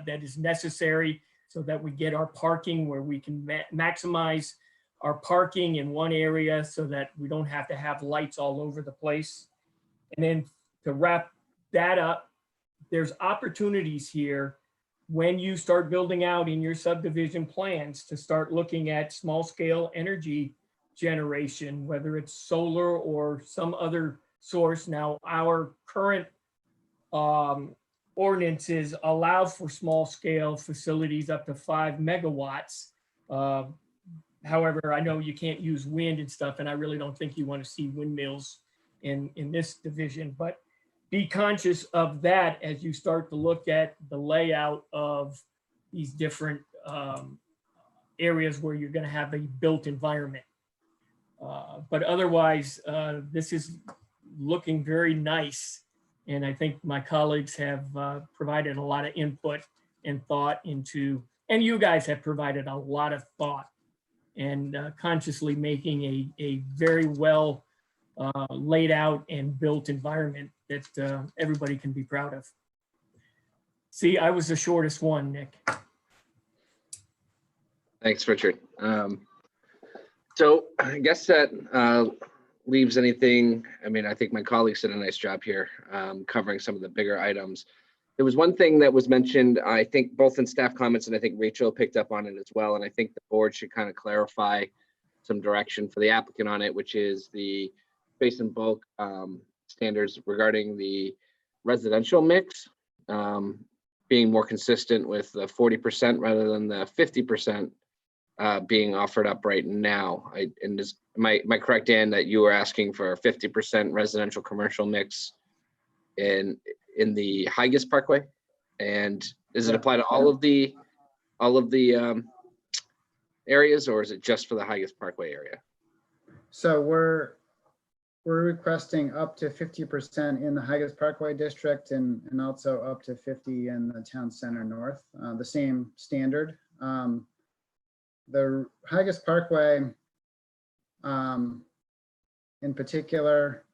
that is necessary, so that we get our parking where we can maximize our parking in one area so that we don't have to have lights all over the place. And then to wrap that up, there's opportunities here when you start building out in your subdivision plans to start looking at small scale energy generation, whether it's solar or some other source. Now, our current ordinances allow for small scale facilities up to 5 megawatts. However, I know you can't use wind and stuff, and I really don't think you want to see windmills in this division, but be conscious of that as you start to look at the layout of these different areas where you're going to have a built environment. But otherwise, this is looking very nice. And I think my colleagues have provided a lot of input and thought into, and you guys have provided a lot of thought and consciously making a very well laid out and built environment that everybody can be proud of. See, I was the shortest one, Nick. Thanks, Richard. So I guess that leaves anything. I mean, I think my colleagues did a nice job here covering some of the bigger items. There was one thing that was mentioned, I think both in staff comments, and I think Rachel picked up on it as well. And I think the board should kind of clarify some direction for the applicant on it, which is the space and bulk standards regarding the residential mix being more consistent with the 40% rather than the 50% being offered up right now. Am I correct, Dan, that you were asking for a 50% residential commercial mix in the Higas Parkway? And does it apply to all of the areas, or is it just for the Higas Parkway area? So we're requesting up to 50% in the Higas Parkway district, and also up to 50 in the town center north, the same standard. The Higas Parkway in particular,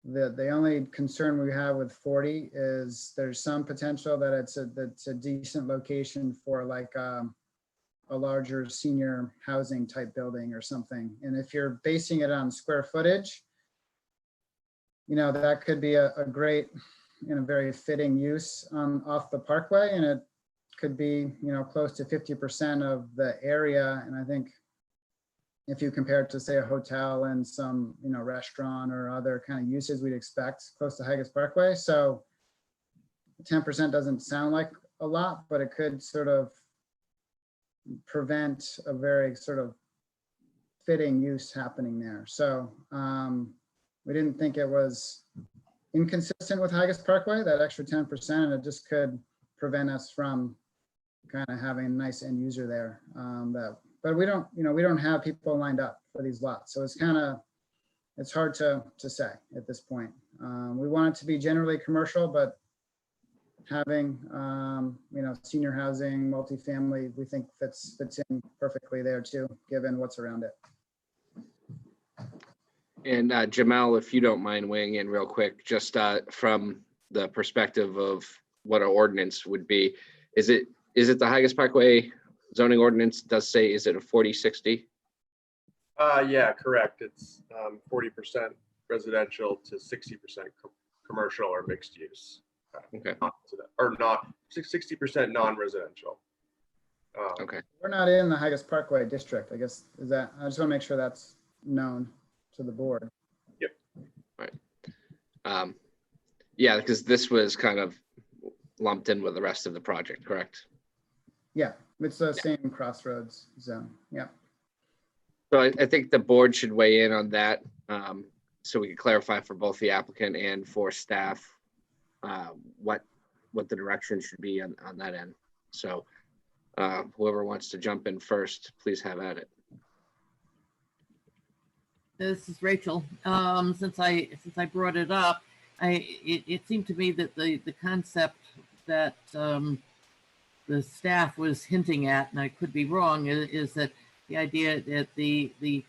the only concern we have with 40 is there's some potential that it's a decent location for like a larger senior housing type building or something. And if you're basing it on square footage, that could be a great, very fitting use off the parkway, and it could be, close to 50% of the area. And I think if you compare it to, say, a hotel and some, restaurant or other kind of uses we'd expect close to Higas Parkway. So 10% doesn't sound like a lot, but it could sort of prevent a very sort of fitting use happening there. So we didn't think it was inconsistent with Higas Parkway, that extra 10%, and it just could prevent us from, kind of having a nice end user there. But we don't have people lined up for these lots. So it's hard to say at this point. We want it to be generally commercial, but having, senior housing, multifamily, we think fits in perfectly there too, given what's around it. And Jamel, if you don't mind weighing in real quick, just from the perspective of what an ordinance would be, is it the Higas Parkway zoning ordinance does say, is it a 40-60? Yeah, correct. It's 40% residential to 60% commercial or mixed use. Okay. Or not 60% non-residential. Okay. We're not in the Higas Parkway district, I guess. I just want to make sure that's known to the board. Yep. Right. Yeah, because this was kind of lumped in with the rest of the project, correct? Yeah, it's the same crossroads zone. Yeah. So I think the board should weigh in on that, so we can clarify for both the applicant and for staff what the direction should be on that end. So whoever wants to jump in first, please have at it. This is Rachel. Since I brought it up, it seemed to me that the concept that the staff was hinting at, and I could be wrong, is that the idea that the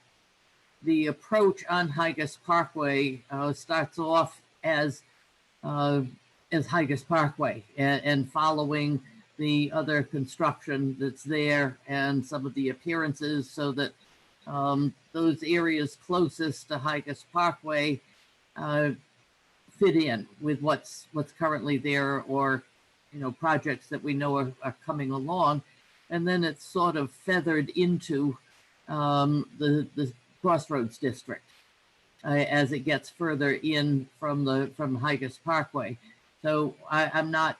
approach on Higas Parkway starts off as Higas Parkway and following the other construction that's there and some of the appearances, so that those areas closest to Higas Parkway fit in with what's currently there, or projects that we know are coming along, and then it's sort of feathered into the Crossroads district as it gets further in from Higas Parkway. So I'm not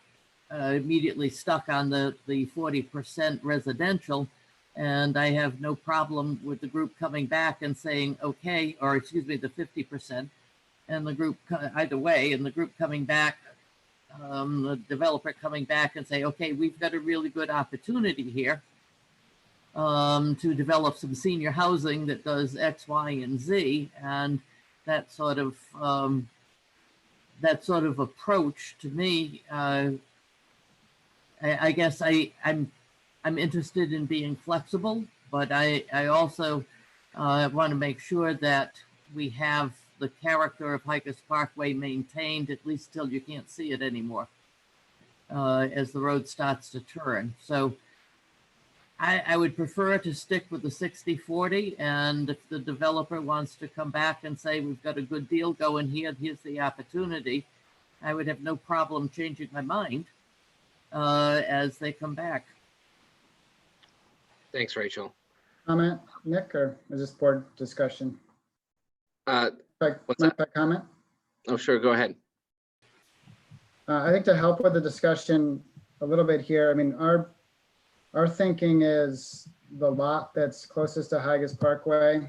immediately stuck on the 40% residential, and I have no problem with the group coming back and saying, okay, or excuse me, the 50%, and the group either way, and the group coming back, the developer coming back and say, okay, we've got a really good opportunity here to develop some senior housing that does X, Y, and Z, and that sort of approach to me, I guess I'm interested in being flexible, but I also want to make sure that we have the character of Higas Parkway maintained, at least till you can't see it anymore, as the road starts to turn. So I would prefer to stick with the 60-40, and if the developer wants to come back and say, we've got a good deal going here, here's the opportunity, I would have no problem changing my mind as they come back. Thanks, Rachel. Comment, Nick, or is this board discussion? What's Mind that? if I comment? Oh, sure, go ahead. I think to help with the discussion a little bit here, I mean, our thinking is the lot that's closest to Higas Parkway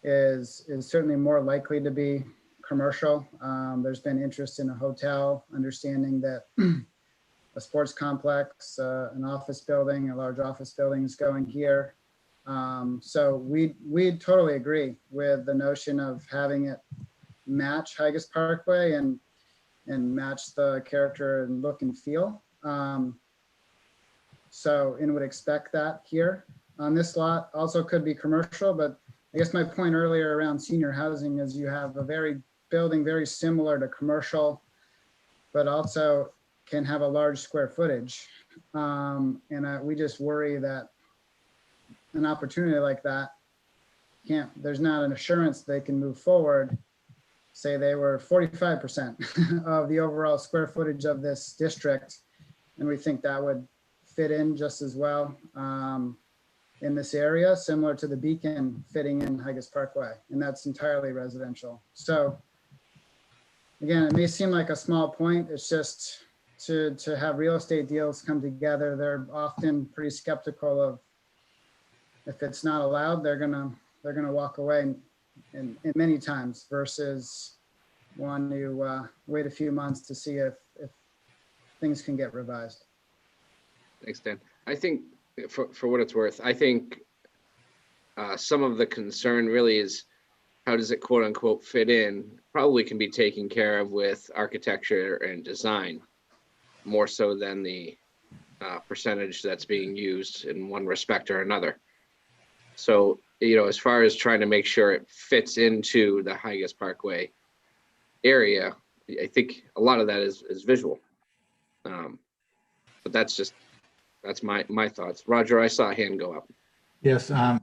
is certainly more likely to be commercial. There's been interest in a hotel, understanding that a sports complex, an office building, a large office building is going here. So we totally agree with the notion of having it match Higas Parkway and match the character and look and feel. So, and would expect that here on this lot. Also could be commercial, but I guess my point earlier around senior housing is you have a building very similar to commercial, but also can have a large square footage. And we just worry that an opportunity like that there's not an assurance they can move forward. Say they were 45% of the overall square footage of this district, and we think that would fit in just as well in this area, similar to the Beacon fitting in Higas Parkway, and that's entirely residential. So again, it may seem like a small point. It's just to have real estate deals come together. They're often pretty skeptical of, if it's not allowed, they're gonna walk away in many times, versus want to wait a few months to see if things can get revised. Thanks, Dan. I think for what it's worth, I think some of the concern really is how does it quote unquote fit in? Probably can be taken care of with architecture and design more so than the percentage that's being used in one respect or another. So, you know, as far as trying to make sure it fits into the Higas Parkway area, I think a lot of that is visual. But that's my thoughts. Roger, I saw a hand go up. Yes, I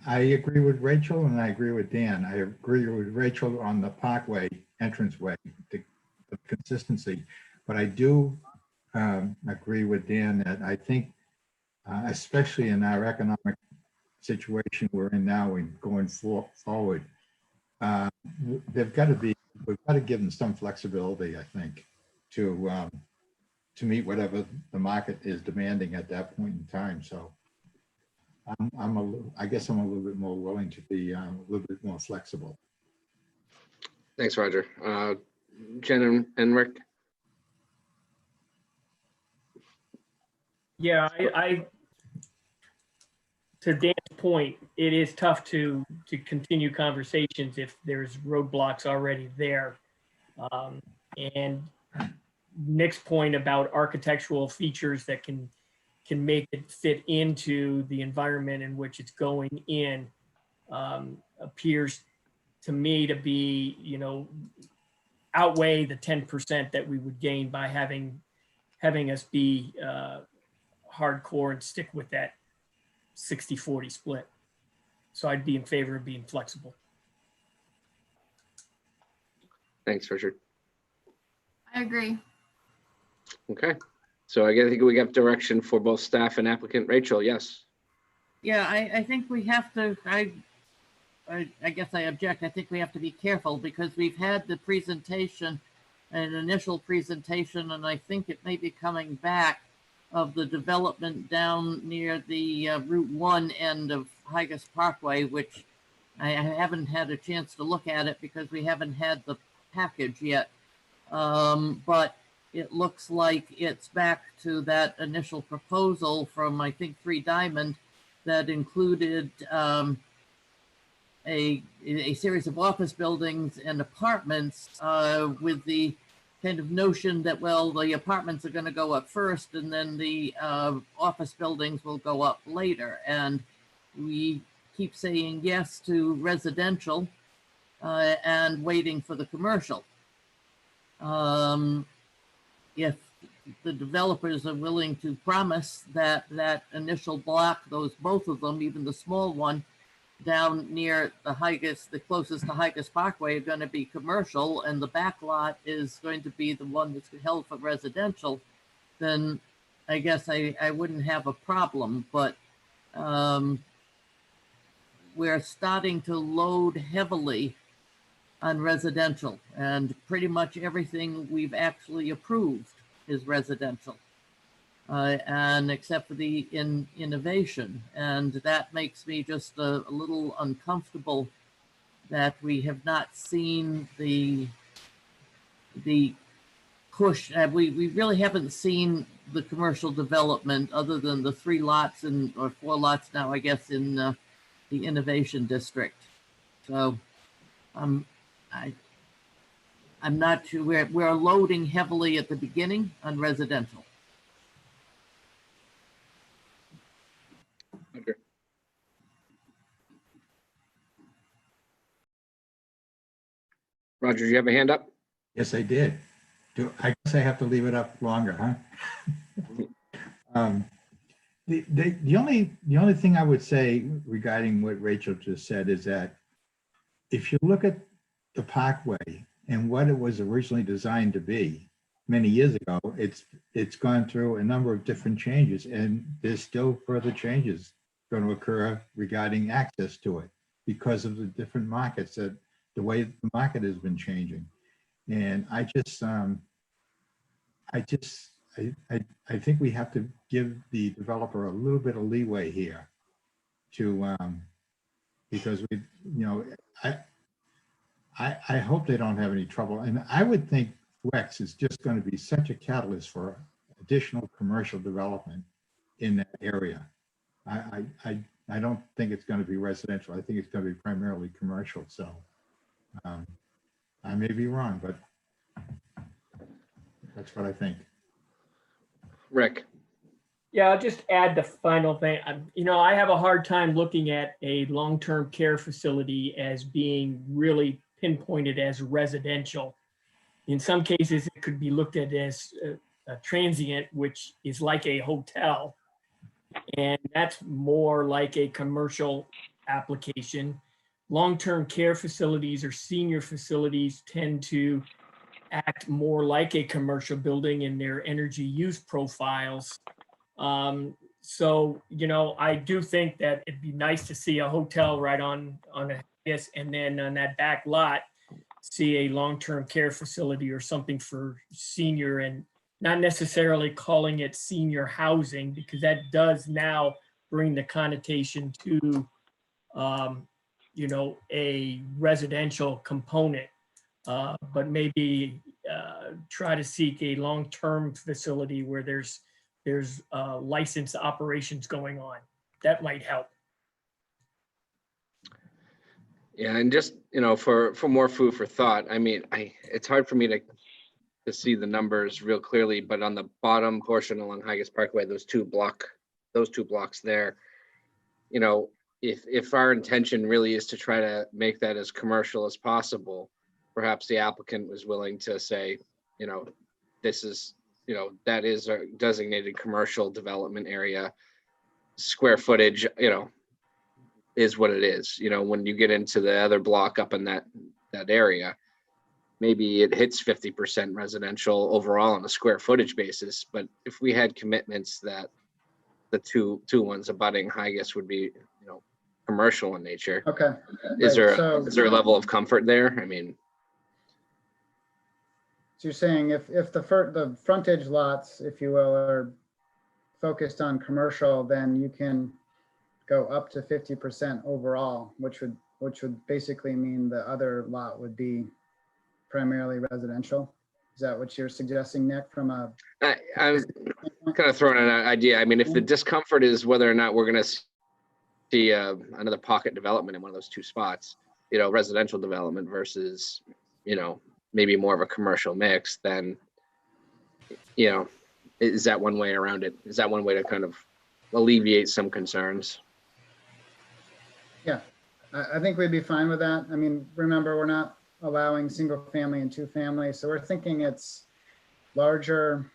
agree with Rachel and I agree with Dan. I agree with Rachel on the Parkway entranceway, the consistency. But I do agree with Dan that I think, especially in our economic situation we're in now and going forward, we've got to give them some flexibility, I think, to meet whatever the market is demanding at that point in time. So I guess I'm a little bit more willing to be a little bit more flexible. Thanks, Roger. Jen and Rick. Yeah, to Dan's point, it is tough to continue conversations if there's roadblocks already there. And Nick's point about architectural features that can make it fit into the environment in which it's going in appears to me to be, you know, outweigh the 10% that we would gain by having us be hardcore and stick with that 60-40 split. So I'd be in favor of being flexible. Thanks, Richard. I agree. Okay. So I think we got direction for both staff and applicant. Rachel, yes. Yeah, I think we have to, I guess I object. I think we have to be careful because we've had the presentation, an initial presentation, and I think it may be coming back of the development down near the Route 1 end of Higas Parkway, which I haven't had a chance to look at it because we haven't had the package yet. But it looks like it's back to that initial proposal from, I think, 3 Diamond that included a series of office buildings and apartments with the kind of notion that, well, the apartments are going to go up first and then the office buildings will go up later. And we keep saying yes to residential and waiting for the commercial. If the developers are willing to promise that that initial block, both of them, even the small one, down near the Higas, the closest to Higas Parkway, are going to be commercial, and the back lot is going to be the one that's held for residential, then I guess I wouldn't have a problem. But we're starting to load heavily on residential, and pretty much everything we've actually approved is residential. And except for the innovation. And that makes me just a little uncomfortable that we have not seen the push. We really haven't seen the commercial development other than the 3 lots or 4 lots now, I guess, in the innovation district. So I'm not sure. We're loading heavily at the beginning on residential. Okay. Roger, you have a hand up? Yes, I did. I guess I have to leave it up longer, huh? The only thing I would say regarding what Rachel just said is that if you look at the Parkway and what it was originally designed to be many years ago, it's gone through a number of different changes, and there's still further changes going to occur regarding access to it because of the different markets, that the way the market has been changing. And I think we have to give the developer a little bit of leeway here to because I hope they don't have any trouble. And I would think Wex is just going to be such a catalyst for additional commercial development in that area. I don't think it's going to be residential. I think it's going to be primarily commercial. So I may be wrong, but that's what I think. Rick, Yeah, I'll just add the final thing. I have a hard time looking at a long-term care facility as being really pinpointed as residential. In some cases, it could be looked at as a transient, which is like a hotel. And that's more like a commercial application. Long-term care facilities or senior facilities tend to act more like a commercial building in their energy use profiles. So, I do think that it'd be nice to see a hotel right on this, and then on that back lot, see a long-term care facility or something for senior, and not necessarily calling it senior housing, because that does now bring the connotation to, a residential component. But maybe try to seek a long-term facility where there's licensed operations going on. That might help. yeah, and just, for more food for thought, I mean, it's hard for me to see the numbers real clearly, but on the bottom portion along Higas Parkway, those two blocks there, if our intention really is to try to make that as commercial as possible, perhaps the applicant was willing to say, this is, that is a designated commercial development area. Square footage, is what it is. When you get into the other block up in that area, maybe it hits 50% residential overall on a square footage basis. But if we had commitments that the two ones abutting Higas would be, commercial in nature. Okay. Is Right, there a level of comfort there? I mean, So you're saying if the frontage lots, if you will, are focused on commercial, then you can go up to 50% overall, which would basically mean the other lot would be primarily residential. Is that what you're suggesting, Nick, from a? I'm kind of throwing an idea. I mean, if the discomfort is whether or not we're going to see another pocket development in one of those two spots, residential development versus, maybe more of a commercial mix, then, is that one way around it? Is that one way to kind of alleviate some concerns? Yeah, I think we'd be fine with that. I mean, remember, we're not allowing single family and two family, so we're thinking it's larger.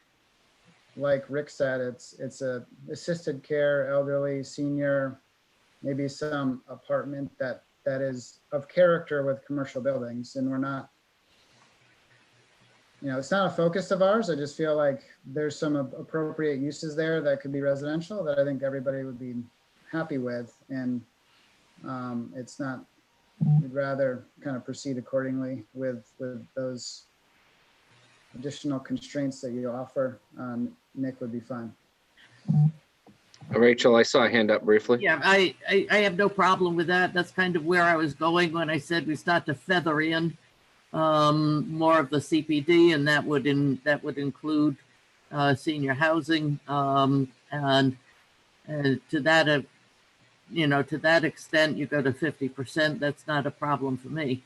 Like Rick said, it's a assisted care, elderly, senior, maybe some apartment that is of character with commercial buildings, and we're not. It's not a focus of ours. I just feel like there's some appropriate uses there that could be residential that I think everybody would be happy with. And it's not, we'd rather kind of proceed accordingly with those additional constraints that you offer. Nick would be fine. Rachel, I saw a hand up briefly. Yeah, I have no problem with that. That's kind of where I was going when I said we start to feather in more of the CPD, and that would include senior housing, and to that to that extent, you go to 50%. That's not a problem for me.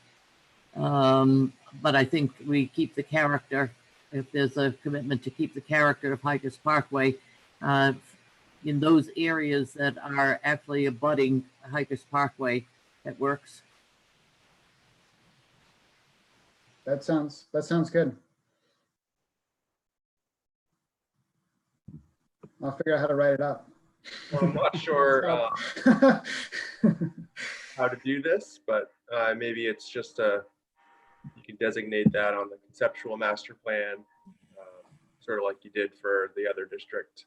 But I think we keep the character. If there's a commitment to keep the character of Higas Parkway in those areas that are actually abutting Higas Parkway, that works. That sounds good. I'll figure out how to write it up. Well, I'm not sure how to do this, but maybe it's just you can designate that on the conceptual master plan, sort of like you did for the other district.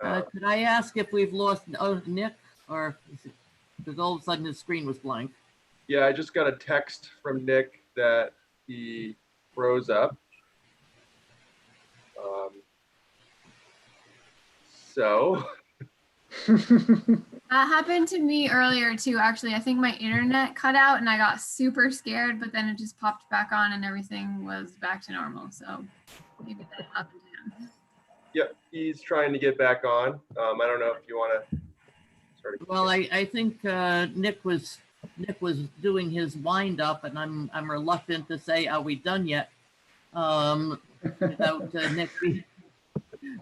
Could I ask if we've lost Nick, or because all of a sudden his screen was blank? Yeah, I just got a text from Nick that he froze up. So. That happened to me earlier too, actually. I think my internet cut out and I got super scared, but then it just popped back on and everything was back to normal. So maybe that happened to him. He's trying to get back on. I don't know if you want to sort of. Well, I think Nick was doing his wind up, and I'm reluctant to say, are we done yet? Without Nick,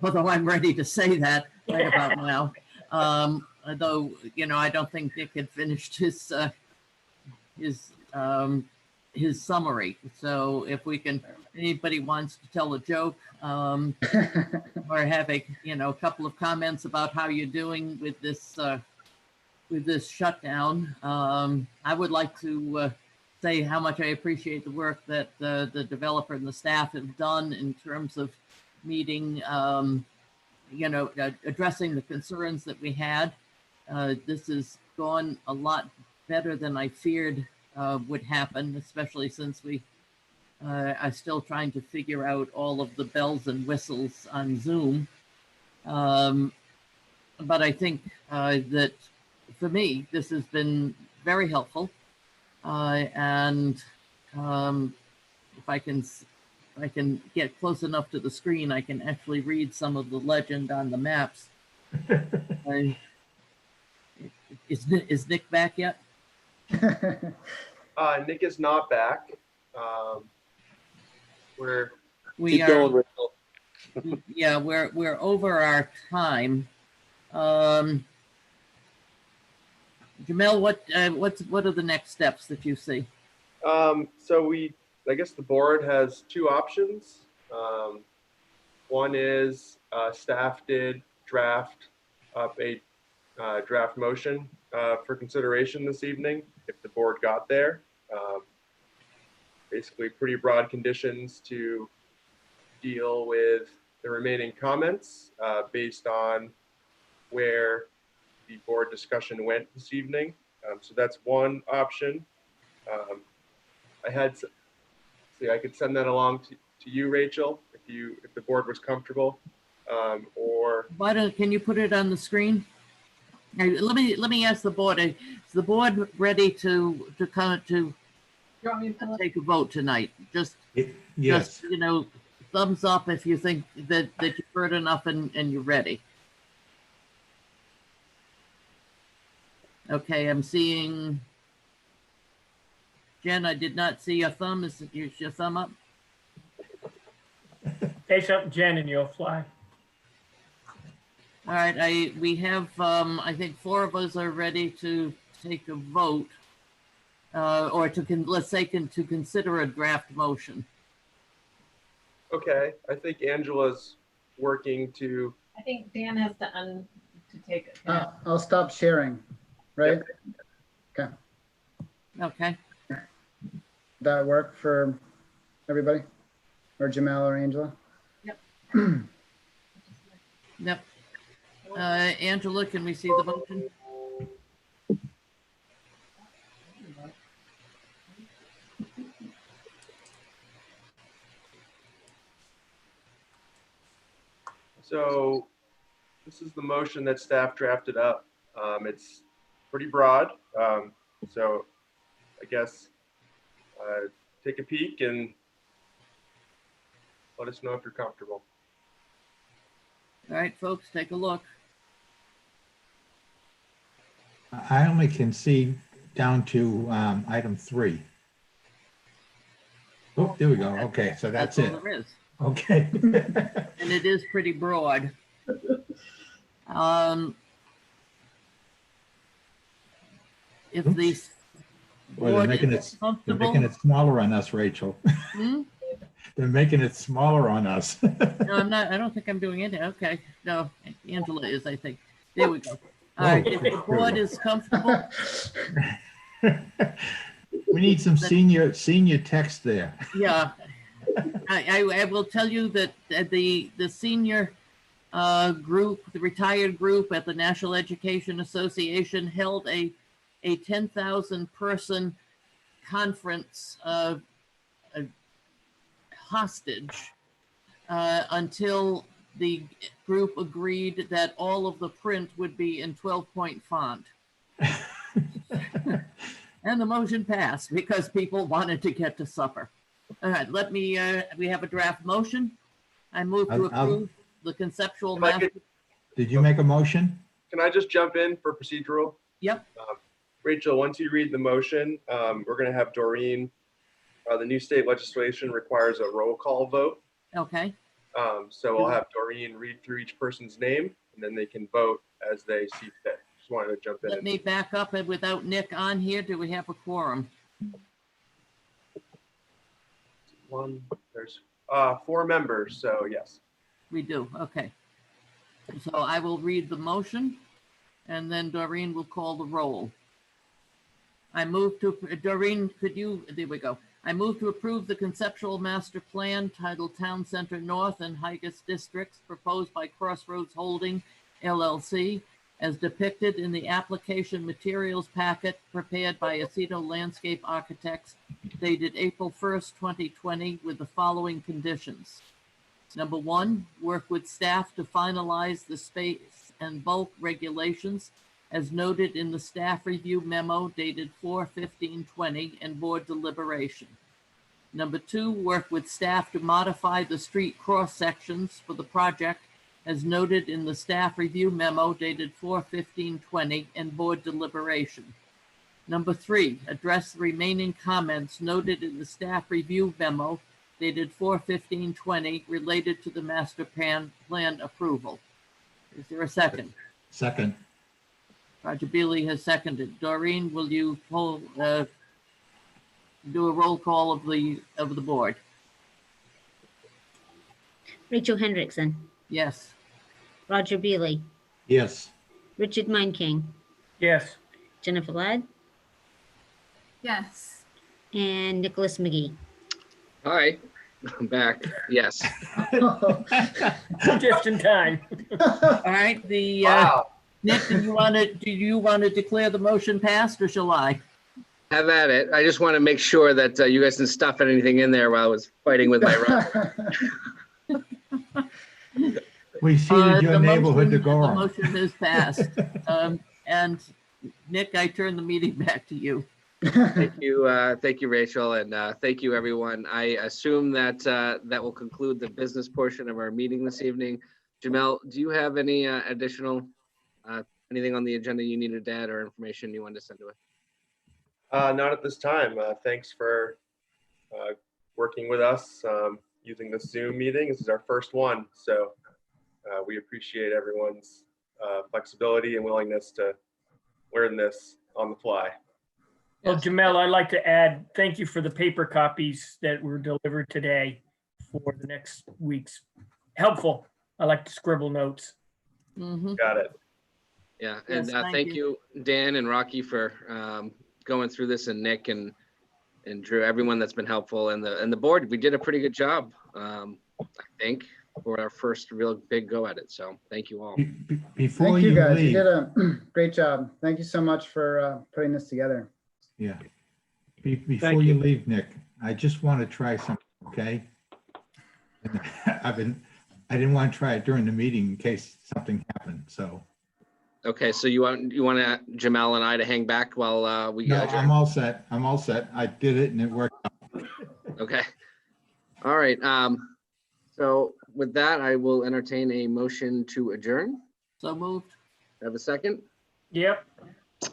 although I'm ready to say that right about now. Although, you know, I don't think Nick had finished his summary. So if we can, anybody wants to tell a joke, or have a couple of comments about how you're doing with this shutdown. I would like to say how much I appreciate the work that the developer and the staff have done in terms of meeting, addressing the concerns that we had. This has gone a lot better than I feared would happen, especially since we are still trying to figure out all of the bells and whistles on Zoom. But I think that for me, this has been very helpful. And if I can get close enough to the screen, I can actually read some of the legend on the maps. Is Nick back yet? Nick is not back. We are, going, Rachel. yeah, we're over our time. Jamel, what are the next steps that you see? So I guess the board has two options. One is staff did draft up a draft motion for consideration this evening if the board got there. Basically pretty broad conditions to deal with the remaining comments based on where the board discussion went this evening. So that's one option. I could send that along to you, Rachel, if the board was comfortable, or. Can you put it on the screen? Let me ask the board. Is the board ready to take a vote tonight? Just thumbs up if you think that you've heard enough and you're ready. Okay, I'm seeing Jen. I did not see your thumb. Is your thumb up? Say something, Jen, and you'll fly. All right, we have I think 4 of us are ready to take a vote, or to consider a draft motion. Okay, I think Angela's working to. I think Dan has to take it. I'll stop sharing, right? Okay. Okay. That work for everybody? Or Jamel or Angela? Yep. Yep. Angela, can we see the motion? So this is the motion that staff drafted up. It's pretty broad. So I guess take a peek and let us know if you're comfortable. All right, folks, take a look. I only can see down to item 3. Oh, there we go. Okay, so that's it. all there is. Okay. And it is pretty broad. If the Well, they're board making is it comfortable, smaller on us, Rachel. Hmm? They're making it smaller on us. No, I'm not. I don't think I'm doing it. Okay, no, Angela is. I think. There we go. All right. If the board is comfortable, We need some senior text there. yeah. I will tell you that the senior group, the retired group at the National Education Association held a 10,000 person conference hostage until the group agreed that all of the print would be in 12-point font. And the motion passed because people wanted to get to supper. All right, we have a draft motion. I move to I'll- approve the conceptual If I master. could- Did you make a motion? Can I just jump in for procedural? Yep, Rachel, once you read the motion, we're going to have Doreen. The new state legislation requires a roll call vote. okay. So we'll have Doreen read through each person's name, and then they can vote as they see fit. Just wanted to jump in. Let me back up, and without Nick on here, do we have a quorum? There's 4 members, so yes. We do, okay. So I will read the motion, and then Doreen will call the roll. I move to, Doreen, could you, there we go. I move to approve the conceptual master plan titled Town Center North and Higas Districts proposed by Crossroads Holding LLC as depicted in the application materials packet prepared by Aceto Landscape Architects dated April 1st, 2020 with the following conditions. Number 1, work with staff to finalize the space and bulk regulations as noted in the staff review memo dated 4/15/20 and board deliberation. Number 2, work with staff to modify the street cross sections for the project as noted in the staff review memo dated 4/15/20 and board deliberation. Number 3, address the remaining comments noted in the staff review memo dated 4/15/20 related to the master plan approval. Is there a second? Second. Roger Beely has seconded. Doreen, will you do a roll call of the board? Rachel Hendrickson, Yes. Roger Beely, Yes. Richard Meinking, Yes. Jennifer Ladd, Yes. and Nicholas McGee. Hi, I'm back. Yes. Just in time. All right, Wow. Nick, do you want to declare the motion passed or shall I? Have at it. I just want to make sure that you guys didn't stuff anything in there while I was fighting with my run. We seeded your The neighborhood to motion- go The on. motion is passed. And Nick, I turn the meeting back to you. Thank you, Rachel, and thank you, everyone. I assume that that will conclude the business portion of our meeting this evening. Jamel, do you have any additional anything on the agenda you needed to add or information you wanted to send to us? Not at this time. Thanks for working with us using the Zoom meeting. This is our first one, so we appreciate everyone's flexibility and willingness to learn this on the fly. Well, Jamel, I'd like to add, thank you for the paper copies that were delivered today for the next week's. Helpful. I like to scribble notes. Mhm. Got it. Yeah, and Yes, thank you, Dan and Rocky, for going through this, and Nick and Drew, everyone that's been helpful, and the board. We did a pretty good job, I think, for our first real big go at it. So thank you all. Before Thank you, you guys. You leave, did a great job. Thank you so much for putting this together. yeah. Before Thank you you. leave, Nick, I just want to try something, okay? And I didn't want to try it during the meeting in case something happened, so. Okay, so you want Jamel and I to hang back while we No, adjourn? I'm all set. I'm all set. I did it and it worked. Okay. All right. So with that, I will entertain a motion to adjourn. So moved. Have a second? Yep.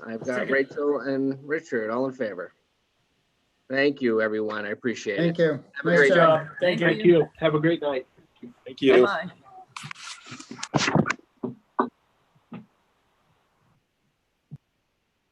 I've got Second. Rachel and Richard, all in favor. Thank you, everyone. I appreciate Thank it. you. Have a Nice great Good job. job. Thank you. Thank you. Have a great night. Thank you. Bye-bye.